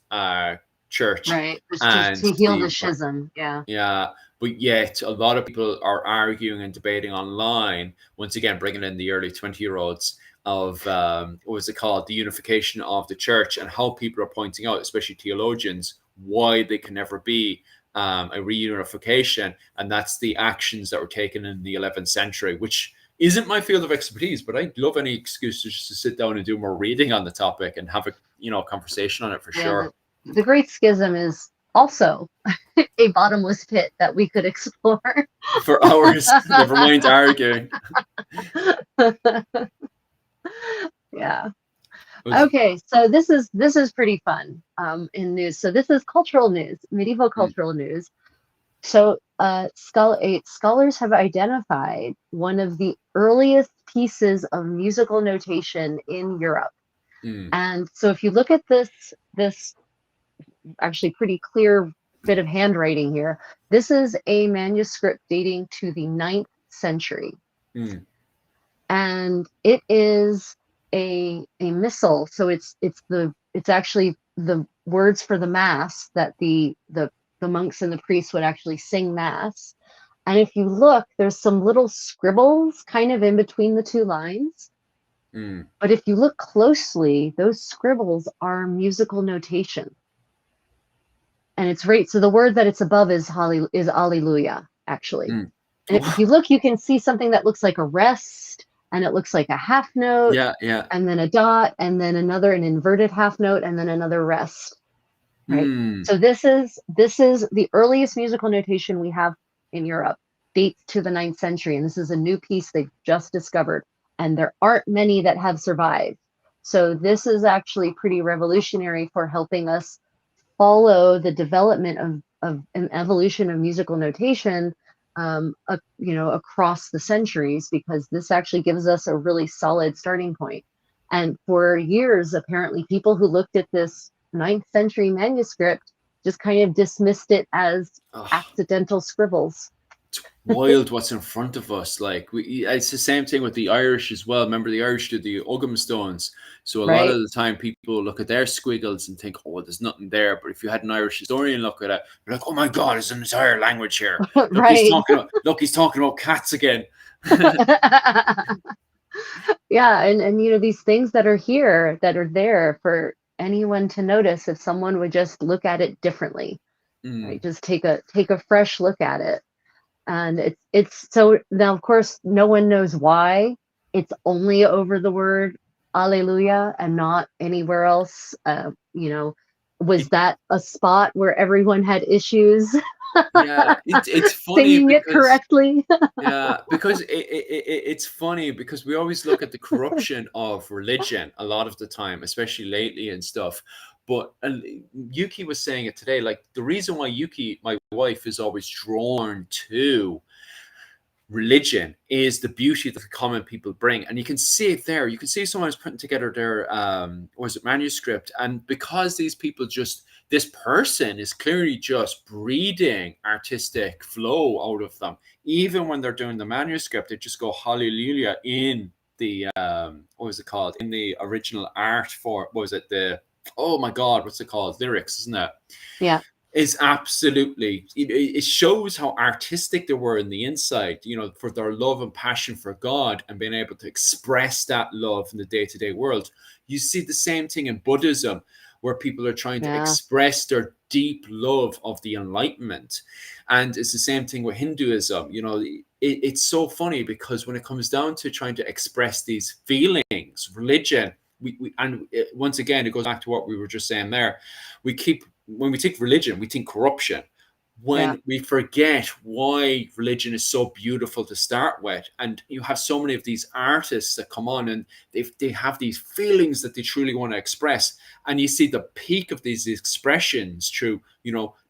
Church. Right, just to heal the schism. Yeah. But yet a lot of people are arguing and debating online, once again, bringing in the early 20-year-olds, of what was it called, the unification of the church, and how people are pointing out, especially theologians, why they can never be a reunification. And that's the actions that were taken in the 11th century, which isn't my field of expertise, but I'd love any excuse to just to sit down and do more reading on the topic and have a conversation on it for sure. The Great Schism is also a bottomless pit that we could explore for hours. Never mind arguing. Yeah. Okay, so this is pretty fun in news. So this is cultural news, medieval cultural news. So scholars have identified one of the earliest pieces of musical notation in Europe. And so if you look at this actually pretty clear bit of handwriting here, this is a manuscript dating to the 9th century. And it is a missal. So it's actually the words for the mass that the monks and the priests would actually sing mass. And if you look, there's some little scribbles kind of in between the two lines. But if you look closely, those scribbles are musical notation. And it's right. So the word that it's above is Alleluia, actually. And if you look, you can see something that looks like a rest, and it looks like a half note, and then a dot, and then an inverted half note, and then another rest. Right. So this is the earliest musical notation we have in Europe, dates to the 9th century, and this is a new piece they've just discovered, and there aren't many that have survived. So this is actually pretty revolutionary for helping us follow the development of an evolution of musical notation across the centuries, because this actually gives us a really solid starting point. And for years, apparently, people who looked at this 9th century manuscript just kind of dismissed it as accidental scribbles. It's wild what's in front of us. Like it's the same thing with the Irish as well. Remember, the Irish did the Ogham stones. So a lot of the time people look at their squiggles and think, oh, there's nothing there. But if you had an Irish historian look at it, you're like, oh my God, there's an entire language here. Look, he's talking about cats again. Yeah, and these things that are here, that are there for anyone to notice if someone would just look at it differently. Right? Just take a fresh look at it. And it's so now, of course, no one knows why it's only over the word Alleluia and not anywhere else. Was that a spot where everyone had issues? Yeah, it's funny singing it correctly. Yeah, because it's funny because we always look at the corruption of religion a lot of the time, especially lately and stuff. But Yuki was saying it today, like the reason why Yuki, my wife, is always drawn to religion is the beauty that the common people bring. And you can see it there. You can see someone's putting together their manuscript. And because these people this person is clearly just breathing artistic flow out of them. Even when they're doing the manuscript, they just go hallelujah in the what was it called? In the original art for, what was it? Oh my God, what's it called? Lyrics, isn't it? Yeah. Is absolutely, it shows how artistic they were in the inside, for their love and passion for God and being able to express that love in the day-to-day world. You see the same thing in Buddhism, where people are trying to express their deep love of the Enlightenment. And it's the same thing with Hinduism. It's so funny because when it comes down to trying to express these feelings, religion, once again, it goes back to what we were just saying there. When we think religion, we think corruption. When we forget why religion is so beautiful to start with, and you have so many of these artists that come on and they have these feelings that they truly want to express, and you see the peak of these expressions through,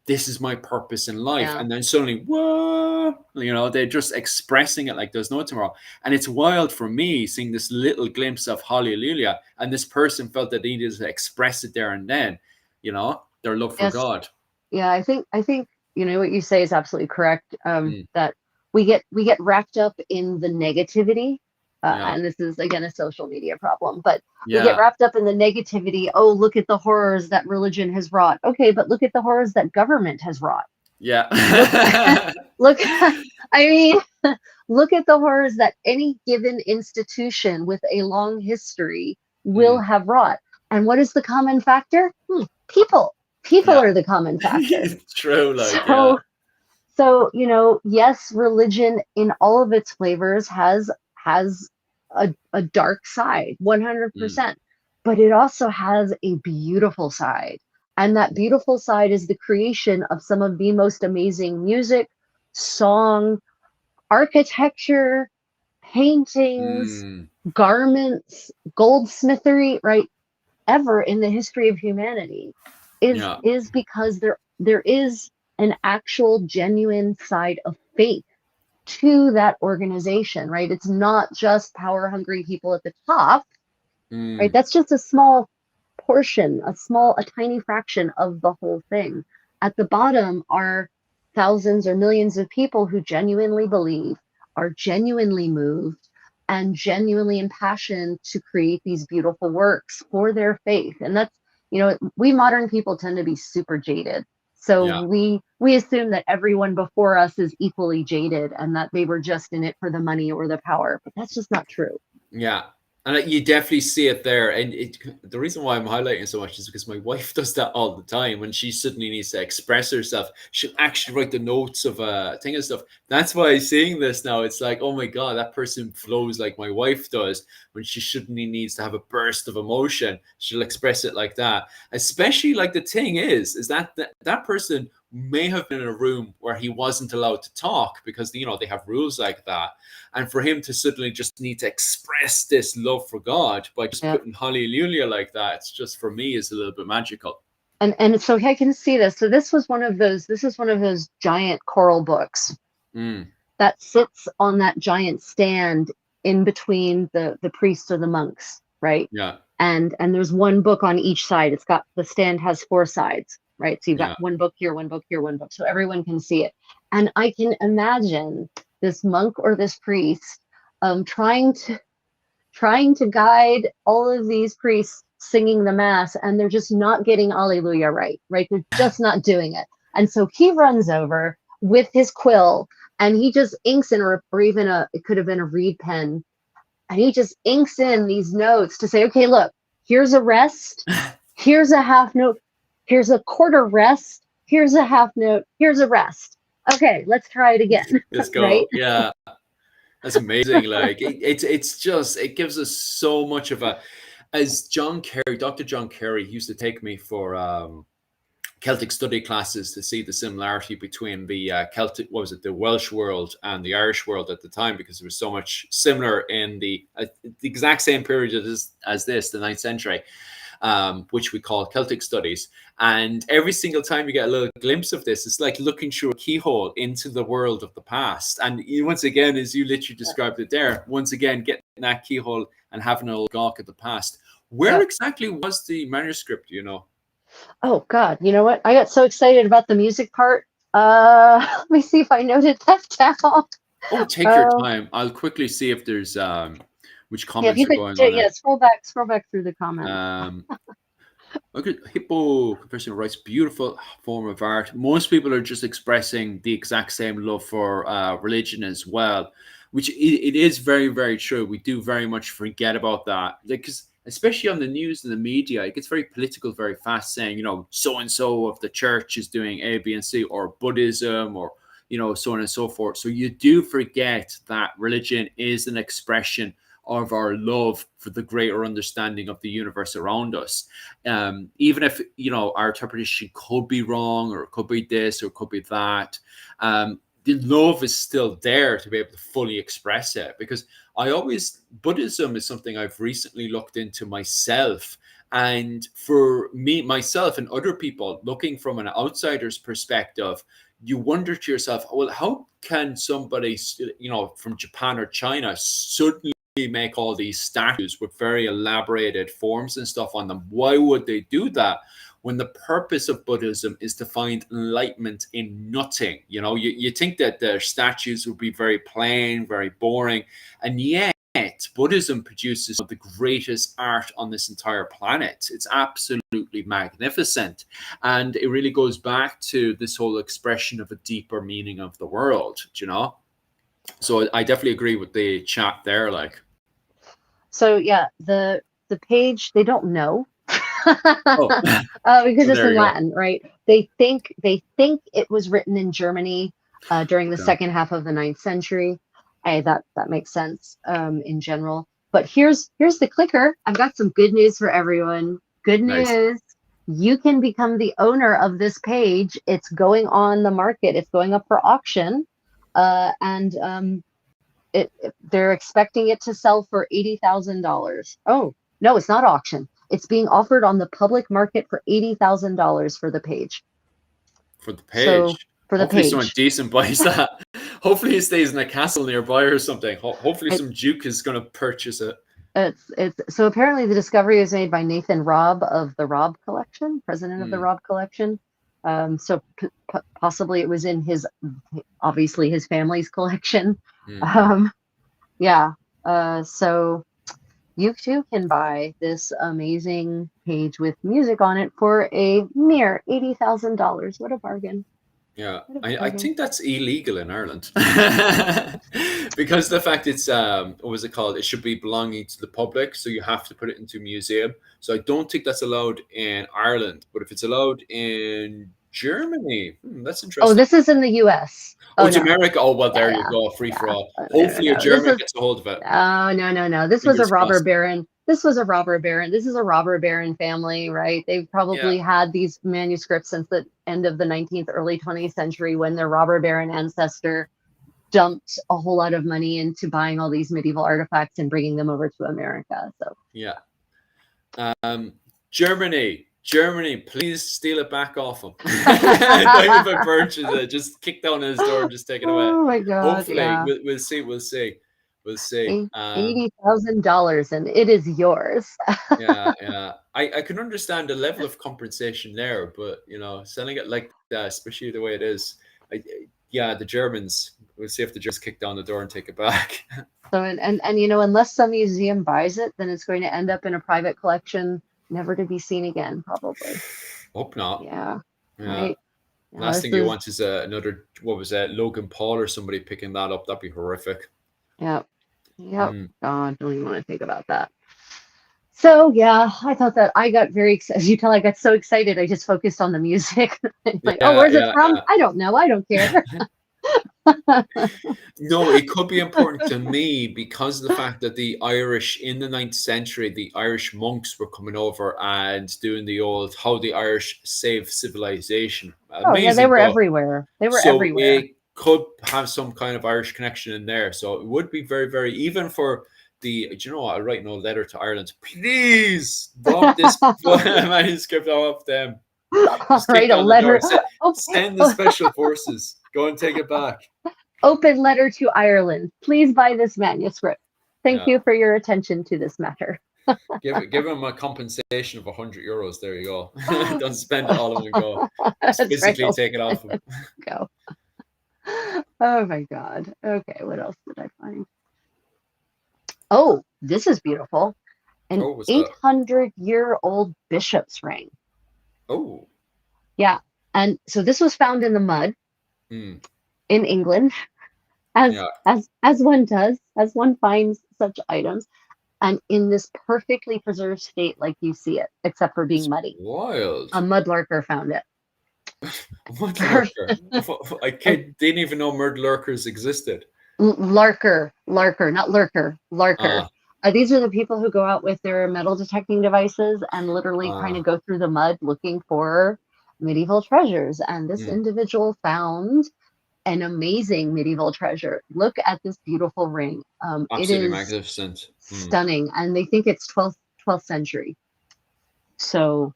this is my purpose in life, and then suddenly, whoa, they're just expressing it like there's no tomorrow. And it's wild for me seeing this little glimpse of hallelujah, and this person felt that they needed to express it there and then, their love for God. Yeah, I think what you say is absolutely correct. That we get wrapped up in the negativity, and this is again a social media problem. But we get wrapped up in the negativity. Oh, look at the horrors that religion has wrought. Okay, but look at the horrors that government has wrought. Yeah. Look, I mean, look at the horrors that any given institution with a long history will have wrought. And what is the common factor? People. People are the common factor. True. So, yes, religion in all of its flavors has a dark side, 100%, but it also has a beautiful side. And that beautiful side is the creation of some of the most amazing music, song, architecture, paintings, garments, goldsmithery, right? Ever in the history of humanity is because there is an actual genuine side of faith to that organization, right? It's not just power hungry people at the top, right? That's just a small portion, a tiny fraction of the whole thing. At the bottom are thousands or millions of people who genuinely believe, are genuinely moved, and genuinely impassioned to create these beautiful works for their faith. And that's, we modern people tend to be super jaded. So we assume that everyone before us is equally jaded and that they were just in it for the money or the power, but that's just not true. Yeah. And you definitely see it there. And the reason why I'm highlighting so much is because my wife does that all the time. When she suddenly needs to express herself, she'll actually write the notes of a thing and stuff. That's why I'm seeing this now. It's like, oh my God, that person flows like my wife does. When she suddenly needs to have a burst of emotion, she'll express it like that. Especially like the thing is that person may have been in a room where he wasn't allowed to talk because they have rules like that, and for him to suddenly just need to express this love for God by just putting hallelujah like that, it's just, for me, is a little bit magical. And so I can see this. So this is one of those giant coral books that sits on that giant stand in between the priests or the monks, right? And there's one book on each side. The stand has 4 sides, right? So you've got one book here, one book here, one book, so everyone can see it. And I can imagine this monk or this priest trying to guide all of these priests singing the mass, and they're just not getting Alleluia right? They're just not doing it. And so he runs over with his quill and he just inks in, or even it could have been a reed pen, and he just inks in these notes to say, okay, look, here's a rest, here's a half note, here's a quarter rest, here's a half note, here's a rest. Okay, let's try it again. Let's go. Right? Yeah. That's amazing. Like it's just, it gives us so much of as Dr. John Carey used to take me for Celtic study classes to see the similarity between the the Welsh world and the Irish world at the time, because there was so much similar in the exact same period as this, the 9th century. which we call Celtic Studies. And every single time you get a little glimpse of this, it's like looking through a keyhole into the world of the past. And once again, as you literally described it there, once again, getting that keyhole and having a little gawk at the past. Where exactly was the manuscript, you know? Oh God, you know what? I got so excited about the music part. Let me see if I noted that down. Oh, take your time. I'll quickly see if there's which comments are going on. Yeah, scroll back through the comments. Okay, Hippo Confession writes, beautiful form of art. Most people are just expressing the exact same love for religion as well, which it is very, very true. We do very much forget about that, because especially on the news and the media, it gets very political very fast, saying, you know, so and so of the church is doing A, B, and C, or Buddhism, or, you know, so on and so forth. So you do forget that religion is an expression of our love for the greater understanding of the universe around us. Even if, you know, our interpretation could be wrong, or it could be this, or it could be that, the love is still there to be able to fully express it. Because Buddhism is something I've recently looked into myself. And for me, myself and other people looking from an outsider's perspective, you wonder to yourself, well, how can somebody, you know, from Japan or China suddenly make all these statues with very elaborated forms and stuff on them? Why would they do that when the purpose of Buddhism is to find enlightenment in nothing? You know, you think that their statues would be very plain, very boring, and yet Buddhism produces the greatest art on this entire planet. It's absolutely magnificent, and it really goes back to this whole expression of a deeper meaning of the world, you know. So I definitely agree with the chat there, like. So yeah, the page, they don't know. Oh. Because So it's there in you go. Latin, right? They think it was written in Germany during the Okay. second half of the 9th century. That makes sense in general. But here's the clicker. I've got some good news for everyone. Good Nice. news. You can become the owner of this page. It's going on the market. It's going up for auction. And they're expecting it to sell for $80,000. Oh, no, it's not auction. It's being offered on the public market for $80,000 for the page. For the page. So, for the Hopefully page. someone decent buys that. Hopefully it stays in a castle nearby or something. Hopefully some duke is going to purchase it. It's so apparently the discovery is made by Nathan Robb of the Robb Collection, president of the Robb Collection. So possibly it was in obviously his family's collection. Yeah. So you too can buy this amazing page with music on it for a mere $80,000. What a bargain. Yeah, I think that's illegal in Ireland because the fact it's what was it called? It should be belonging to the public, so you have to put it into a museum. So I don't think that's allowed in Ireland, but if it's allowed in Germany, that's interesting. Oh, this is in the U.S. Oh, it's America. Oh, well, there you go. Free for all. Hopefully, a German gets a hold of it. Oh, no. This was a robber baron. This is a robber baron family, right? They've probably had these manuscripts since the end of the 19th, early 20th century, when their robber baron ancestor dumped a whole lot of money into buying all these medieval artifacts and bringing them over to America. So Germany, please steal it back off him. Don't even purchase it. Just kick down his door and just take it away. Oh my God! Hopefully, we'll see. $80,000, and it is yours. yeah. I can understand the level of compensation there, but you know, selling it like that, especially the way it is, the Germans. We'll see if the Germans kick down the door and take it back. So and you know, unless some museum buys it, then it's going to end up in a private collection, never to be seen again, probably. Hope not. Yeah. Right. Last thing you want is another, what was that, Logan Paul or somebody picking that up. That'd be horrific. Yep. God, don't even want to think about that. So yeah, I thought that I got very excited. As you tell, I got so excited, I just focused on the music. Like, where's it from? I don't know. I don't care. No, it could be important to me because of the fact that the Irish in the 9th century, the Irish monks were coming over and doing the old how the Irish saved civilization. Amazing, they were everywhere. They were everywhere. It could have some kind of Irish connection in there. So it would be very, very, even for the, do you know what, I'll write no letter to Ireland. Please dump this manuscript off them. Just kick Write a down the door. letter. Send the special forces. Go and take it back. Open letter to Ireland. Please buy this manuscript. Thank you for your attention to this matter. Give him a compensation of €100. There you go. Don't spend it all in one go. Just physically take it off him. Go. Oh my God. Okay, what else did I find? Oh, this is beautiful. An 800-year-old bishop's ring. Oh. Yeah. And so this was found in the mud in England, as one does, as one finds such items, and in this perfectly preserved state like you see it, except for being muddy. Wild. A mudlarker found it. Mudlarker? I didn't even know mudlarkers existed. Larker, not lurker, larker. These are the people who go out with their metal detecting devices and literally kind of go through the mud looking for medieval treasures. And this individual found an amazing medieval treasure. Look at this beautiful ring. Absolutely it is magnificent. Stunning. And they think it's 12th century. So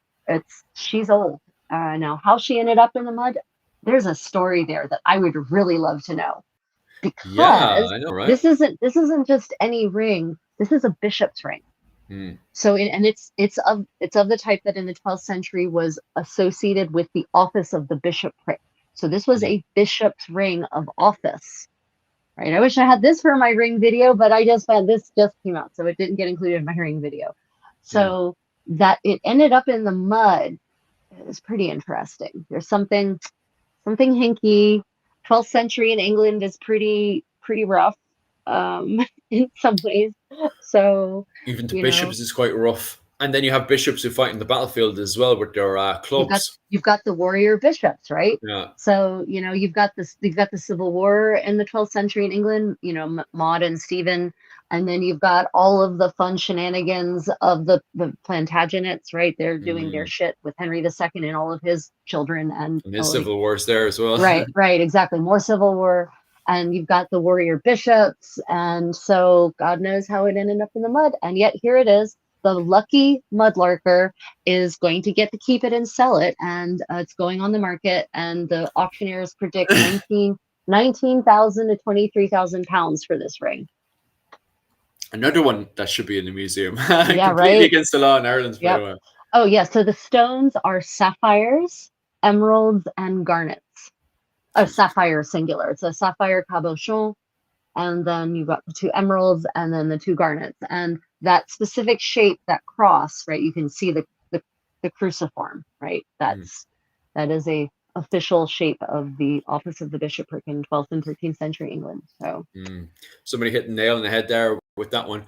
she's old. Now, how she ended up in the mud, there's a story there that I would really love to know. Because I know, right? this isn't just any ring. This is a bishop's ring. So it's of the type that in the 12th century was associated with the office of the bishopric. So this was a bishop's ring of office. Right. I wish I had this for my ring video, but I just found this just came out, so it didn't get included in my ring video. So that it ended up in the mud is pretty interesting. There's something hinky. 12th century in England is pretty rough in some ways. So even the bishops is quite rough. And then you have bishops who fight in the battlefield as well with their clubs. You've got the warrior bishops, right? Yeah. So you've got the Civil War in the 12th century in England. Maud and Stephen, and then you've got all of the fun shenanigans of the Plantagenets, right? They're doing their shit with Henry II and all of his children, and his civil wars there as well. Right, exactly. More Civil War. And you've got the warrior bishops, and so God knows how it ended up in the mud, and yet here it is. The lucky mudlarker is going to get to keep it and sell it, and it's going on the market, and the auctioneers predict 19,000 to 23,000 pounds for this ring. Another one that should be in the museum. Yeah, completely right. Against the law in Ireland. Yep. Oh yeah, so the stones are sapphires, emeralds, and garnets. Sapphire singular. It's a sapphire cabochon, and then you've got the two emeralds, and then the two garnets, and that specific shape, that cross, right? You can see the cruciform, right? That is a official shape of the office of the bishopric in 12th and 13th century England. So somebody hit the nail on the head there with that one.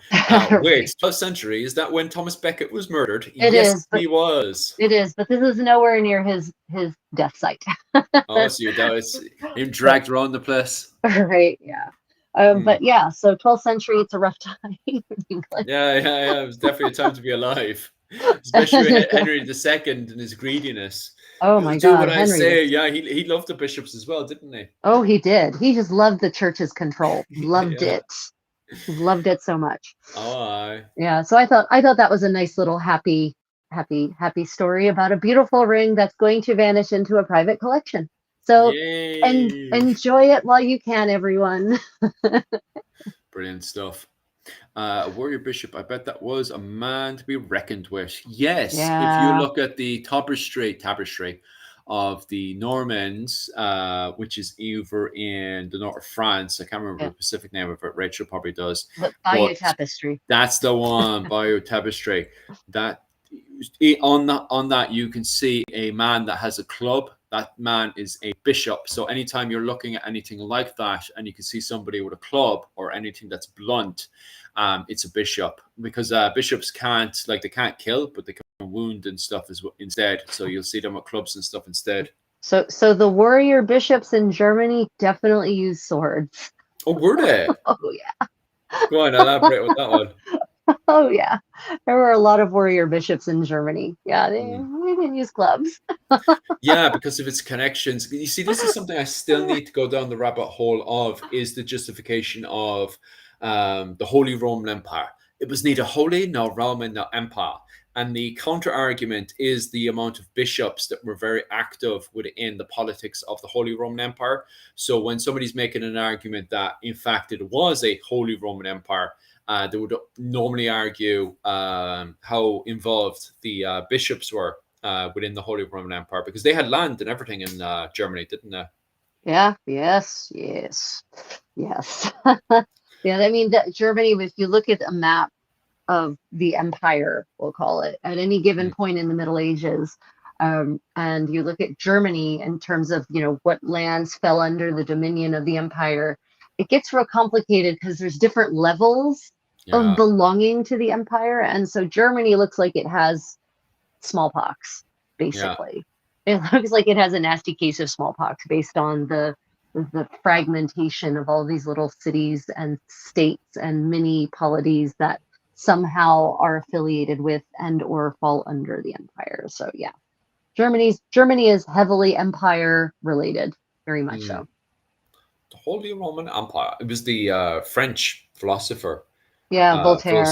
Wait, 12th century, is that when Thomas Becket was murdered? Yes, he was. It is, but this is nowhere near his death site. Oh, so that was him dragged around the place. Right, yeah. But yeah, so 12th century, it's a rough time in England. Yeah. It was definitely a time to be alive, especially with Henry II and his greediness. Oh my God! Do what I say. Yeah, he loved the bishops as well, didn't he? Oh, he did. He just loved the church's control. Loved it. He loved it so much. Oh, aye. Yeah. So I thought that was a nice little happy story about a beautiful ring that's going to vanish into a private collection. So and enjoy it while you can, everyone. Brilliant stuff. Warrior bishop, I bet that was a man to be reckoned with. Yes, if you look at the tapestry of the Normans, which is either in the north of France, I can't remember the specific name of it. Rachel probably does. Bayeux Tapestry. That's the one. Bayeux Tapestry. That on that you can see a man that has a club. That man is a bishop. So anytime you're looking at anything like that and you can see somebody with a club or anything that's blunt, it's a bishop, because bishops can't kill, but they can wound and stuff instead. So you'll see them with clubs and stuff instead. So the warrior bishops in Germany definitely use swords. Oh, were they? Oh yeah. Go on, elaborate with that one. Oh yeah, there were a lot of warrior bishops in Germany. Yeah, they can use clubs. Yeah, because of its connections. You see, this is something I still need to go down the rabbit hole of, is the justification of the Holy Roman Empire. It was neither holy nor Roman nor empire. And the counter argument is the amount of bishops that were very active within the politics of the Holy Roman Empire. So when somebody's making an argument that, in fact, it was a Holy Roman Empire, they would normally argue how involved the bishops were within the Holy Roman Empire, because they had land and everything in Germany, didn't they? Yeah, yes. Yeah, I mean, Germany, if you look at a map of the empire, we'll call it, at any given point in the Middle Ages, and you look at Germany in terms of, what lands fell under the dominion of the empire, it gets real complicated because there's different levels of belonging to the empire. And so Germany looks like it has smallpox, basically. It looks like it has a nasty case of smallpox based on the fragmentation of all these little cities and states and mini polities that somehow are affiliated with and or fall under the empire. So yeah, Germany is heavily empire related, very much so. The Holy Roman Empire. It was the French philosopher. Yeah, Voltaire.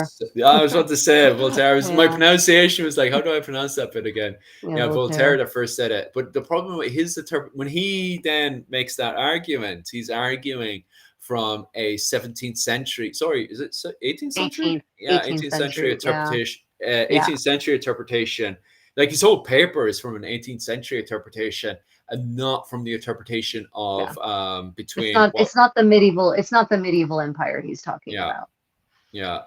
I was about to say it, Voltaire. My pronunciation was like, how do I pronounce that bit again? Yeah, Voltaire that first said it. But the problem with his when he then makes that argument, he's arguing from a 17th century. Sorry, is it 18th century? 18th century interpretation. 18th century interpretation. Like his whole paper is from an 18th century interpretation, and not from the interpretation of between. It's not the medieval empire he's talking about. Yeah.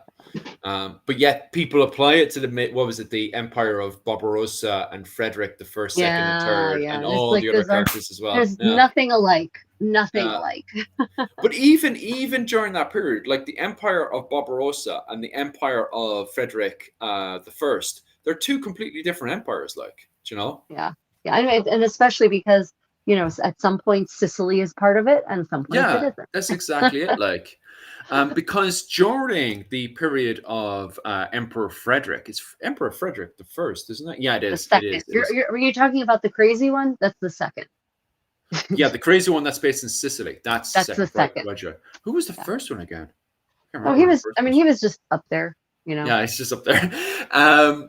But yet people apply it to the empire of Barbarossa and Frederick the First, Second, and Third, and all the other characters as well. There's nothing alike. But even during that period, like the empire of Barbarossa and the empire of Frederick the First, they're two completely different empires. Yeah. And especially because at some point Sicily is part of it, and some points it isn't. That's exactly it. Because during the period of Emperor Frederick, it's Emperor Frederick the First, isn't it? Yeah, it is. It is. Are you talking about the crazy one? That's the second. Yeah, the crazy one that's based in Sicily. That's the second. Roger. Who was the first one again? He was just up there. Yeah, it's just up there.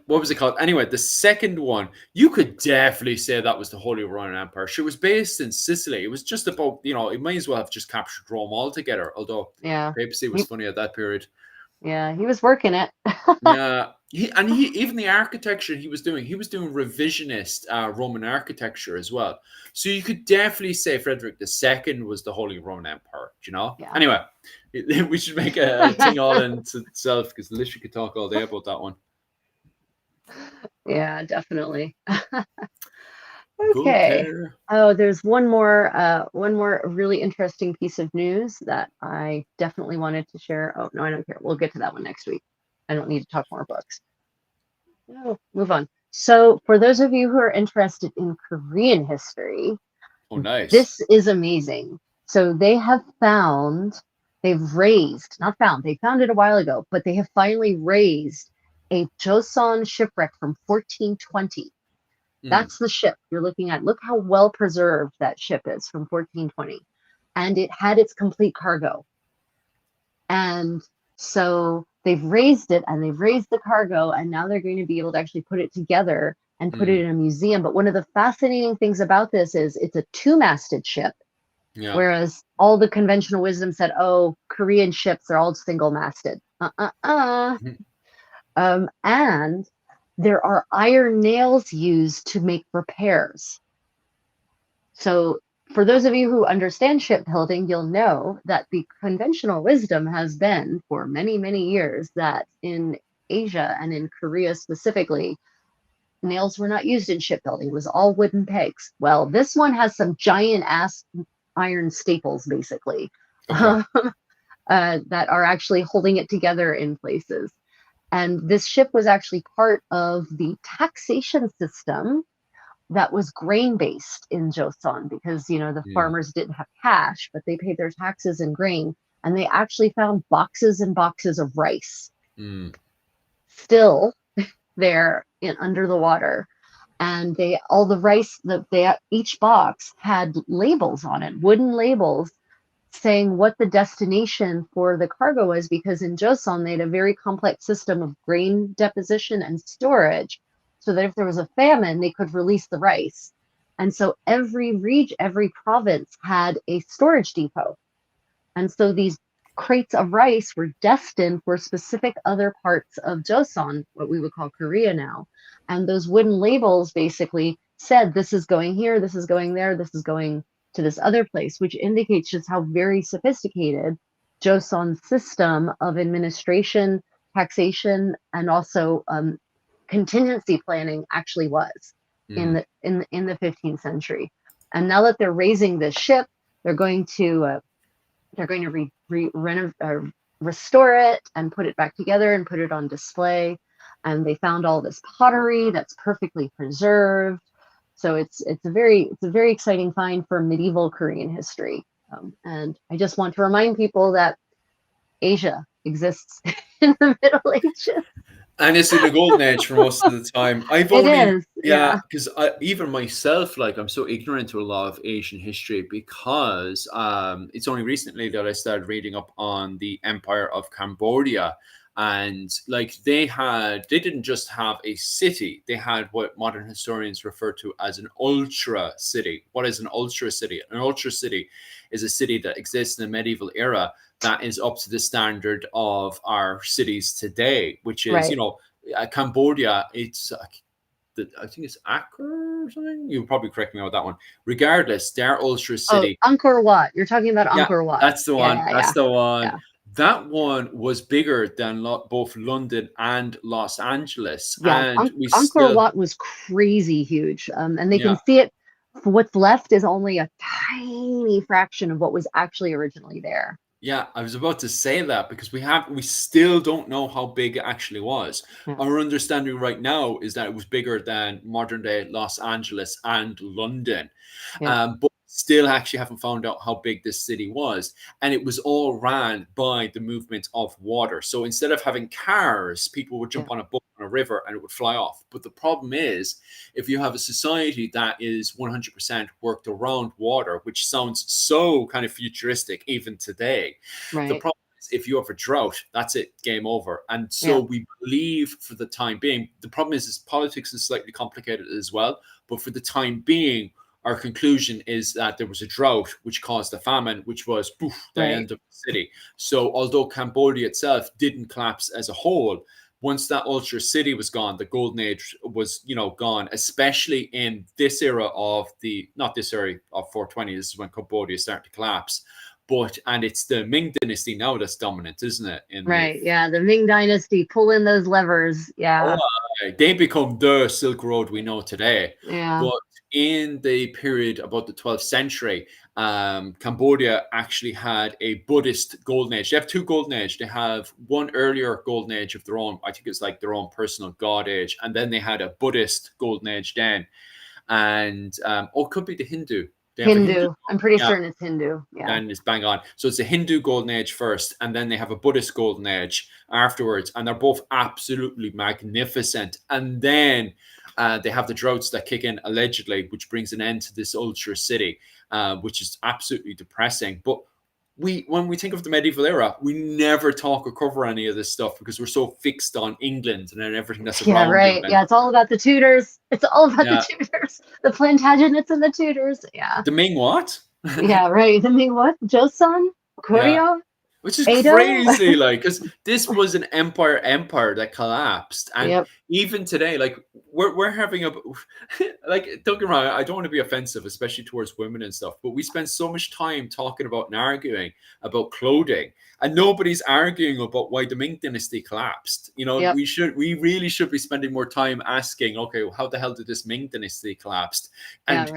What was it called? Anyway, the second one, you could definitely say that was the Holy Roman Empire. She was based in Sicily. It was just about, it might as well have just captured Rome altogether, although papacy was funny at that period. Yeah, he was working it. Yeah, even the architecture he was doing revisionist Roman architecture as well. So you could definitely say Frederick II was the Holy Roman Empire. Yeah. Anyway, we should make a thing all in itself, because literally could talk all day about that one. Yeah, definitely. Okay. Oh, there's one more really interesting piece of news that I definitely wanted to share. Oh, no, I don't care. We'll get to that one next week. I don't need to talk more books. No, move on. So for those of you who are interested in Korean history, nice. This is amazing. So they found it a while ago, but they have finally raised a Joseon shipwreck from 1420. That's the ship you're looking at. Look how well preserved that ship is from 1420. And it had its complete cargo. And so they've raised it, and they've raised the cargo, and now they're going to be able to actually put it together and put it in a museum. But one of the fascinating things about this is it's a two-masted ship, whereas all the conventional wisdom said, Korean ships are all single-masted. And there are iron nails used to make repairs. So for those of you who understand shipbuilding, you'll know that the conventional wisdom has been for many, many years that in Asia and in Korea specifically, nails were not used in shipbuilding. It was all wooden pegs. Well, this one has some giant ass iron staples, basically, that are actually holding it together in places. And this ship was actually part of the taxation system that was grain-based in Joseon, because, the farmers didn't have cash, but they paid their taxes in grain. And they actually found boxes and boxes of rice still there under the water. and all the rice that each box had labels on it, wooden labels saying what the destination for the cargo was, because in Joseon they had a very complex system of grain deposition and storage, so that if there was a famine, they could release the rice. And so every region, every province had a storage depot. And so these crates of rice were destined for specific other parts of Joseon, what we would call Korea now. And those wooden labels basically said, this is going here, this is going there, this is going to this other place, which indicates just how very sophisticated Joseon's system of administration, taxation, and also contingency planning actually was in the 15th century. And now that they're raising this ship, they're going to restore it and put it back together and put it on display. And they found all this pottery that's perfectly preserved. So it's a very exciting find for medieval Korean history. And I just want to remind people that Asia exists in the Middle Ages. And it's in the golden age for most of the time. Because even myself, like, I'm so ignorant to a lot of Asian history, because it's only recently that I started reading up on the Empire of Cambodia. And like they didn't just have a city, they had what modern historians refer to as an ultra city. What is an ultra city? An ultra city is a city that exists in the medieval era that is up to the standard of our cities today, which is, right. Cambodia, it's, I think it's Accra or something. You'll probably correct me on that one. Regardless, their ultra city. Oh, Angkor Wat. You're talking about Angkor Wat. That's the one. That's the one. Yeah. That one was bigger than both London and Los Angeles. Yeah, and Angkor Wat was crazy huge. And they can see it. What's left is only a tiny fraction of what was actually originally there. Yeah, I was about to say that, because we still don't know how big it actually was. Yeah. Our understanding right now is that it was bigger than modern day Los Angeles and London. Yeah. But still actually haven't found out how big this city was. And it was all ran by the movement of water. So instead of having cars, people would jump on a boat on a river and it would fly off. But the problem is, if you have a society that is 100% worked around water, which sounds so kind of futuristic even today, right. The problem is, if you have a drought, that's it, game over. And so we believe for the time being, the problem is politics is slightly complicated as well. But for the time being, our conclusion is that there was a drought which caused a famine, which was the end of the city. So although Cambodia itself didn't collapse as a whole, once that ultra city was gone, the golden age was, gone, especially in this era of not this era of 420, this is when Cambodia started to collapse. And it's the Ming dynasty now that's dominant, isn't it? The Ming dynasty pulling those levers. Yeah. They become the Silk Road we know today. Yeah. But in the period about the 12th century, Cambodia actually had a Buddhist golden age. They have two golden age. They have one earlier golden age of their own. I think it's like their own personal god age. And then they had a Buddhist golden age then. And, it could be the Hindu. Hindu. I'm pretty certain it's Hindu. Yeah. And it's bang on. So it's a Hindu golden age first, and then they have a Buddhist golden age afterwards. And they're both absolutely magnificent. And then they have the droughts that kick in allegedly, which brings an end to this ultra city, which is absolutely depressing. But when we think of the medieval era, we never talk or cover any of this stuff because we're so fixed on England and everything that's around. Yeah, right. Yeah, it's all about the Tudors. It's all about the Tudors, the Plantagenets and the Tudors. Yeah. The Ming what? Yeah, right. The Ming what? Joseon? Korea? Yeah. Which is crazy, like, because this was an empire that collapsed, and even today, like, we're having like, don't get me wrong, I don't want to be offensive, especially towards women and stuff, but we spend so much time talking about and arguing about clothing, and nobody's arguing about why the Ming dynasty collapsed. We really should be spending more time asking, okay, well, how the hell did this Ming dynasty collapse, and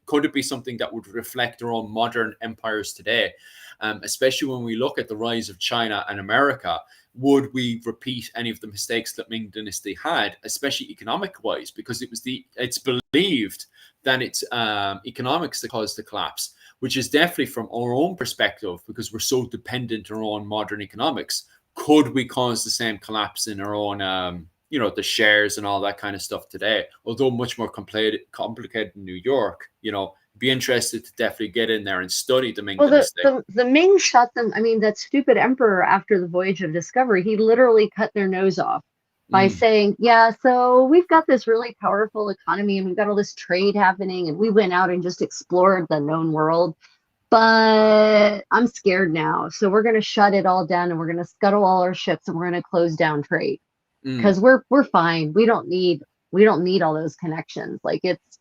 could it be something that would reflect our own modern empires today? Especially when we look at the rise of China and America, would we repeat any of the mistakes that Ming dynasty had, especially economic-wise? Because it's believed that it's economics that caused the collapse, which is definitely from our own perspective, because we're so dependent on our own modern economics. Could we cause the same collapse in our own the shares and all that kind of stuff today, although much more complicated in New York. Be interested to definitely get in there and study the Ming Well, Dynasty. the Ming shot them. I mean, that stupid emperor after the Voyage of Discovery, he literally cut their nose off by saying, yeah, so we've got this really powerful economy and we've got all this trade happening and we went out and just explored the known world, but I'm scared now. So we're going to shut it all down and we're going to scuttle all our ships and we're going to close down trade because we're fine. We don't need all those connections. Like, it's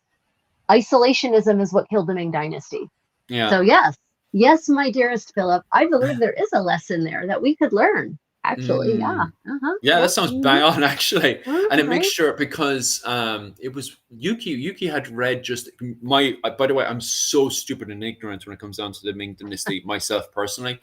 isolationism is what killed the Ming Dynasty. Yeah. So yes, my dearest Philip, I believe there is a lesson there that we could learn. Actually, yeah. Yeah, that sounds bang on, actually. And it makes sure, because it was Yuki had read just by the way, I'm so stupid and ignorant when it comes down to the Ming Dynasty myself personally,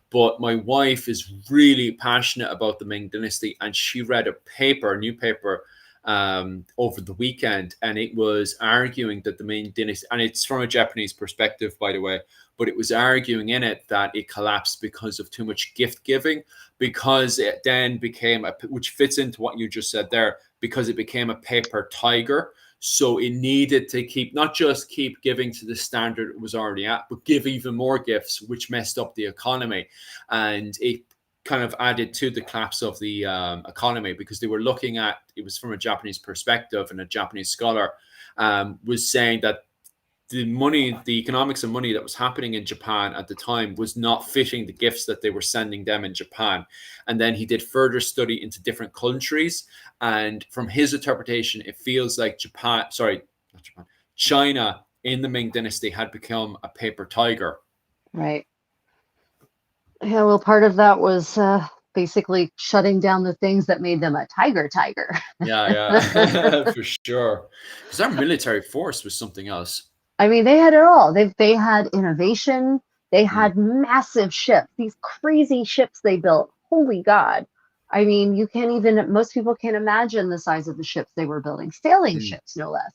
but my wife is really passionate about the Ming Dynasty, and she read a new paper over the weekend, and it was arguing that the Ming Dynasty, and it's from a Japanese perspective, by the way, but it was arguing in it that it collapsed because of too much gift giving, because it then became which fits into what you just said there, because it became a paper tiger. So it needed to not just keep giving to the standard it was already at, but give even more gifts, which messed up the economy. And it kind of added to the collapse of the economy, because they were looking at it was from a Japanese perspective, and a Japanese scholar was saying that the economics of money that was happening in Japan at the time was not fitting the gifts that they were sending them in Japan. And then he did further study into different countries, and from his interpretation, it feels like China in the Ming Dynasty had become a paper tiger. Right. Yeah, well, part of that was basically shutting down the things that made them a tiger. Yeah, for sure. Because our military force was something else. I mean, they had it all. They had innovation. They had massive ships, these crazy ships they built. Holy God. I mean, most people can't imagine the size of the ships they were building, sailing ships, no less,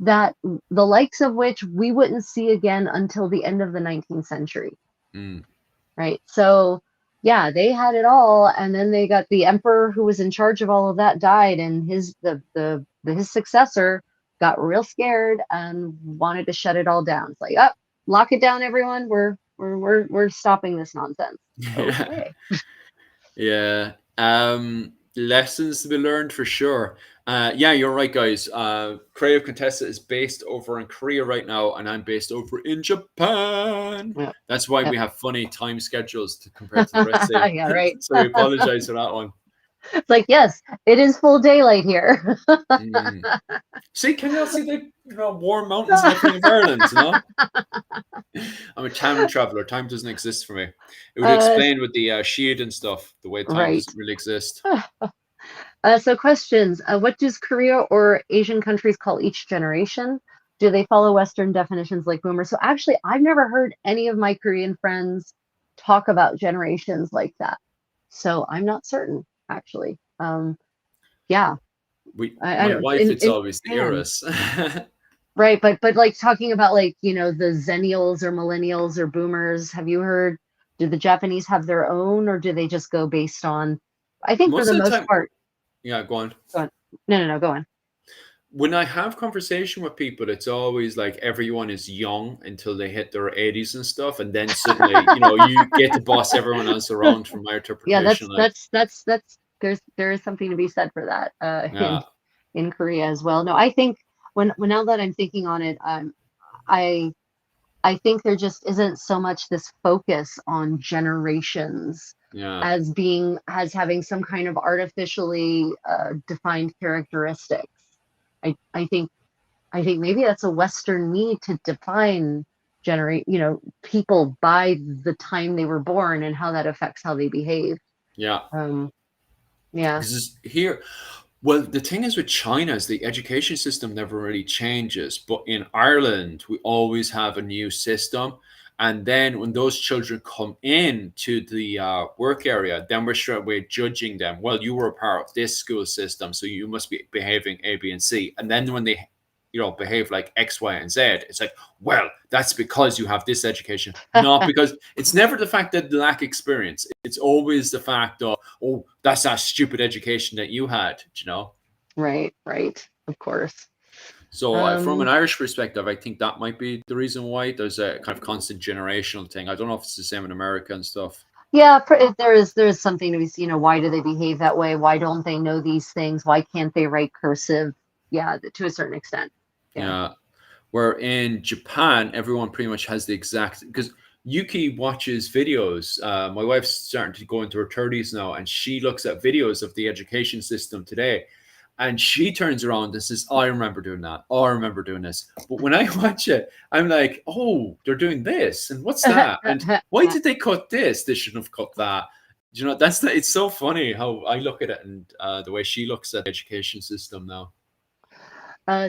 that the likes of which we wouldn't see again until the end of the 19th century. Right. So, yeah, they had it all. And then they got the emperor who was in charge of all of that died, and his successor got real scared and wanted to shut it all down. It's like, lock it down, everyone. We're stopping this nonsense. Okay. Yeah. Lessons to be learned for sure. Yeah, you're right, guys. Creative Contessa is based over in Korea right now, and I'm based over in Japan. Yep. That's why we have funny time schedules compared to the rest of Yeah, right. So we apologize for that one. It's like, yes, it is full daylight here. See, can you see the warm mountains and everything of Ireland? I'm a time traveler. Time doesn't exist for me. It would explain with the shield and stuff, the way time doesn't really exist. So questions. What does Korea or Asian countries call each generation? Do they follow Western definitions like boomers? So actually, I've never heard any of my Korean friends talk about generations like that. So I'm not certain, actually. Yeah. My wife, it's always the eras. Right, but like talking about the Zennials or Millennials or Boomers, have you heard? Do the Japanese have their own, or do they just go based on? I think for the most part. Yeah, go on. No, go on. When I have conversation with people, it's always like everyone is young until they hit their 80s and stuff, and then suddenly, you get to boss everyone else around. From my interpretation, that's there is something to be said for that in Korea as well. No, I think now that I'm thinking on it, I think there just isn't so much this focus on generations as having some kind of artificially defined characteristics. I think maybe that's a Western need to define people by the time they were born and how that affects how they behave. Yeah. Yeah. Well, the thing is with China is the education system never really changes. But in Ireland, we always have a new system. And then when those children come in to the work area, then we're straight away judging them. Well, you were a part of this school system, so you must be behaving A, B, and C. And then when they behave like X, Y, and Z. It's like, well, that's because you have this education, not because it's never the fact that they lack experience. It's always the fact of, oh, that's that stupid education that you had, Right, of course. So from an Irish perspective, I think that might be the reason why there's a kind of constant generational thing. I don't know if it's the same in America and stuff. Yeah, there is something to be, why do they behave that way? Why don't they know these things? Why can't they write cursive? Yeah, to a certain extent. Yeah. Where in Japan, everyone pretty much has the exact, because Yuki watches videos. My wife's starting to go into her 30s now, and she looks at videos of the education system today. And she turns around and says, I remember doing that. Oh, I remember doing this. But when I watch it, I'm like, oh, they're doing this. And what's that? And why did they cut this? They shouldn't have cut that. It's so funny how I look at it and the way she looks at the education system now.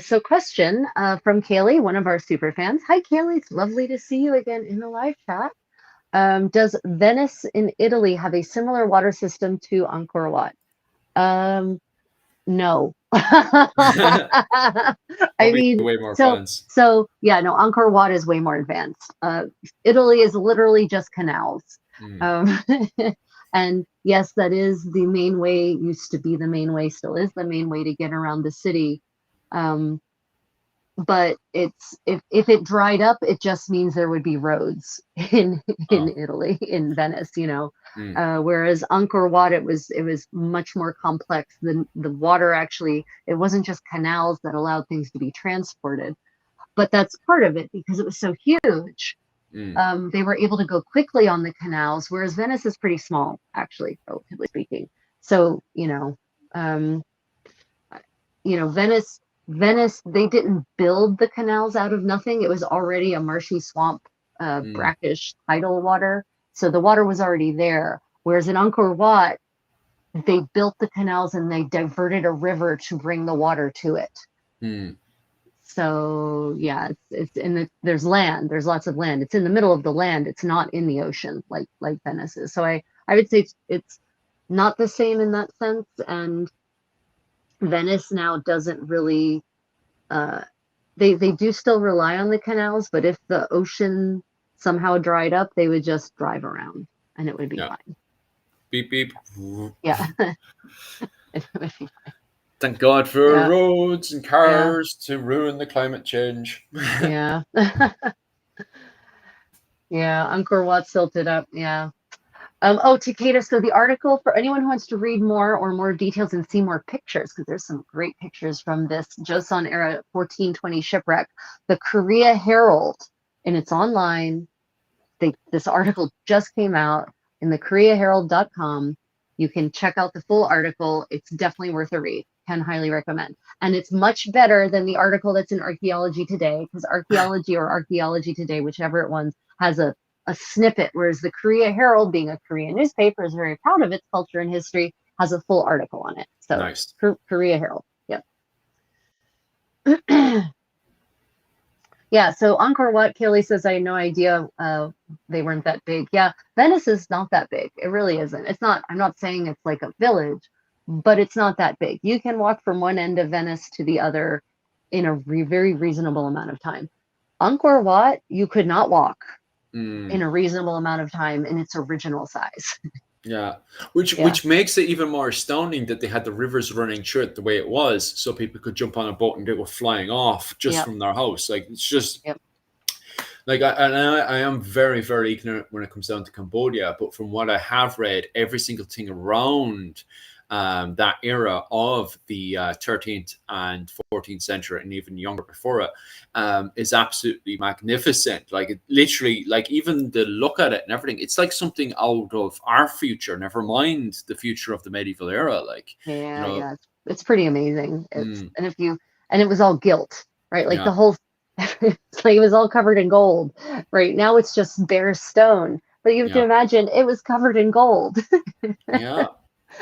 So question from Kaylee, one of our super fans. Hi, Kaylee. It's lovely to see you again in the live chat. Does Venice in Italy have a similar water system to Angkor Wat? No. I mean, way more advanced. So yeah, no, Angkor Wat is way more advanced. Italy is literally just canals. And yes, that is the main way, used to be the main way, still is the main way to get around the city. But it's if it dried up, it just means there would be roads in Italy, in Venice, whereas Angkor Wat, it was much more complex. The water actually, it wasn't just canals that allowed things to be transported, but that's part of it because it was so huge. They were able to go quickly on the canals, whereas Venice is pretty small, actually, relatively speaking. So Venice, they didn't build the canals out of nothing. It was already a marshy swamp, brackish tidal water. So the water was already there. Whereas in Angkor Wat, they built the canals and they diverted a river to bring the water to it. So yeah, there's land. There's lots of land. It's in the middle of the land. It's not in the ocean like Venice is. So I would say it's not the same in that sense. And Venice now doesn't really, they do still rely on the canals, but if the ocean somehow dried up, they would just drive around and it would be fine. Beep, beep. Yeah. It would be fine. Thank God for roads and cars to ruin the climate change. Yeah. Yeah, Angkor Wat silted up, yeah. Takeda, so the article, for anyone who wants to read more details and see more pictures, because there's some great pictures from this Joseon era 1420 shipwreck, the Korea Herald, and it's online. This article just came out in the koreaherald.com. You can check out the full article. It's definitely worth a read. Can highly recommend. And it's much better than the article that's in Archaeology Today, because Archaeology Today, whichever it was, has a snippet, whereas the Korea Herald, being a Korean newspaper, is very proud of its culture and history, has a full article on it. So nice. Korea Herald, yep. Yeah, so Angkor Wat, Kaylee says, I had no idea they weren't that big. Yeah, Venice is not that big. It really isn't. It's not, I'm not saying it's like a village, but it's not that big. You can walk from one end of Venice to the other in a very reasonable amount of time. Angkor Wat, you could not walk in a reasonable amount of time in its original size. Yeah, which makes it even more astounding that they had the rivers running through it the way it was, so people could jump on a boat and they were flying off just from their house. Like, it's just like I am very ignorant when it comes down to Cambodia, but from what I have read, every single thing around that era of the 13th and 14th century and even younger before it is absolutely magnificent. Like, it literally, like, even the look at it and everything, it's like something out of our future, never mind the future of the medieval era. Like, it's pretty amazing. And it was all gilt, right? Like the whole it's like it was all covered in gold. Right now it's just bare stone, but you have to imagine it was covered in gold.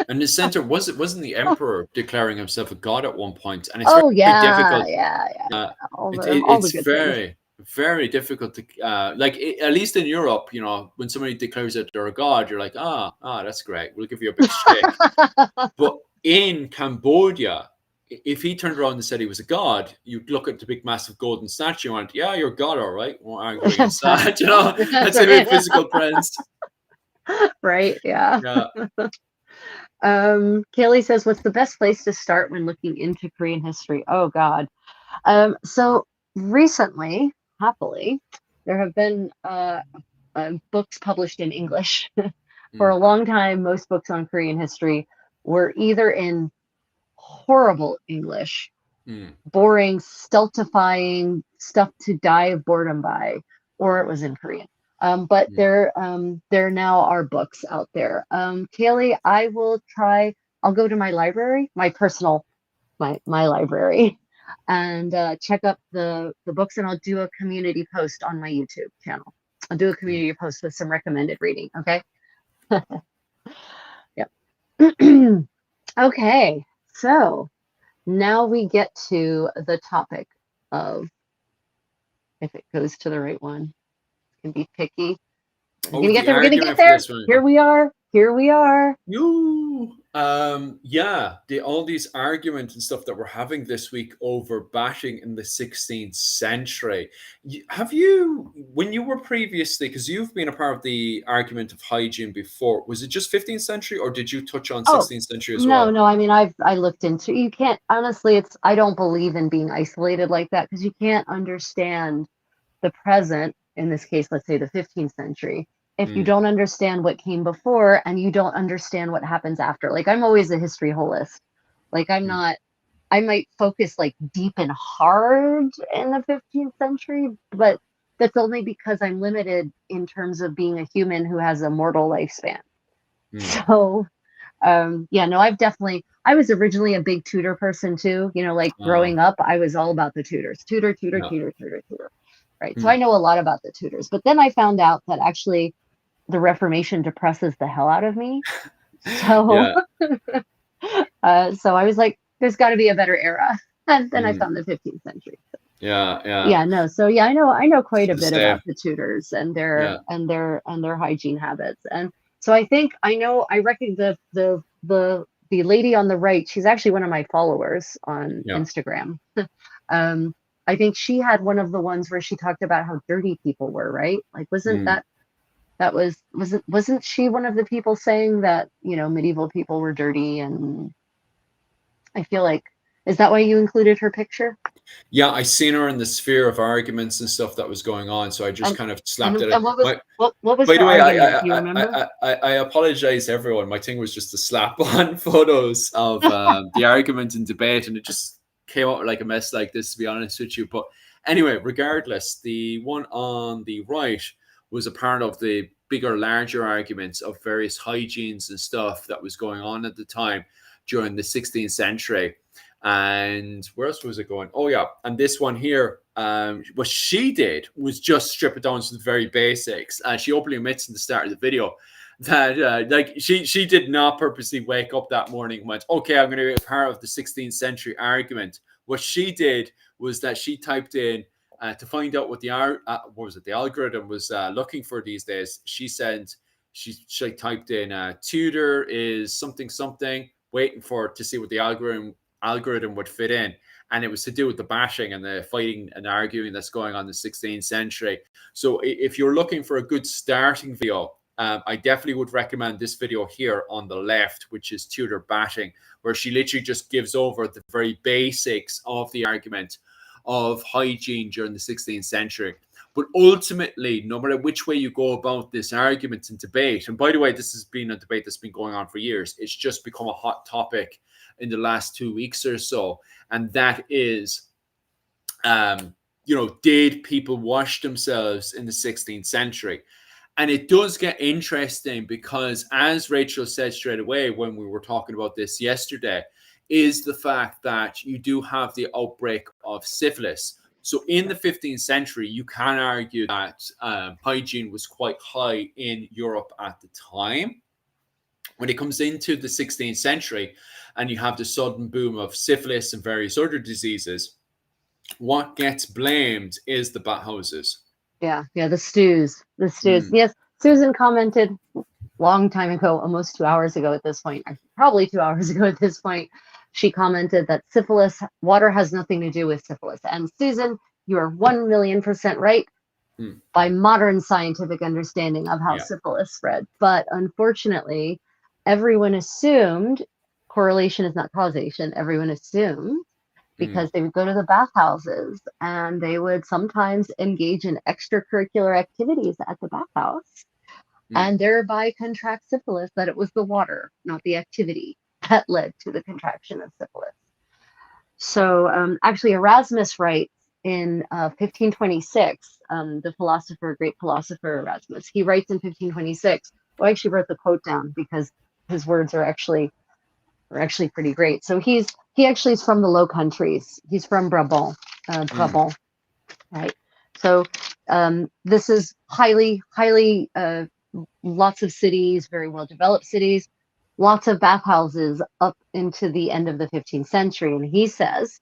And the center wasn't the emperor declaring himself a god at one point, and it's very difficult. It's very difficult to at least in Europe, when somebody declares that they're a god, you're like, that's great, we'll give you a big shake. But in Cambodia, if he turned around and said he was a god, you'd look at the big, massive golden statue and went, "Yeah, you're God, all right. Won't argue against that." You know, that's a bit physical presence. Right? Yeah. Yeah. Kaylee says, "What's the best place to start when looking into Korean history?" Oh God. So recently, happily, there have been books published in English. For a long time, most books on Korean history were either in horrible English, boring, stultifying stuff to die of boredom by, or it was in Korean. But there now are books out there. Kaylee, I will try. I'll go to my library, my personal, my library, and check up the books, and I'll do a community post on my YouTube channel. I'll do a community post with some recommended reading. Okay. Yep. Okay. So now we get to the topic of, if it goes to the right one, it can be picky. We're gonna get there. We're gonna get there. Here we are. Here we are. Yeah, all these arguments and stuff that we're having this week over bashing in the 16th century. Have you, when you were previously, because you've been a part of the argument of hygiene before, was it just 15th century or did you touch on 16th century as well? No, I mean, I looked into, you can't, honestly, I don't believe in being isolated like that, because you can't understand the present, in this case, let's say the 15th century, if you don't understand what came before and you don't understand what happens after. Like, I'm always a history holist. Like, I'm not, I might focus like deep and hard in the 15th century, but that's only because I'm limited in terms of being a human who has a mortal lifespan. So, yeah, no, I was originally a big Tudor person too. You know, like growing up, I was all about the Tudors. Tudor. Right. So I know a lot about the Tudors, but then I found out that actually the Reformation depresses the hell out of me. So, so I was like, there's got to be a better era. And then I found the 15th century. So. Yeah. No. So yeah, I know quite a bit about the Tudors and their hygiene habits. And so I think I reckon the lady on the right, she's actually one of my followers on Instagram. I think she had one of the ones where she talked about how dirty people were, right? Like, wasn't she one of the people saying that, you know, medieval people were dirty? And I feel like, is that why you included her picture? Yeah, I seen her in the sphere of arguments and stuff that was going on, so I just kind of slapped it. And what was by the way, argument? Do you remember? I apologize, everyone. My thing was just to slap on photos of the argument and debate, and it just came out like a mess like this, to be honest with you. But anyway, regardless, the one on the right was a part of the bigger, larger arguments of various hygienes and stuff that was going on at the time during the 16th century. And where else was it going? Oh yeah, and this one here, what she did was just strip it down to the very basics. She openly admits in the start of the video that like she did not purposely wake up that morning and went, okay, I'm going to be a part of the 16th century argument. What she did was that she typed in to find out what the algorithm was looking for these days. She said she typed in Tudor is something, waiting for to see what the algorithm would fit in, and it was to do with the bashing and the fighting and arguing that's going on in the 16th century. So if you're looking for a good starting video, I definitely would recommend this video here on the left, which is Tudor bashing, where she literally just gives over the very basics of the argument of hygiene during the 16th century. But ultimately, no matter which way you go about this argument and debate, and by the way, this has been a debate that's been going on for years, it's just become a hot topic in the last 2 weeks or so. And that is, did people wash themselves in the 16th century? And it does get interesting because, as Rachel said straight away when we were talking about this yesterday, is the fact that you do have the outbreak of syphilis. So in the 15th century, you can argue that hygiene was quite high in Europe at the time. When it comes into the 16th century and you have the sudden boom of syphilis and various other diseases, what gets blamed is the bathhouses. Yeah, the stews. Yes, Susan commented long time ago, almost 2 hours ago at this point, probably 2 hours ago at this point. she commented that water has nothing to do with syphilis. And Susan, you are 1,000,000% right by modern scientific understanding of how syphilis spread. But unfortunately, everyone assumed correlation is not causation. Everyone assumed because they would go to the bathhouses and they would sometimes engage in extracurricular activities at the bathhouse and thereby contract syphilis, that it was the water, not the activity, that led to the contraction of syphilis. So actually Erasmus writes in 1526, the great philosopher Erasmus, he writes in 1526, well, I actually wrote the quote down because his words are actually pretty great. So he actually is from the Low Countries. He's from Brabant, right? So this is highly lots of cities, very well developed cities, lots of bathhouses up into the end of the 15th century. And he says,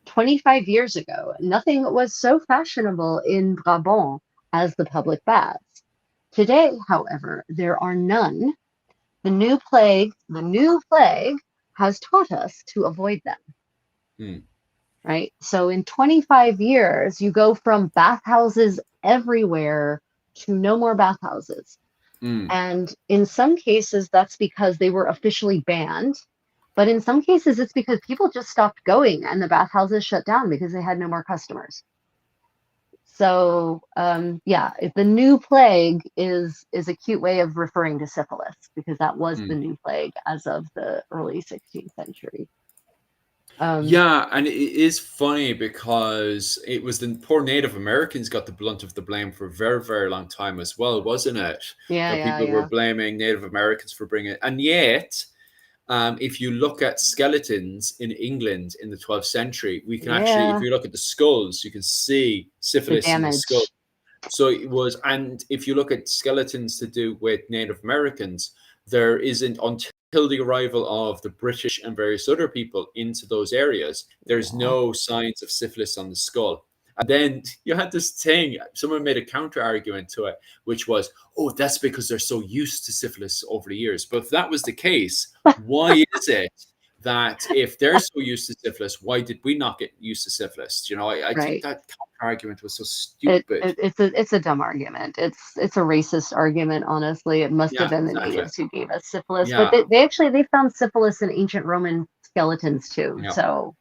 25 years ago, nothing was so fashionable in Brabant as the public baths. Today, however, there are none. The new plague has taught us to avoid them. Right? So in 25 years, you go from bathhouses everywhere to no more bathhouses. And in some cases, that's because they were officially banned. But in some cases, it's because people just stopped going and the bathhouses shut down because they had no more customers. So if the new plague is a cute way of referring to syphilis, because that was the new plague as of the early 16th century. And it is funny because it was the poor Native Americans got the blunt of the blame for a very, very long time as well, wasn't it? People were blaming Native Americans for bringing it. And yet, if you look at skeletons in England in the 12th century, we can actually, if you look at the skulls, you can see syphilis in the skull. So it was, and if you look at skeletons to do with Native Americans, there isn't, until the arrival of the British and various other people into those areas, there's no signs of syphilis on the skull. And then you had this thing, someone made a counter argument to it, which was, oh, that's because they're so used to syphilis over the years. But if that was the case, why is it that if they're so used to syphilis, why did we not get used to syphilis? You know, I think that counter argument was so stupid. It's a dumb argument. It's a racist argument, honestly. It must have been the natives who gave us syphilis. But they found syphilis in ancient Roman skeletons too. So.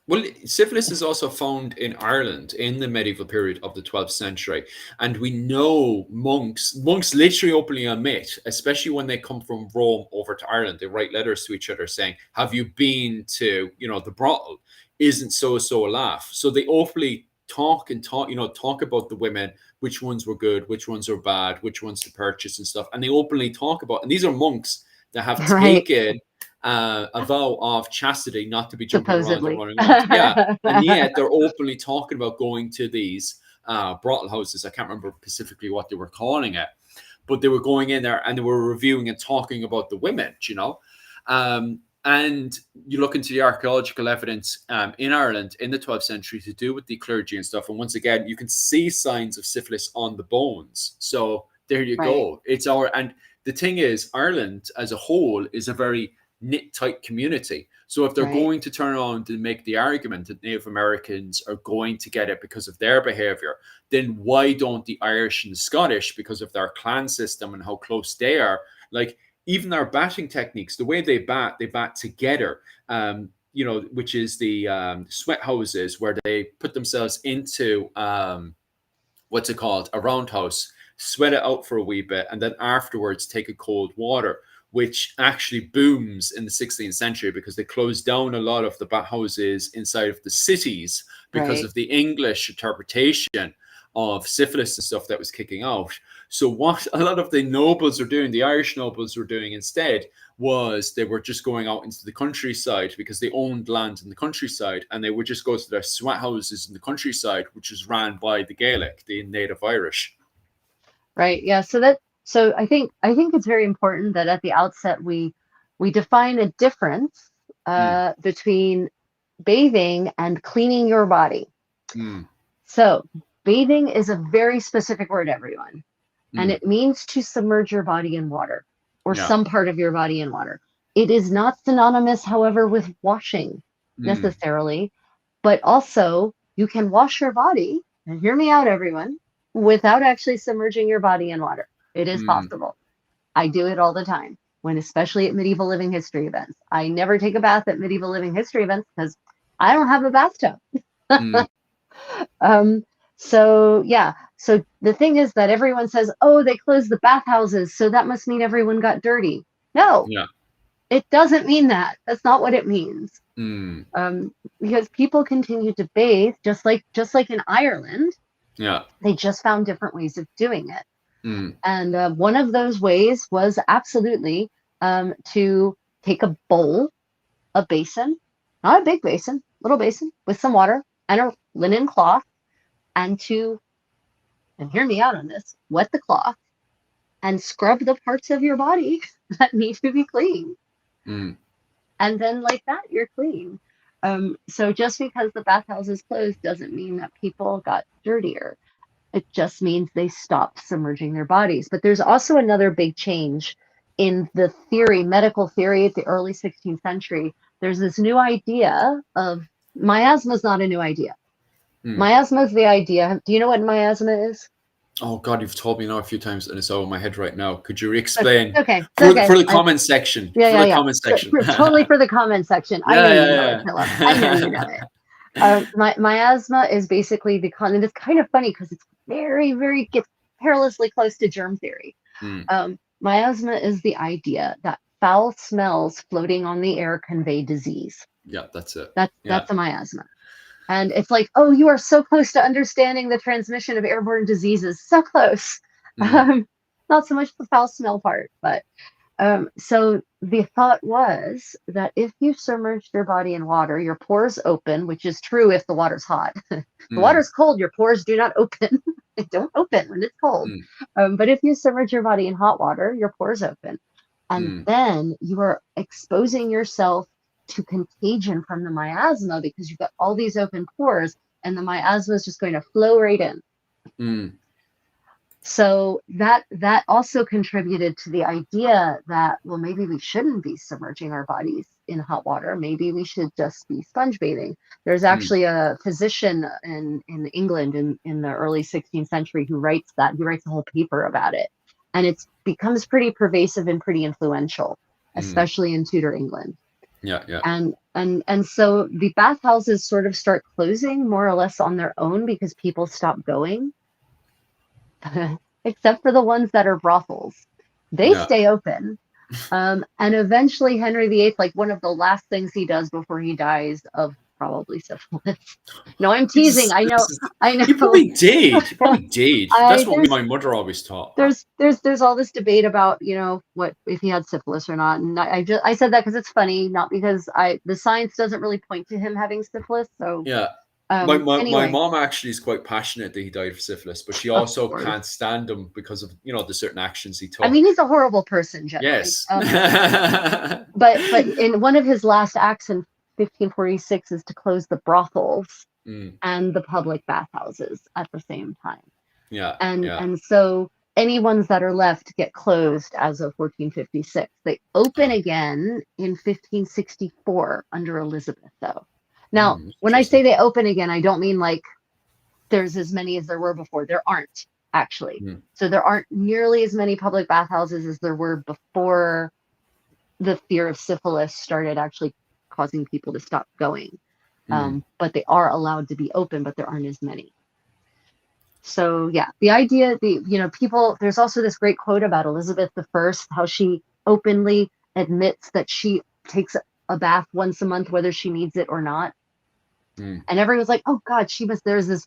Well, syphilis is also found in Ireland in the medieval period of the 12th century. And we know monks literally openly admit, especially when they come from Rome over to Ireland, they write letters to each other saying, have you been to, the brothel? Isn't so a laugh? So they openly talk about the women, which ones were good, which ones are bad, which ones to purchase and stuff. And they openly talk about, and these are monks that have taken a vow of chastity, not to be jumping around and running around. And yet they're openly talking about going to these brothel houses. I can't remember specifically what they were calling it, but they were going in there and they were reviewing and talking about the women, and you look into the archaeological evidence in Ireland in the 12th century to do with the clergy and stuff. And once again, you can see signs of syphilis on the bones. So there you go. And the thing is, Ireland as a whole is a very knit tight community. So if they're going to turn around and make the argument that Native Americans are going to get it because of their behavior, then why don't the Irish and the Scottish, because of their clan system and how close they are, like even their batting techniques, the way they bat together, which is the sweat houses where they put themselves into what's it called, a roundhouse, sweat it out for a wee bit, and then afterwards take a cold water, which actually booms in the 16th century because they closed down a lot of the bathhouses inside of the cities because of the English interpretation of syphilis and stuff that was kicking out. So what a lot of the nobles are doing, the Irish nobles were doing instead, was they were just going out into the countryside because they owned land in the countryside, and they would just go to their sweat houses in the countryside, which was ran by the Gaelic, the native Irish. Right. Yeah. So I think it's very important that at the outset we define a difference between bathing and cleaning your body. So bathing is a very specific word, everyone, and it means to submerge your body in water or some part of your body in water. It is not synonymous, however, with washing Mm, necessarily, but also you can wash your body, and hear me out, everyone, without actually submerging your body in water. It is mm, possible. I do it all the time, when especially at medieval living history events. I never take a bath at medieval living history events because I don't have a bathtub. mm, Um, so yeah, so the thing is that everyone says, oh, they closed the bathhouses, so that must mean everyone got dirty. No, yeah. it doesn't mean that. That's not what it means. Mm, Because people continue to bathe just like in Ireland. yeah. They just found different ways of doing it. Mm, And one of those ways was absolutely to take a bowl, a basin, not a big basin, little basin with some water and a linen cloth, and and hear me out on this, wet the cloth and scrub the parts of your body that need to be clean. mm, And then, like that, you're clean. So just because the bathhouse is closed doesn't mean that people got dirtier. It just means they stopped submerging their bodies. But there's also another big change in the theory, medical theory at the early 16th century. There's this new idea of miasma is not a new idea. mm. Miasma is the idea. Do you know what miasma is? Oh God, you've told me now a few times, and it's over my head right now. Could you re-explain Okay, for okay. the comment section? Yeah, For yeah, the yeah. comment section. Totally for the comment section. I know Yeah, you know it, yeah, Philip. I know you know yeah. it. Miasma is basically and it's kind of funny because it's very, very gets perilously close to germ theory. Mm, Miasma is the idea that foul smells floating on the air convey disease. yeah, that's it. Yeah. That's a miasma. And it's like, oh, you are so close to understanding the transmission of airborne diseases. So close. Mm, Not so much the foul smell part, but so the thought was that if you submerged your body in water, your pores open, which is true if the water's hot. The mm, water's cold, your pores do not open. They don't open when it's cold. mm, But if you submerge your body in hot water, your pores open. And mm, then you are exposing yourself to contagion from the miasma because you've got all these open pores and the miasma is just going to flow right in. mm, So that also contributed to the idea that, well, maybe we shouldn't be submerging our bodies in hot water. Maybe we should just be sponge bathing. There's mm, actually a physician in England in the early 16th century who writes that. He writes a whole paper about it. And it becomes pretty pervasive and pretty influential, mm. especially in Tudor England. Yeah, yeah. And so the bathhouses sort of start closing more or less on their own because people stop going. Except for the ones that are brothels. They Yeah. stay open. And eventually Henry VIII, like one of the last things he does before he dies of probably syphilis. No, I'm teasing. I know. I He know. probably did. He probably did. I That's what my mother always taught. there's all this debate about, what if he had syphilis or not. And I said that because it's funny, not because the science doesn't really point to him having syphilis. So Yeah. My anyway, mom actually is quite passionate that he died of syphilis, but she of also course. can't stand him because of the certain actions he I took. mean, he's a horrible person generally. Yes. But in one of his last acts in 1546 is to close the brothels Mm, and the public bathhouses at the same time. yeah, And yeah. and so any ones that are left get closed as of 1456. They open again in 1564 under Elizabeth, though. Now, when I Interesting. say they open again, I don't mean like there's as many as there were before. There aren't actually. Mm, So there aren't nearly as many public bathhouses as there were before the fear of syphilis started actually causing people to stop going. mm, But they are allowed to be open, but there aren't as many. So yeah, the idea, people. There's also this great quote about Elizabeth I, how she openly admits that she takes a bath once a month, whether she needs it or not. mm, And everyone's like, "Oh God, she must." There's this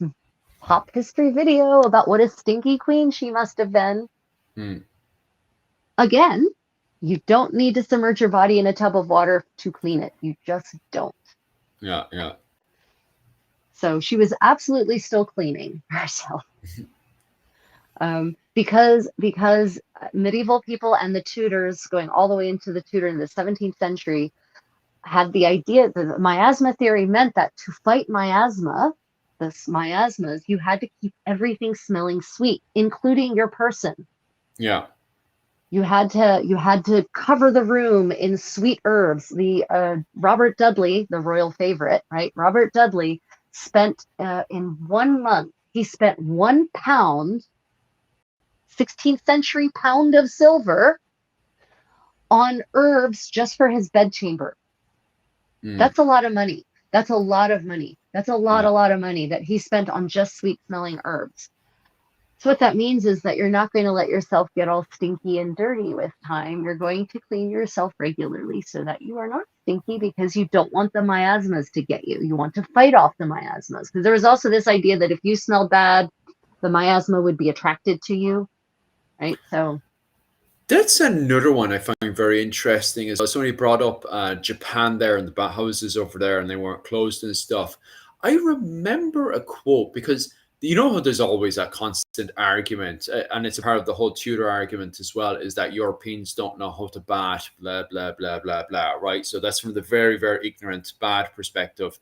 pop history video about what a stinky queen she must have been. mm. Again, you don't need to submerge your body in a tub of water to clean it. You just don't. Yeah, yeah. So she was absolutely still cleaning herself. Because medieval people and the Tudors, going all the way into the Tudor in the 17th century, had the idea that the miasma theory meant that to fight miasmas, you had to keep everything smelling sweet, including your person. Yeah. you had to cover the room in sweet herbs. The Robert Dudley, the royal favorite, right? Robert Dudley spent in 1 month, he spent 1 pound, 16th century pound of silver on herbs just for his bedchamber. Mm. That's a lot of money. That's a lot of money. That's a Yeah. lot of money that he spent on just sweet smelling herbs. So what that means is that you're not going to let yourself get all stinky and dirty with time. You're going to clean yourself regularly so that you are not stinky, because you don't want the miasmas to get you. You want to fight off the miasmas, because there was also this idea that if you smelled bad, the miasma would be attracted to you, right? So That's another one I find very interesting. Is somebody brought up Japan there and the bathhouses over there, and they weren't closed and stuff. I remember a quote because you know how there's always that constant argument, and it's a part of the whole Tudor argument as well, is that Europeans don't know how to bat, blah blah blah blah blah, right? So that's from the very very ignorant bad perspective.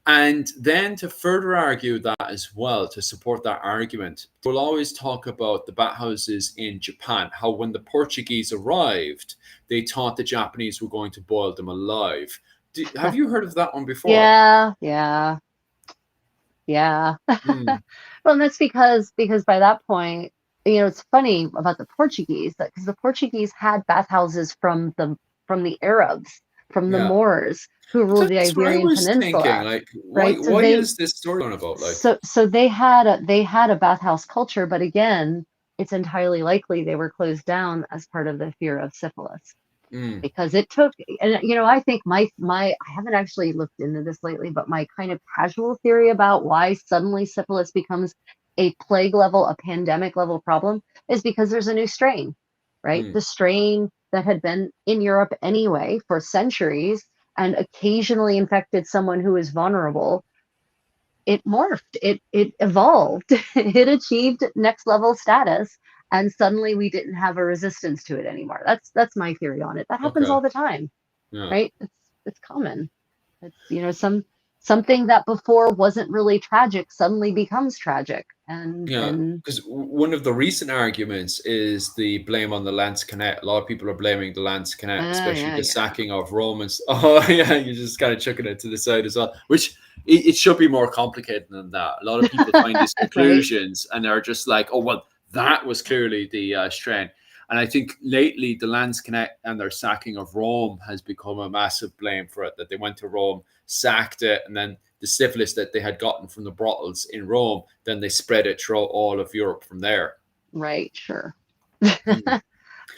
And then to further argue that as well, to support that argument, we'll always talk about the bathhouses in Japan, how when the Portuguese arrived, they thought the Japanese were going to boil them alive. Have you heard of that one before? yeah, yeah, yeah. Mm, Well, and that's because by that point, it's funny about the Portuguese, that because the Portuguese had bathhouses from the Arabs, from the yeah. Moors who ruled the That's what I Iberian was thinking. Peninsula, Like, right? So why they is this story on about? Like, so they had a bathhouse culture, but again, it's entirely likely they were closed down as part of the fear of syphilis, mm, because it took. And I think my I haven't actually looked into this lately, but my kind of casual theory about why suddenly syphilis becomes a plague level, a pandemic level problem, is because there's a new strain, right? mm, The strain that had been in Europe anyway for centuries and occasionally infected someone who is vulnerable, it morphed, it evolved, it achieved next level status, and suddenly we didn't have a resistance to it anymore. That's my theory on it. That happens okay, all the time, yeah. right? It's common. It's something that before wasn't really tragic suddenly becomes tragic, and Yeah, then because one of the recent arguments is the blame on the Lanzknecht. A lot of people are blaming the Lanzknecht, especially yeah, the yeah. sacking of Romans. Oh, yeah, you're just kind of chucking it to the side as well, which it should be more complicated than that. A lot of people find these Right, conclusions and they're just like, oh, well, that was clearly the strain. And I think lately the Lanzknecht and their sacking of Rome has become a massive blame for it, that they went to Rome, sacked it, and then the syphilis that they had gotten from the brothels in Rome, then they spread it throughout all of Europe from there. right, sure. Mm.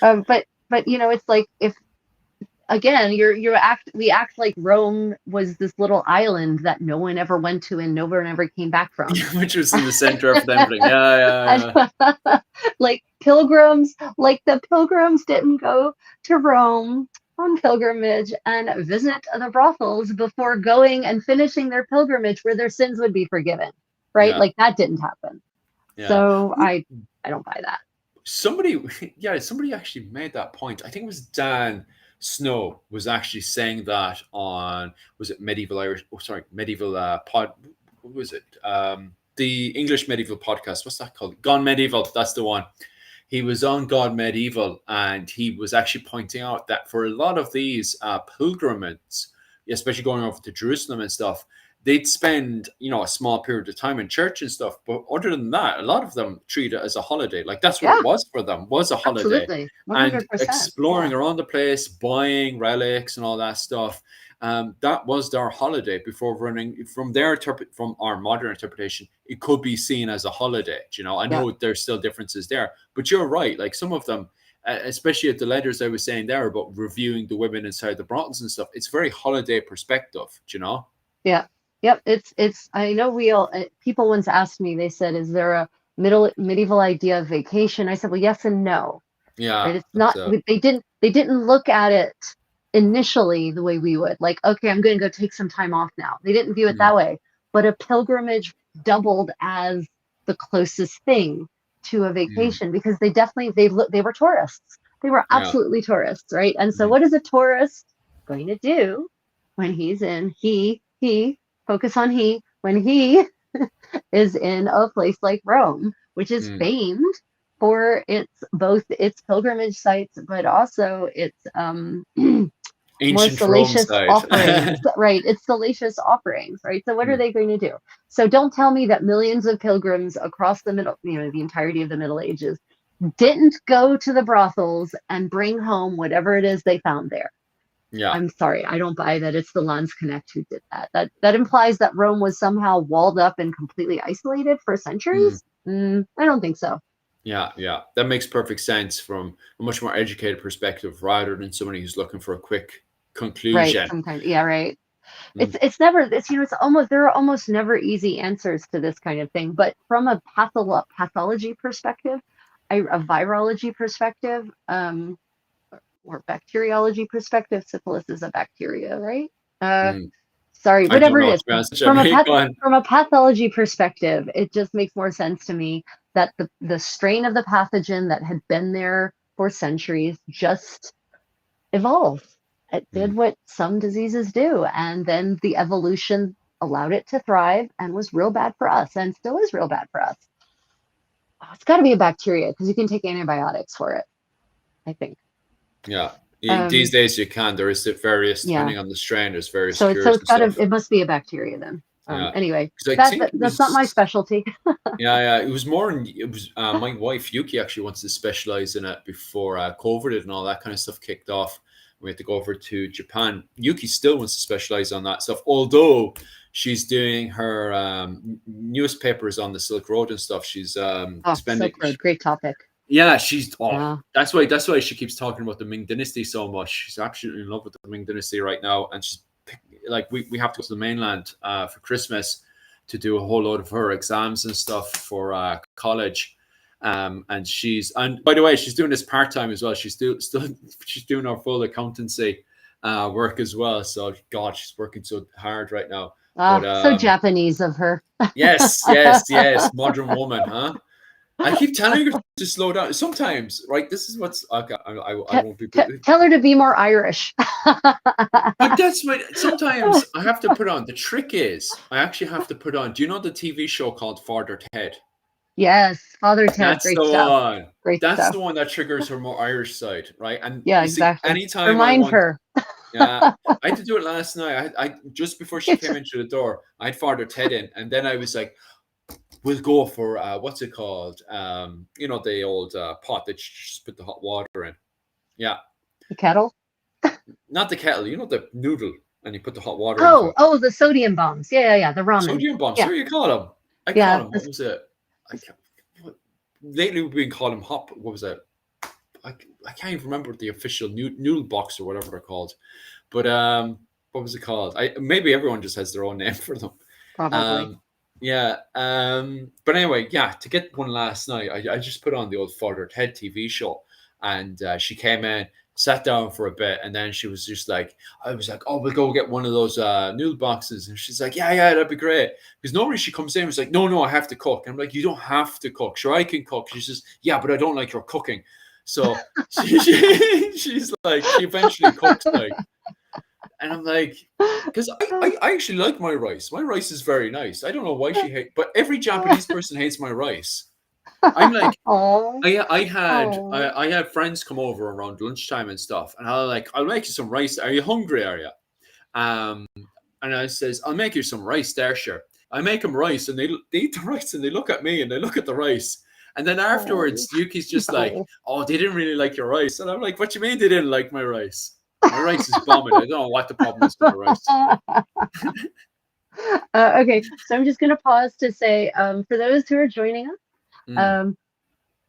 But it's like, if again, we act like Rome was this little island that no one ever went to and no one ever came back from. Which was in the center of everything. Yeah, And, yeah, yeah. like the pilgrims didn't go to Rome on pilgrimage and visit the brothels before going and finishing their pilgrimage where their sins would be forgiven, right? Yeah, Like that didn't happen. yeah. So I don't buy that. Somebody, yeah, somebody actually made that point. I think it was Dan Snow was actually saying that on, was it Medieval Irish? Oh, sorry, Medieval pod. What was it? The English Medieval podcast. What's that called? Gone Medieval. That's the one. He was on God Medieval, and he was actually pointing out that for a lot of these pilgrimages, especially going over to Jerusalem and stuff, they'd spend a small period of time in church and stuff, but other than that, a lot of them treat it as a holiday. Like that's what it Yeah, was for them, was a holiday. absolutely. And 100%. exploring Yeah. around the place, buying relics and all that stuff, that was their holiday before running. From our modern interpretation, it could be seen as a holiday. I Yeah. know there's still differences there, but you're right. Like some of them, especially at the letters I was saying there about reviewing the women inside the brothels and stuff, it's very holiday perspective. Yeah. Yep. I know people once asked me, they said, is there a medieval idea of vacation? I said, well, yes and no, Yeah, right? It's that's not, they didn't look at it initially the way we would, like, okay, I'm going to go take some time off now. They didn't view it mm, that way, but a pilgrimage doubled as the closest thing to a mm, vacation, because they were tourists. They were yeah, absolutely tourists, right? And so mm, what is a tourist going to do when he focus on when he is in a place like Rome, which is mm, famed for its pilgrimage sites, but also its more Ancient Rome salacious side. offerings, right? It's salacious offerings, right? So what are Mm, they going to do? So don't tell me that millions of pilgrims across the entirety of the Middle Ages didn't go to the brothels and bring home whatever it is they found there. yeah. I'm sorry, I don't buy that it's the Landsknecht who did that. That implies that Rome was somehow walled up and completely isolated for Mm, centuries. I don't think so. yeah. That makes perfect sense from a much more educated perspective rather than somebody who's looking for a quick Right, conclusion. sometimes, yeah, right. Mm, It's never it's almost there are almost never easy answers to this kind of thing. But from a pathology perspective, a virology perspective, or bacteriology perspective, syphilis is a bacteria, right? Uh, mm. sorry, I don't whatever it know, to is. be honest. From a Go on. from a pathology perspective, it just makes more sense to me that the strain of the pathogen that had been there for centuries just evolved. It did Mm, what some diseases do, and then the evolution allowed it to thrive and was real bad for us and still is real bad for us. Oh, it's got to be a bacteria because you can take antibiotics for it, I think. yeah. These Um, days you can. There is various, yeah. depending on the strain, there's various So cures it's and got to stuff. it must be a bacteria then. Yeah. Anyway, Because I think it that's not my was, specialty. yeah. It was more, it was my wife, Yuki, actually wants to specialize in it before COVID and all that kind of stuff kicked off. We had to go over to Japan. Yuki still wants to specialize on that stuff, although she's doing her newspapers on the Silk Road and stuff. She's Oh, spending, Silk Road, great topic. yeah, she's Yeah. that's why she keeps talking about the Ming Dynasty so much. She's absolutely in love with the Ming Dynasty right now, and she's like, we have to go to the mainland for Christmas to do a whole load of her exams and stuff for college. And by the way, she's doing this part time as well. Still she's doing her full accountancy work as well. So God, she's working so hard right now. But Ah, so Japanese of her. yes, modern woman, huh? I keep telling her to slow down. Sometimes, right? This is what's okay. I won't be. Tell her to be more Irish. But that's what sometimes I have to put on. The trick is, I actually have to put on. Do you know the TV show called Father Ted? Yes, Father Ted, That's great the stuff. one. Great That's stuff. the one that triggers her more Irish side, right? And Yeah, you see, exactly. anytime I Remind want, her. yeah, I had to do it last night. I just before she It's came into the door, I had Father Ted in, and then I was like, we'll go for what's it called? The old pot that you just put the hot water in. Yeah, the kettle. not the kettle. You know the noodle, and you put the hot water into it. Oh, the sodium bombs. Yeah. The ramen. Sodium bombs. Yeah, What do you call them? I call yeah. them. What was it? I can't, lately we've been calling them hop. What was it? I can't even remember the official noodle box or whatever they're called. But what was it called? Maybe everyone just has their own name for them. Probably. Um, yeah. But anyway, yeah. To get one last night, I just put on the old Father Ted TV show, and she came in, sat down for a bit, and then she was just like, I was like, oh, we'll go get one of those noodle boxes, and she's like, yeah, that'd be great. Because normally she comes in and was like, no, I have to cook. And I'm like, you don't have to cook. Sure, I can cook. She says, yeah, but I don't like your cooking. So she's like, she eventually cooks like. And I'm like, because I actually like my rice. My rice is very nice. I don't know why she hates, but every Japanese person hates my rice. I'm like, Oh, I had friends come over around lunchtime and stuff, and I'll make you some rice. Are you hungry? Are you? And I says, I'll make you some rice there, sure. I make them rice, and they eat the rice, and they look at me, and they look at the rice. And then afterwards, Yuki's just like, oh, they didn't really like your rice. And I'm like, what you mean they didn't like my rice? My rice is bombing. I don't know what the problem is with the rice. Okay, so I'm just going to pause to say, for those who are joining us,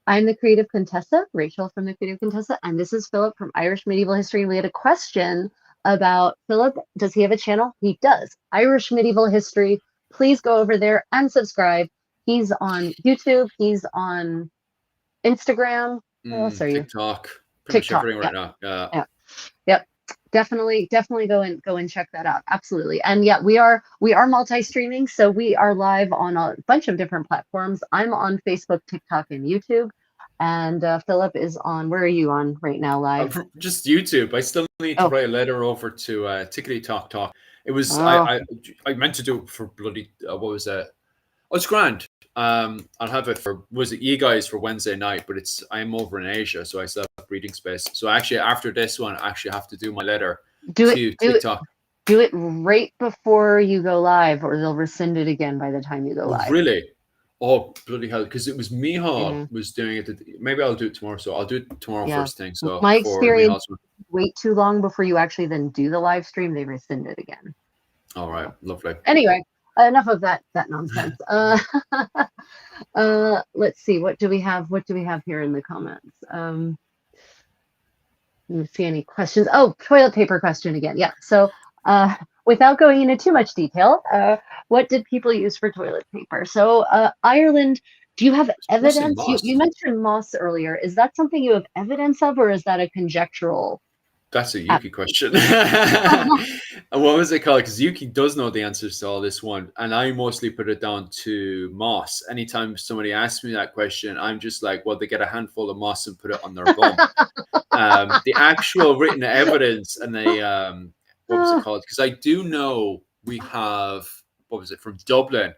I'm the Creative Contessa, Rachel from the Creative Contessa, and this is Philip from Irish Medieval History. And we had a question about Philip. Does he have a channel? He does. Irish Medieval History. Please go over there and subscribe. He's on YouTube. He's on Instagram. What else are you? TikTok. Pretty much everything right now. Yeah. Yep. Definitely go and check that out. Absolutely. And yeah, we are multi-streaming, so we are live on a bunch of different platforms. I'm on Facebook, TikTok, and YouTube. And Philip is on, where are you on right now live? Just YouTube. I still need to write a letter over to Tickety Talk Talk. It was I meant to do it for bloody what was that? Oh, it's grand. I'll have it for, was it you guys for Wednesday night, but I'm over in Asia, so I still have breathing space. So actually, after this one, I actually have to do my letter Do it, to do it, TikTok. do it right before you go live, or they'll rescind it again by the time you go Oh, live. really? Oh, bloody hell! Because it was Mihal Yeah. was doing it. Maybe I'll do it tomorrow. So I'll do it tomorrow Yeah. first thing. So My for experience, Mihal's one. wait too long before you actually then do the live stream, they rescind it again. All right, lovely. Anyway, enough of that nonsense. Let's see, what do we have here in the comments? Let me see any questions. Oh, toilet paper question again. Yeah. So without going into too much detail, what did people use for toilet paper? So Ireland, do you have evidence? You mentioned moss earlier. Is that something you have evidence of, or is that a conjectural? That's a Yuki question. What was it called? Because Yuki does know the answers to all this one, and I mostly put it down to moss. Anytime somebody asks me that question, I'm just like, well, they get a handful of moss and put it on their bum. The actual written evidence, and they what was it called? Because I do know we have, what was it, from Dublin,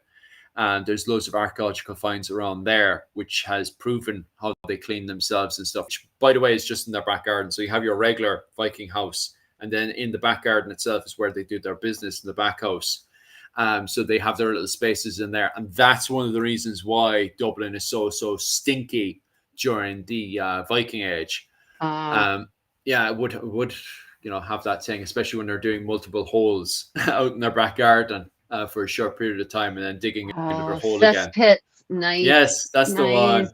and there's loads of archaeological finds around there which has proven how they clean themselves and stuff, which, by the way, is just in their back garden. So you have your regular Viking house, and then in the back garden itself is where they do their business, in the back house. So they have their little spaces in there, and that's one of the reasons why Dublin is so stinky during the Viking Age. Yeah, it would have that thing, especially when they're doing multiple holes out in their back garden for a short period of time, and then digging into their hole again. Cesspits, nice. Yes, that's the one.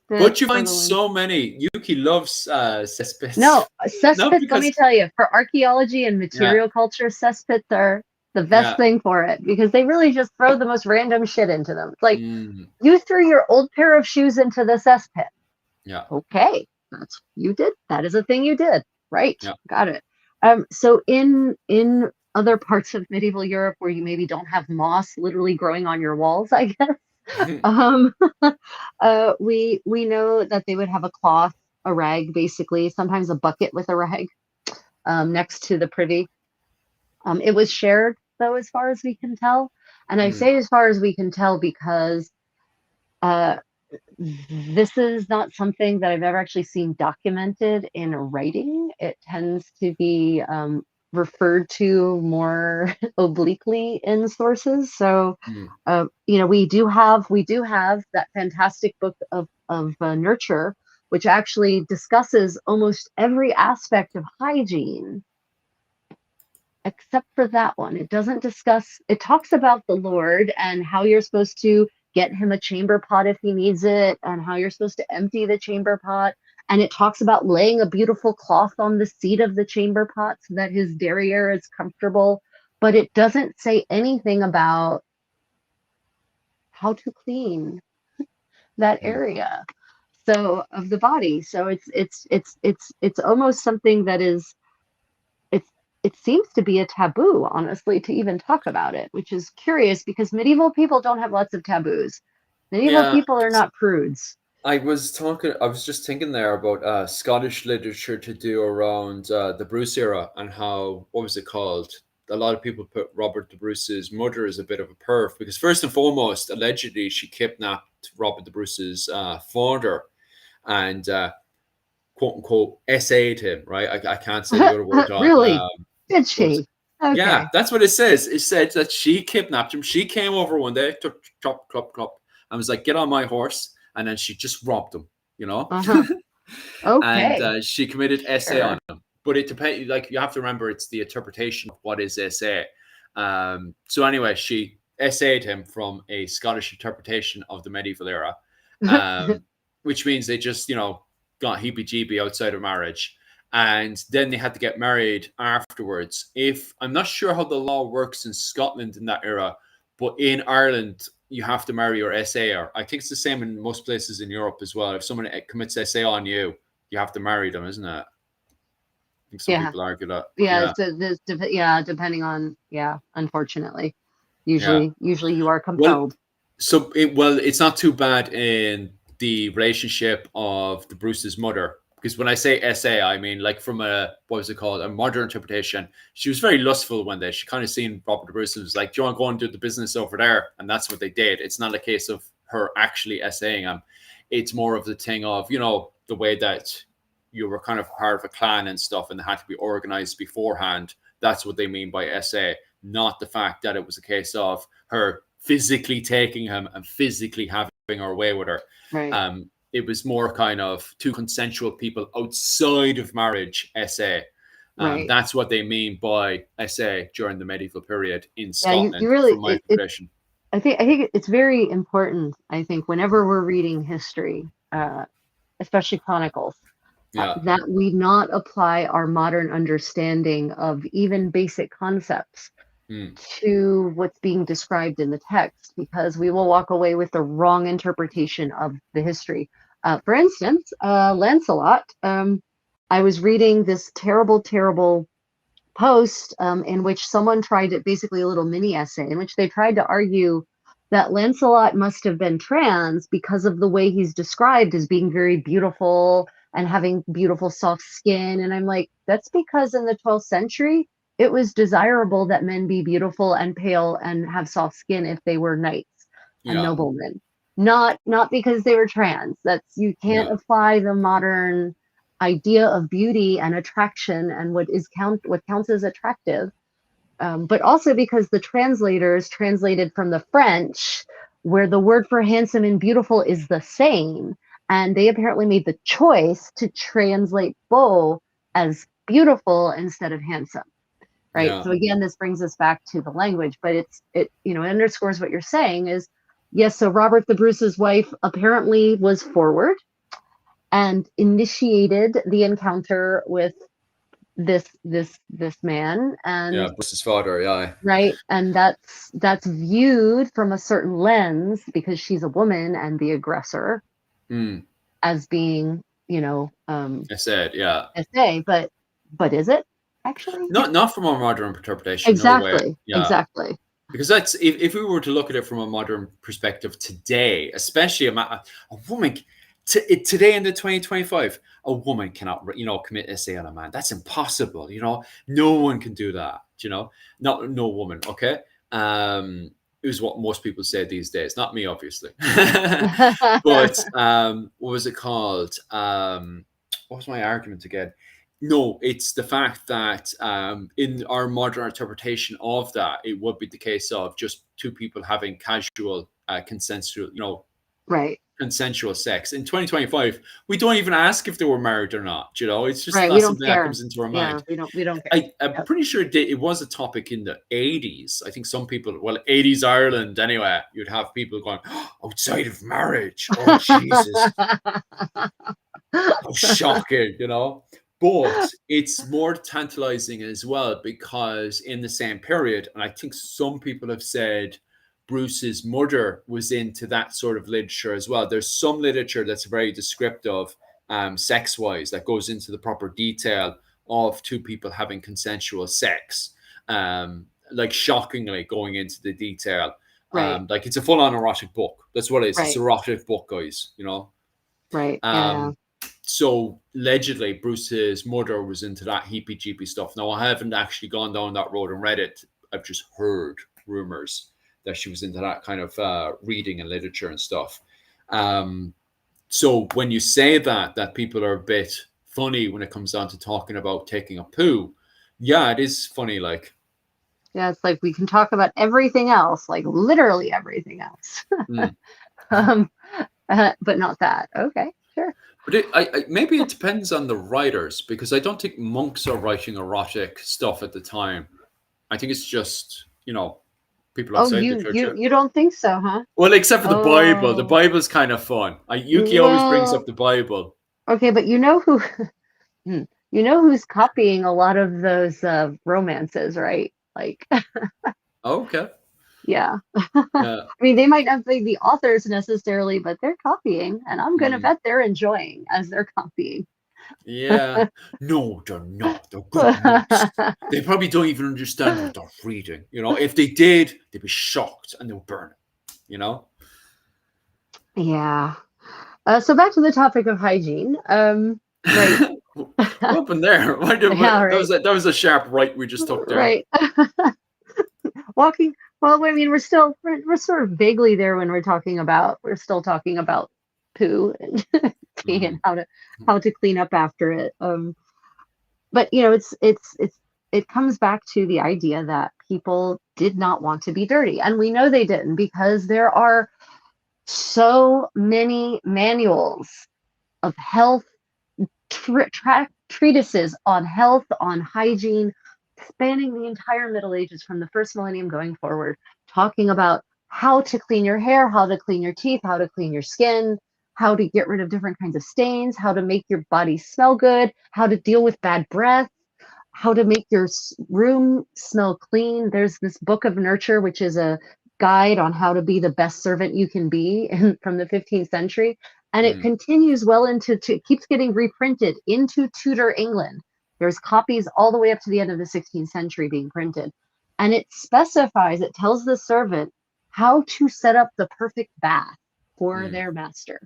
But you find so many. Yuki loves cesspits. No, cesspits, let me tell you, for archaeology and material culture, cesspits are the best thing for it, because they really just throw the most random shit into them. It's like, you threw your old pair of shoes into the cesspit. Yeah. Okay, that's you did. That is a thing you did. Right. Yeah. Got it. So in other parts of medieval Europe where you maybe don't have moss literally growing on your walls, I guess, we know that they would have a cloth, a rag, basically, sometimes a bucket with a rag next to the privy. It was shared, though, as far as we can tell. And I say as far as we can tell because this is not something that I've ever actually seen documented in writing. It tends to be referred to more obliquely in sources. So, we do have that fantastic book of Nurture, which actually discusses almost every aspect of hygiene, except for that one. It doesn't discuss. It talks about the Lord and how you're supposed to get him a chamber pot if he needs it, and how you're supposed to empty the chamber pot. And it talks about laying a beautiful cloth on the seat of the chamber pot so that his derriere is comfortable. But it doesn't say anything about how to clean that area of the body. So it's almost something that is, it seems to be a taboo, honestly, to even talk about it, which is curious because medieval people don't have lots of taboos. Medieval people are not prudes. I was just thinking there about Scottish literature to do around the Bruce era, and how, what was it called? A lot of people put Robert the Bruce's mother as a bit of a perv, because first and foremost, allegedly, she kidnapped Robert the Bruce's father and quote unquote essayed him, right? I can't say the other word. Really? Did she? Okay. Yeah, that's what it says. It said that she kidnapped him. She came over one day, took chop, and was like, "Get on my horse," and then she just robbed him. Okay. And she committed essay on him. But it depends. Like, you have to remember, it's the interpretation of what is essay. So anyway, she essayed him from a Scottish interpretation of the medieval era, which means they just got heebie-jeebie outside of marriage. And then they had to get married afterwards. I'm not sure how the law works in Scotland in that era, but in Ireland, you have to marry your SAer. I think it's the same in most places in Europe as well. If someone commits SA on you, you have to marry them, isn't it? I think some people argue that. Depending on, unfortunately. Usually you are compelled. It's not too bad in the relationship of the Bruce's mother. Because when I say SA, I mean, like, from a modern interpretation, she was very lustful one day. She kind of seen Robert Bruce and was like, "Do you want to go and do the business over there?" And that's what they did. It's not a case of her actually essaying him. It's more of the thing of, you know, the way that you were kind of part of a clan and stuff and they had to be organized beforehand. That's what they mean by essay, not the fact that it was a case of her physically taking him and physically having her way with her. Right. It was more kind of two consensual people outside of marriage essay. Right. That's what they mean by essay during the medieval period in Yeah, Scotland, you really, from my interpretation. I think it's very important, I think, whenever we're reading history, especially chronicles, Yeah. that we not apply our modern understanding of even basic concepts to what's being described in the text, because we will walk away with the wrong interpretation of the history. For instance, Lancelot, I was reading this terrible, terrible post in which someone tried to, basically a little mini essay in which they tried to argue that Lancelot must have been trans because of the way he's described as being very beautiful and having beautiful soft skin. And I'm like, that's because in the 12th century, it was desirable that men be beautiful and pale and have soft skin if they were knights and noblemen, not because they were trans. That's, you can't apply the modern idea of beauty and attraction and what counts as attractive, but also because the translators translated from the French, where the word for handsome and beautiful is the same, and they apparently made the choice to translate beau as beautiful instead of handsome, right? So again, this brings us back to the language, but it underscores what you're saying is, yes, so Robert the Bruce's wife apparently was forward and initiated the encounter with this man, and Bruce's father, right, and that's viewed from a certain lens because she's a woman and the aggressor as being, I said, essay, but is it actually not from a modern interpretation? exactly? No way. Exactly. Because that's, if we were to look at it from a modern perspective today, especially a woman, today in the 2025, a woman cannot, commit essay on a man. That's impossible. No one can do that. No woman. Okay. Is what most people say these days. Not me, obviously. But what was it called? What was my argument again? No, it's the fact that in our modern interpretation of that, it would be the case of just two people having casual, consensual, right, consensual sex. In 2025, we don't even ask if they were married or not. It's just right. not We don't something care. that comes into our mind. We don't care. I'm pretty sure it was a topic in the 80s. I think some people, 80s Ireland anyway, you'd have people going, outside of marriage. Oh, Jesus. How shocking, But it's more tantalizing as well because in the same period, and I think some people have said Bruce's mother was into that sort of literature as well. There's some literature that's very descriptive, sex-wise, that goes into the proper detail of two people having consensual sex, like shockingly going into the detail. Right. Like it's a full-on erotic book. That's what it is. Right. It's an erotic book, guys, Right. So allegedly Bruce's mother was into that heepy-jeepy stuff. Now, I haven't actually gone down that road and read it. I've just heard rumors that she was into that kind of reading and literature and stuff. So when you say that people are a bit funny when it comes down to talking about taking a poo, yeah, it is funny. Like, yeah, it's like we can talk about everything else, like literally everything else, but not that. Okay, sure. But maybe it depends on the writers, because I don't think monks are writing erotic stuff at the time. I think it's just, people outside the church. You don't think so, huh? Well, except for the Bible. The Bible's kind of fun. Yuki always brings up the Bible. Okay, but who's copying a lot of those romances, right? Like, okay. Yeah. I mean, they might not be the authors necessarily, but they're copying, and I'm going to bet they're enjoying as they're copying. Yeah. No, they're not. They're good monks. They probably don't even understand what they're reading. If they did, they'd be shocked and they'll burn it, Yeah. So back to the topic of hygiene. Right. What happened there? That was a sharp right we just took there. Right. Well, I mean, we're sort of vaguely there when we're still talking about poo and pee and Mm, how to clean up after it. But it comes back to the idea that people did not want to be dirty, and we know they didn't because there are so many manuals of health, treatises on health, on hygiene, spanning the entire Middle Ages from the first millennium going forward, talking about how to clean your hair, how to clean your teeth, how to clean your skin, how to get rid of different kinds of stains, how to make your body smell good, how to deal with bad breath, how to make your room smell clean. There's this Book of Nurture, which is a guide on how to be the best servant you can be from the 15th century. And it mm, continues well it keeps getting reprinted into Tudor England. There's copies all the way up to the end of the 16th century being printed. And it tells the servant how to set up the perfect bath for mm, their master.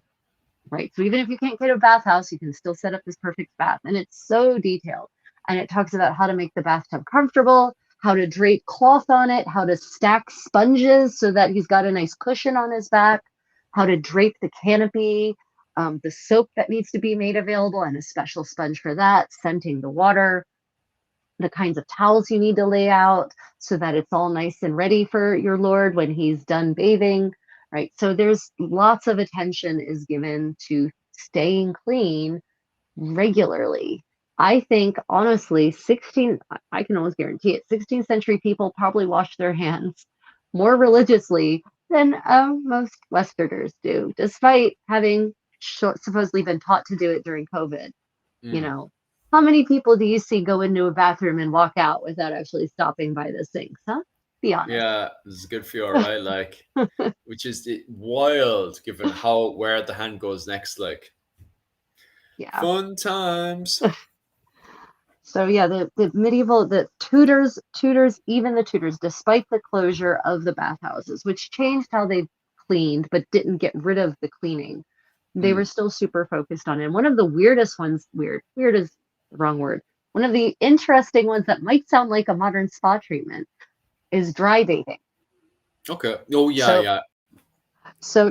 Right. So even if you can't get a bathhouse, you can still set up this perfect bath. And it's so detailed. And it talks about how to make the bathtub comfortable, how to drape cloth on it, how to stack sponges so that he's got a nice cushion on his back, how to drape the canopy, the soap that needs to be made available, and a special sponge for that, scenting the water, the kinds of towels you need to lay out so that it's all nice and ready for your lord when he's done bathing, right? So there's lots of attention is given to staying clean regularly. I think honestly, I can almost guarantee it, 16th century people probably wash their hands more religiously than most Westerners do, despite having supposedly been taught to do it during COVID. You mm. know, how many people do you see go into a bathroom and walk out without actually stopping by the sinks, huh? Be honest. Yeah, this is good for you, right? Like, which is wild given how where the hand goes next. Like, Yeah. fun times. So yeah, even the Tudors, despite the closure of the bathhouses, which changed how they cleaned but didn't get rid of the cleaning, they were Mm, still super focused on it. And one of the weirdest ones, weird is the wrong word. One of the interesting ones that might sound like a modern spa treatment is dry bathing. okay. Oh yeah, So yeah.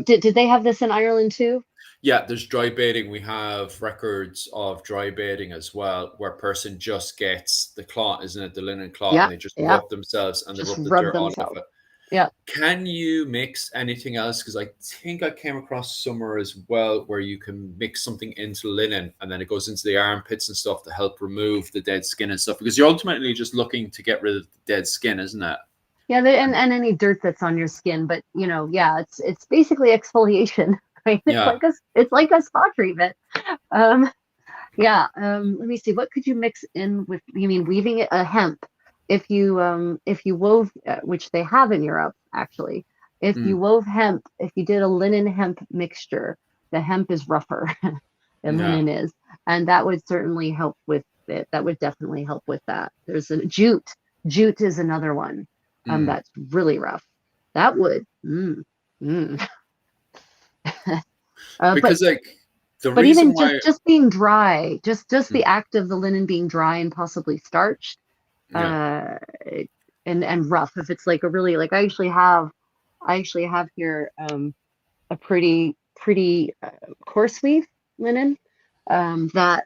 did they have this in Ireland too? Yeah, there's dry bathing. We have records of dry bathing as well, where a person just gets the cloth, isn't it? The linen cloth, and Yeah, they just yeah. rub themselves and they Just rub the rub dirt on of themselves. it. Yeah. Can you mix anything else? Because I think I came across somewhere as well where you can mix something into linen and then it goes into the armpits and stuff to help remove the dead skin and stuff. Because you're ultimately just looking to get rid of the dead skin, isn't it? Yeah, and any dirt that's on your skin, but yeah, it's basically exfoliation, right? Yeah. It's like a spa treatment. Um, yeah. Let me see. What could you mix in with? You mean weaving it a hemp? If you wove, which they have in Europe actually, if you Mm, wove hemp, if you did a linen hemp mixture, the hemp is rougher than yeah. linen is, and that would certainly help with it. That would definitely help with that. There's a jute. Jute is another one Mm. that's really rough. That would, mm. But Because like the even reason why, just being dry, just mm, the act of the linen being dry and possibly starched, yeah. uh, and rough. If it's like a really like I actually have here a pretty coarse weave linen that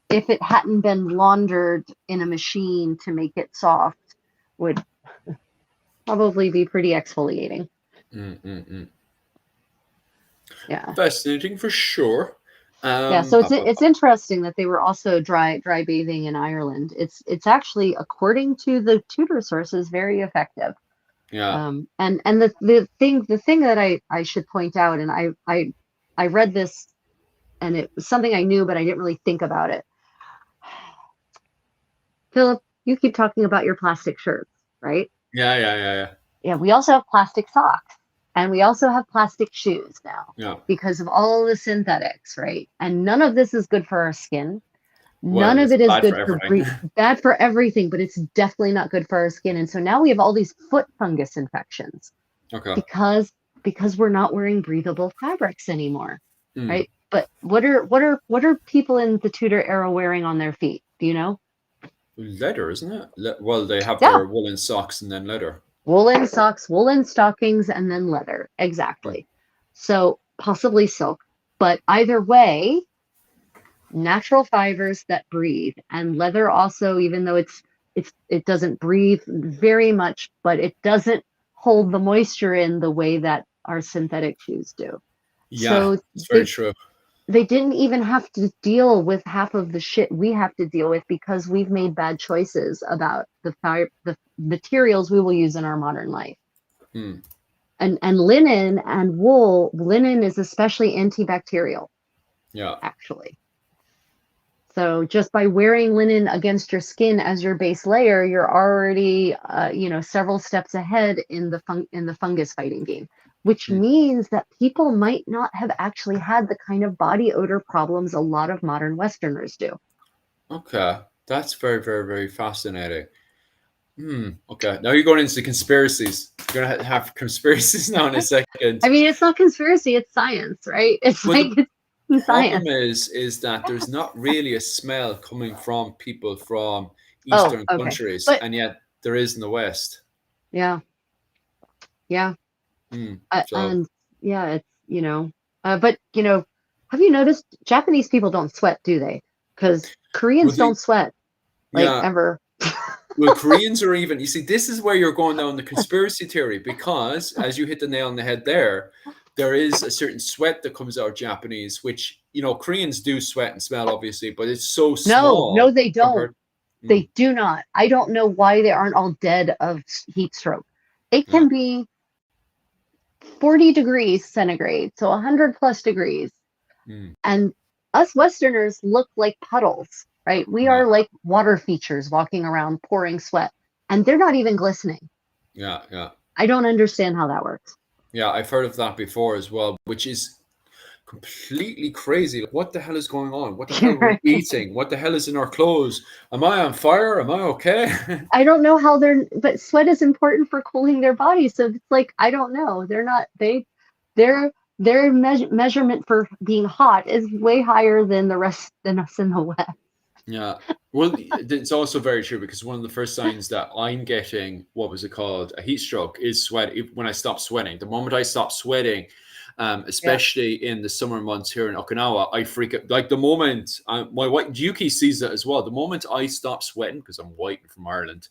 if it hadn't been laundered in a machine to make it soft would probably be pretty exfoliating. Mm, mm, mm. Yeah. Fascinating for sure. Yeah, so Ba, ba, it's ba. interesting that they were also dry bathing in Ireland. It's actually, according to the Tudor sources, very effective. Yeah. And the thing that I should point out, and I read this and it was something I knew, but I didn't really think about it. Philip, you keep talking about your plastic shirts, right? Yeah, yeah, yeah, yeah. Yeah, we also have plastic socks and we also have plastic shoes now Yeah. because of all the synthetics, right? And none of this is good for our skin. None Well, of it's it is bad for good for everything. bad for everything, but it's definitely not good for our skin. And so now we have all these foot fungus infections Okay. because we're not wearing breathable fabrics anymore, Mm. right? But what are people in the Tudor era wearing on their feet? Do you know? Leather, isn't it? Well, they have Yeah, their woolen socks and then leather. woolen socks, woolen stockings, and then leather. Exactly. So possibly silk, but either way, natural fibers that breathe, and leather also, even though it doesn't breathe very much, but it doesn't hold the moisture in the way that our synthetic shoes do. Yeah, So it's very they true. they didn't even have to deal with half of the shit we have to deal with because we've made bad choices about the materials we will use in our modern life. Hmm. And linen and wool, linen is especially antibacterial, Yeah. actually. So just by wearing linen against your skin as your base layer, you're already, several steps ahead in the fungus fighting game, which Hmm. means that people might not have actually had the kind of body odor problems a lot of modern Westerners do. Okay. That's very, very, very fascinating. Okay. Now you're going into conspiracies. You're gonna have conspiracies now in a second. I mean, it's not conspiracy, it's science, right? It's Well, like the it's problem science. is that there's not really a smell coming from people from Oh, Eastern okay. countries, But and yet there is in the West. yeah, yeah. So And yeah, but have you noticed Japanese people don't sweat, do they? Because well, Koreans don't sweat, like, yeah. ever. Well, Koreans are even. You see, this is where you're going down the conspiracy theory because, as you hit the nail on the head there is a certain sweat that comes out of Japanese, which Koreans do sweat and smell, obviously, but it's so No, small they don't. compared. Mm, They do not. I don't know why they aren't all dead of heat stroke. It yeah. can be 40 degrees centigrade, so 100 plus degrees. Mm, And us Westerners look like puddles, right? We yeah. are like water features walking around pouring sweat, and they're not even glistening. Yeah. Yeah. I don't understand how that works. Yeah. I've heard of that before as well, which is completely crazy. Like, what the hell is going on? What the hell are we eating? What the hell is in our clothes? Am I on fire? Am I okay? I don't know how but sweat is important for cooling their bodies. So it's like, I don't know. They're not, their measurement for being hot is way higher than the rest than us in the West. Yeah. Well, it's also very true because one of the first signs that I'm getting, what was it called, a heat stroke, is sweat. When I stop sweating, the moment I stop sweating, Yeah. especially in the summer months here in Okinawa, I freak out. Like the moment my wife Yuki sees it as well. The moment I stop sweating, because I'm white and from Ireland,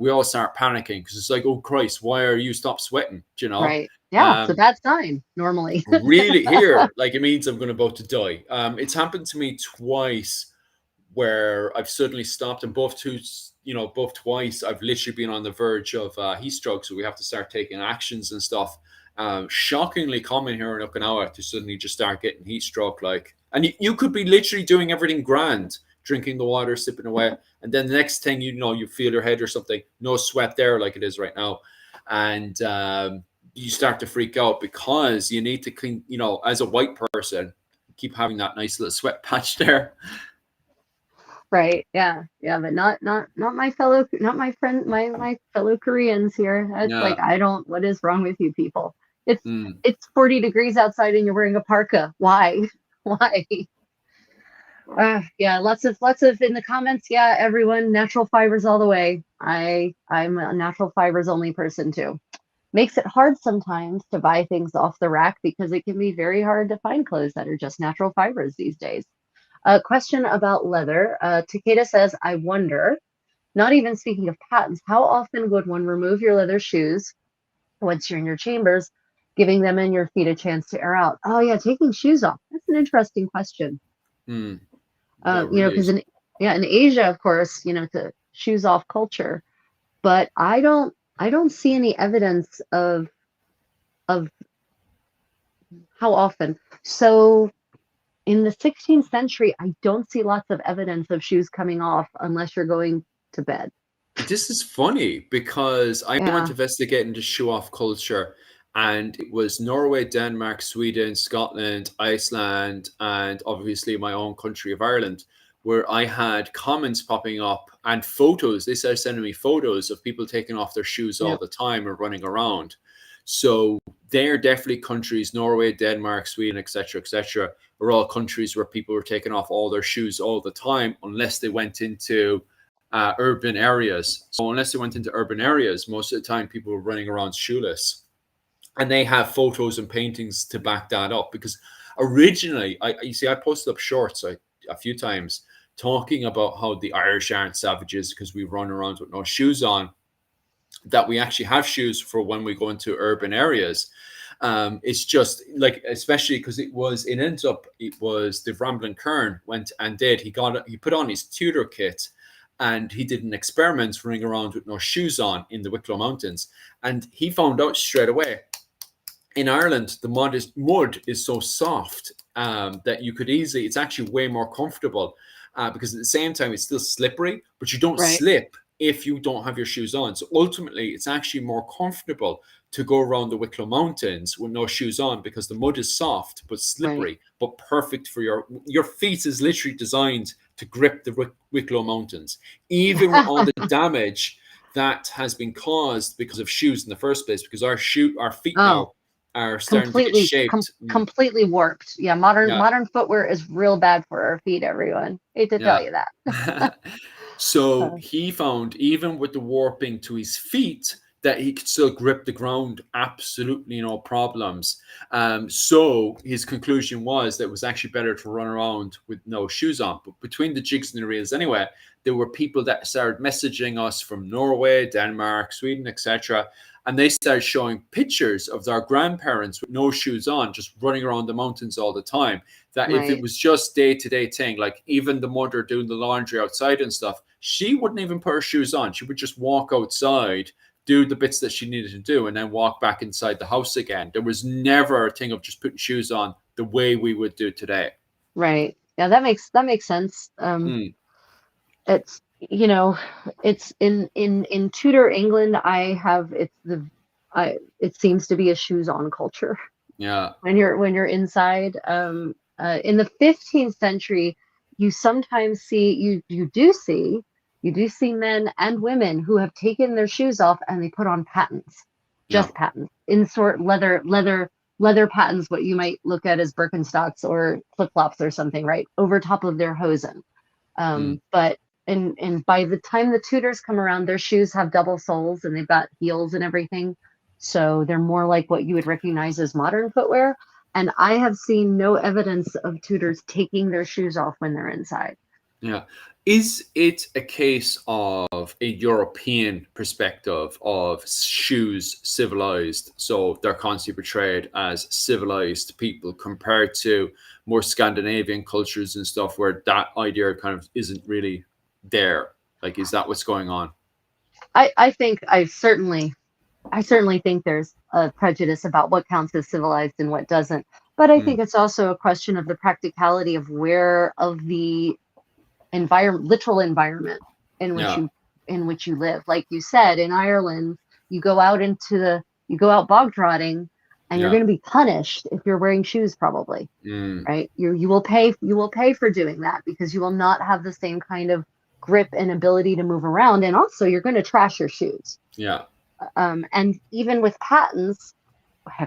we all start panicking because it's like, oh Christ, why are you stop sweating? Do you know? Right. Yeah. It's a Um, bad sign normally. really here, like it means I'm going about to die. It's happened to me twice where I've suddenly stopped, and both twice I've literally been on the verge of heat stroke, so we have to start taking actions and stuff. Shockingly common here in Okinawa to suddenly just start getting heat stroke, like, and you could be literally doing everything grand, drinking the water, sipping away, and then the next thing you know, you feel your head or something, no sweat there like it is right now, and you start to freak out because you need to clean, as a white person, keep having that nice little sweat patch there. Right. Yeah. Yeah. But not my friend, my fellow Koreans here. It's Yeah. like, what is wrong with you people? It's, Mm. it's 40 degrees outside and you're wearing a parka. Why? Why? Yeah, lots of in the comments. Yeah, everyone, natural fibers all the way. I'm a natural fibers only person too. Makes it hard sometimes to buy things off the rack because it can be very hard to find clothes that are just natural fibers these days. A question about leather. Takeda says, I wonder, not even speaking of patents, how often would one remove your leather shoes once you're in your chambers, giving them and your feet a chance to air out? Oh yeah, taking shoes off. That's an interesting question. Mm. That really Because is. in Asia, of course, the shoes off culture, but I don't see any evidence of how often. So in the 16th century, I don't see lots of evidence of shoes coming off unless you're going to bed. This is funny because I went Yeah, investigating the shoe off culture, and it was Norway, Denmark, Sweden, Scotland, Iceland, and obviously my own country of Ireland, where I had comments popping up and photos. They started sending me photos of people taking off their shoes all yep, the time or running around. So they're definitely countries, Norway, Denmark, Sweden, etc., are all countries where people were taking off all their shoes all the time, unless they went into urban areas. So unless they went into urban areas, most of the time people were running around shoeless. And they have photos and paintings to back that up, because originally, you see, I posted up shorts a few times talking about how the Irish aren't savages because we run around with no shoes on, that we actually have shoes for when we go into urban areas. It's just like, especially because it was the Ramblin' Kern went and he put on his Tudor kit, and he did an experiment running around with no shoes on in the Wicklow Mountains, and he found out straight away. In Ireland, the mud is so soft that you could easily, it's actually way more comfortable because at the same time it's still slippery, but you don't slip if you don't have your shoes on. So ultimately, it's actually more comfortable to go around the Wicklow Mountains with no shoes on, because the mud is soft but slippery, but perfect for your feet is literally designed to grip the Wicklow Mountains, even with all the damage that has been caused because of shoes in the first place, because our feet now are starting to get shaped. Completely warped. Yeah, modern footwear is real bad for our feet, everyone. Hate to tell you that. So he found, even with the warping to his feet, that he could still grip the ground absolutely no problems. So his conclusion was that it was actually better to run around with no shoes on. But between the jigs and the reels anyway, there were people that started messaging us from Norway, Denmark, Sweden, etc. And they started showing pictures of their grandparents with no shoes on, just running around the mountains all the time. That if it was just day-to-day thing, like even the mother doing the laundry outside and stuff, she wouldn't even put her shoes on. She would just walk outside, do the bits that she needed to do, and then walk back inside the house again. There was never a thing of just putting shoes on the way we would do today. Right. Yeah, that makes sense. It's, it's in Tudor England, it seems to be a shoes on culture. Yeah. When you're inside. In the 15th century, you sometimes see you do see men and women who have taken their shoes off and they put on pattens, pattens, insert leather pattens, what you might look at as Birkenstocks or flip-flops or something, right, over top of their hosen. But and by the time the Tudors come around, their shoes have double soles and they've got heels and everything, so they're more like what you would recognize as modern footwear. And I have seen no evidence of Tudors taking their shoes off when they're inside. Yeah. Is it a case of a European perspective of shoes civilized? So they're constantly portrayed as civilized people compared to more Scandinavian cultures and stuff where that idea kind of isn't really there. Like, is that what's going on? I certainly think there's a prejudice about what counts as civilized and what doesn't. But I think it's also a question of the practicality of the literal environment in which you live. Like you said, in Ireland, you go out bog trotting, and you're going to be punished if you're wearing shoes, probably. Right? You will pay for doing that, because you will not have the same kind of grip and ability to move around, and also you're going to trash your shoes. Yeah. And even with pattens,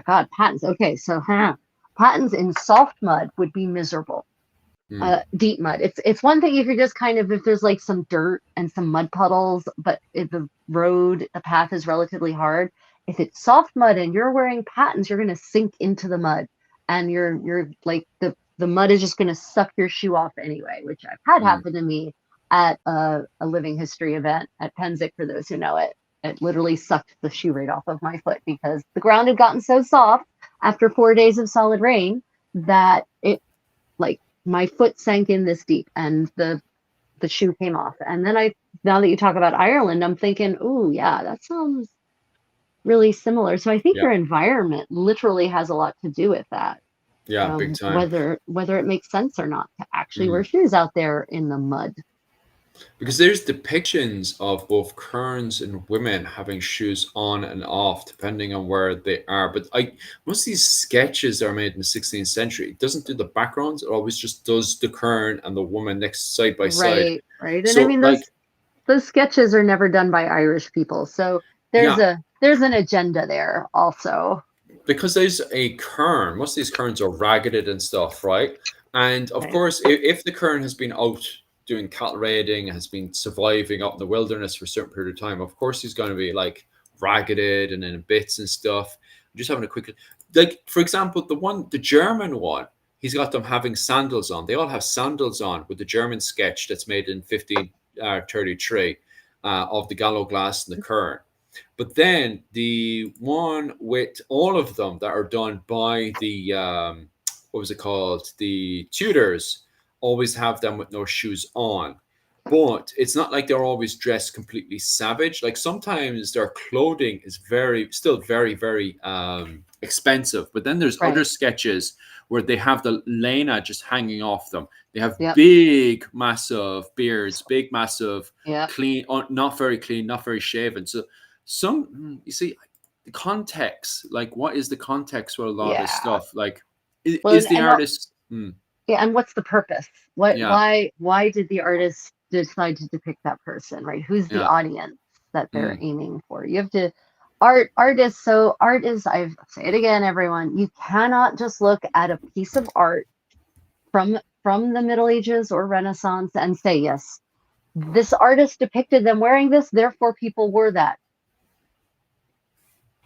pattens. Okay, so pattens in soft mud would be miserable. Deep mud. It's one thing if you're just if there's like some dirt and some mud puddles, but if the path is relatively hard. If it's soft mud and you're wearing pattens, you're going to sink into the mud, and you're like the mud is just going to suck your shoe off anyway, which I've had happen to me at a living history event at Pennsic. For those who know it, it literally sucked the shoe right off of my foot, because the ground had gotten so soft after 4 days of solid rain that it, like, my foot sank in this deep and the shoe came off. And then now that you talk about Ireland, I'm thinking, oh yeah, that sounds really similar. So I think your environment literally has a lot to do with that. Yeah, big time. Whether it makes sense or not to actually wear shoes out there in the mud. Because there's depictions of both kerns and women having shoes on and off, depending on where they are. But most of these sketches are made in the 16th century. It doesn't do the backgrounds. It always just does the kern and the woman next side by side. Right. And so, I mean, those sketches are never done by Irish people. So there's an agenda there also. Because there's a kern. Most of these kerns are ragged and stuff, right? And of course, if the kern has been out doing cattle raiding, has been surviving up in the wilderness for a certain period of time, of course he's going to be like ragged and in bits and stuff. I'm just having a quick, like for example, the German one, he's got them having sandals on. They all have sandals on with the German sketch that's made in 1533 of the Gallo glass and the Kern. But then the one with all of them that are done by the what was it called? The Tudors always have them with no shoes on. But it's not like they're always dressed completely savage. Like sometimes their clothing is still very, very expensive. But then there's other sketches where they have the lena just hanging off them. They have big, massive beards, big, massive, clean, not very clean, not very shaven. So you see the context, like what is the context for a lot of this stuff? Like is the artist and what's the purpose? Why did the artist decide to depict that person, right? Who's the audience that they're aiming for? You have to art is, I say it again, everyone, you cannot just look at a piece of art from the Middle Ages or Renaissance and say, yes, this artist depicted them wearing this, therefore people wore that.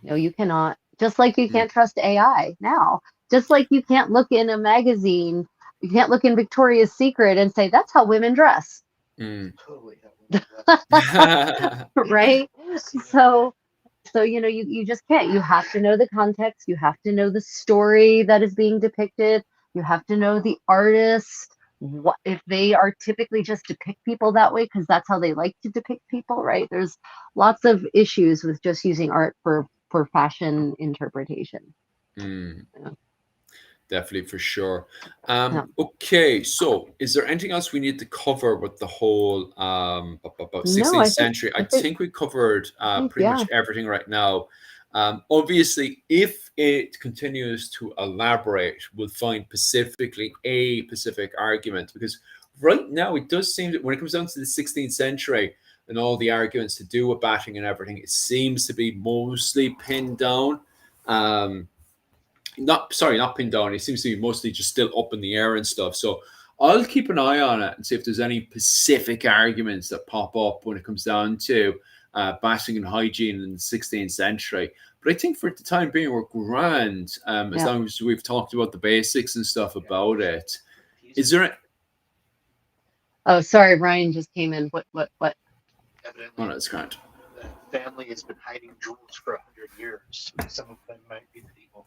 No, you cannot. Just like you can't trust AI now. Just like you can't look in a magazine, you can't look in Victoria's Secret and say, that's how women dress. Totally. Right? So you just can't. You have to know the context. You have to know the story that is being depicted. You have to know the artist. What if they are typically just depict people that way because that's how they like to depict people, right? There's lots of issues with just using art for fashion interpretation. Definitely, for sure. Okay, so is there anything else we need to cover with the whole about 16th century? I think we covered pretty much everything right now. Obviously, if it continues to elaborate, we'll find specifically a specific argument, because right now it does seem that when it comes down to the 16th century and all the arguments to do with batting and everything, it seems to be mostly pinned down. Not pinned down. It seems to be mostly just still up in the air and stuff. So I'll keep an eye on it and see if there's any specific arguments that pop up when it comes down to batting and hygiene in the 16th century. But I think for the time being, we're grand as long as we've talked about the basics and stuff about it. Is there? Oh, sorry, Ryan just came in. What? Evidently, Oh, that's grand. The family has been hiding jewels for 100 years. Some of them might be medieval.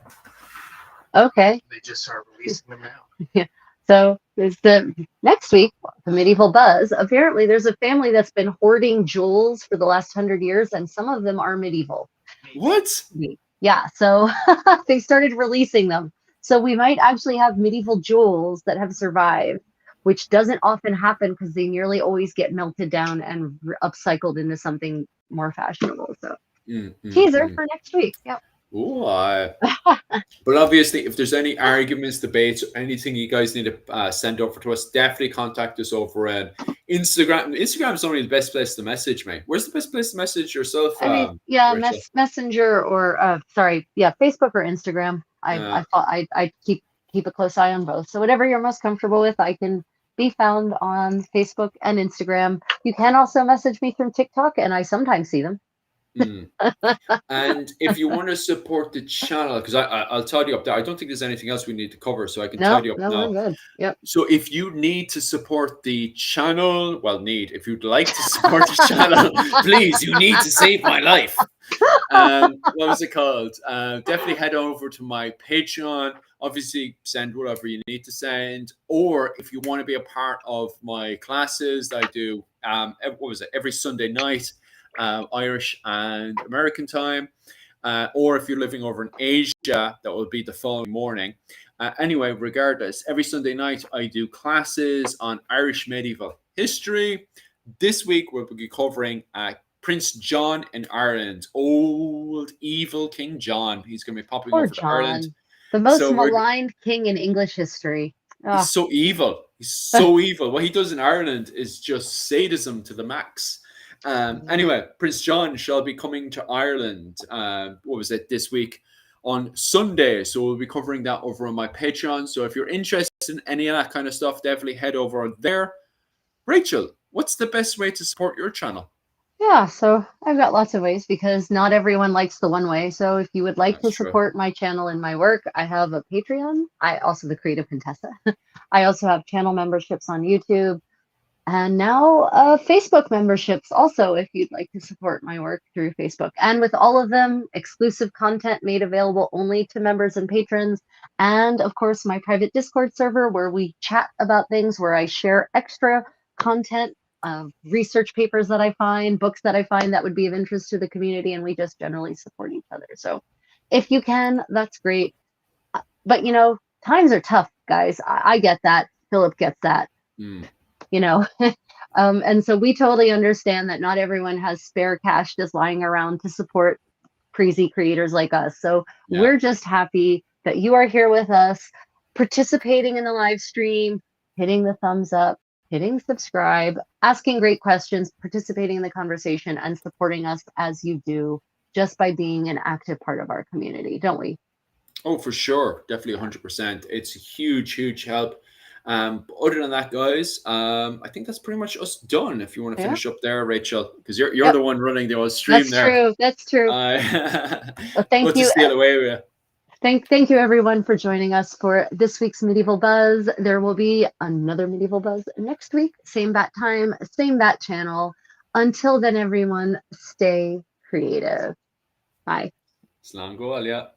Okay. They just are releasing them now. Yeah. So there's the next week, the Medieval Buzz. Apparently, there's a family that's been hoarding jewels for the last 100 years, and some of them are medieval. What? Yeah. So they started releasing them. So we might actually have medieval jewels that have survived, which doesn't often happen because they nearly always get melted down and upcycled into something more fashionable. So teaser for next week. Yep. Ooh, but obviously, if there's any arguments, debates, anything you guys need to send over to us, definitely contact us over at Instagram. Instagram is only the best place to message me. Where's the best place to message yourself? Messenger or Facebook or Instagram. I keep a close eye on both. So whatever you're most comfortable with, I can be found on Facebook and Instagram. You can also message me through TikTok, and I sometimes see them. And if you want to support the channel, because I'll tidy up there. I don't think there's anything else we need to cover, so I can tidy up now. We're good. Yep. So if you need to support the channel, if you'd like to support the channel, please, you need to save my life. What was it called? Definitely head over to my Patreon. Obviously, send whatever you need to send. Or if you want to be a part of my classes that I do, every Sunday night, Irish and American time. Or if you're living over in Asia, that will be the following morning. Anyway, regardless, every Sunday night I do classes on Irish medieval history. This week we'll be covering Prince John in Ireland. Old evil King John. He's going to be popping over to Ireland. The most maligned king in English history. Oh. He's so evil. He's so evil. What he does in Ireland is just sadism to the max. Anyway, Prince John shall be coming to Ireland. This week on Sunday. So we'll be covering that over on my Patreon. So if you're interested in any of that kind of stuff, definitely head over there. Rachel, what's the best way to support your channel? Yeah, so I've got lots of ways because not everyone likes the one way. So if you would like That's to true. support my channel and my work, I have a Patreon. I also the Creative Contessa. I also have channel memberships on YouTube and now Facebook memberships also if you'd like to support my work through Facebook. And with all of them, exclusive content made available only to members and patrons. And of course, my private Discord server where we chat about things, where I share extra content, research papers that I find, books that I find that would be of interest to the community, and we just generally support each other. So if you can, that's great. But you know, times are tough, guys. I get that. Philip gets that. Mm. You know, and so we totally understand that not everyone has spare cash just lying around to support crazy creators like us. So Yeah. we're just happy that you are here with us, participating in the live stream, hitting the thumbs up, hitting subscribe, asking great questions, participating in the conversation, and supporting us as you do just by being an active part of our community, don't we? Oh, for sure. Definitely 100%. It's a huge, huge help. But other than that, guys, I think that's pretty much us done. If you want to Yeah. finish up there, Rachel, because you're Yep. the one running the old stream That's there. true. That's true. Well, thank Good you. to steal away with you. Thank you everyone for joining us for this week's Medieval Buzz. There will be another Medieval Buzz next week, same bat time, same bat channel. Until then, everyone, stay creative. Bye. Slán go, yeah.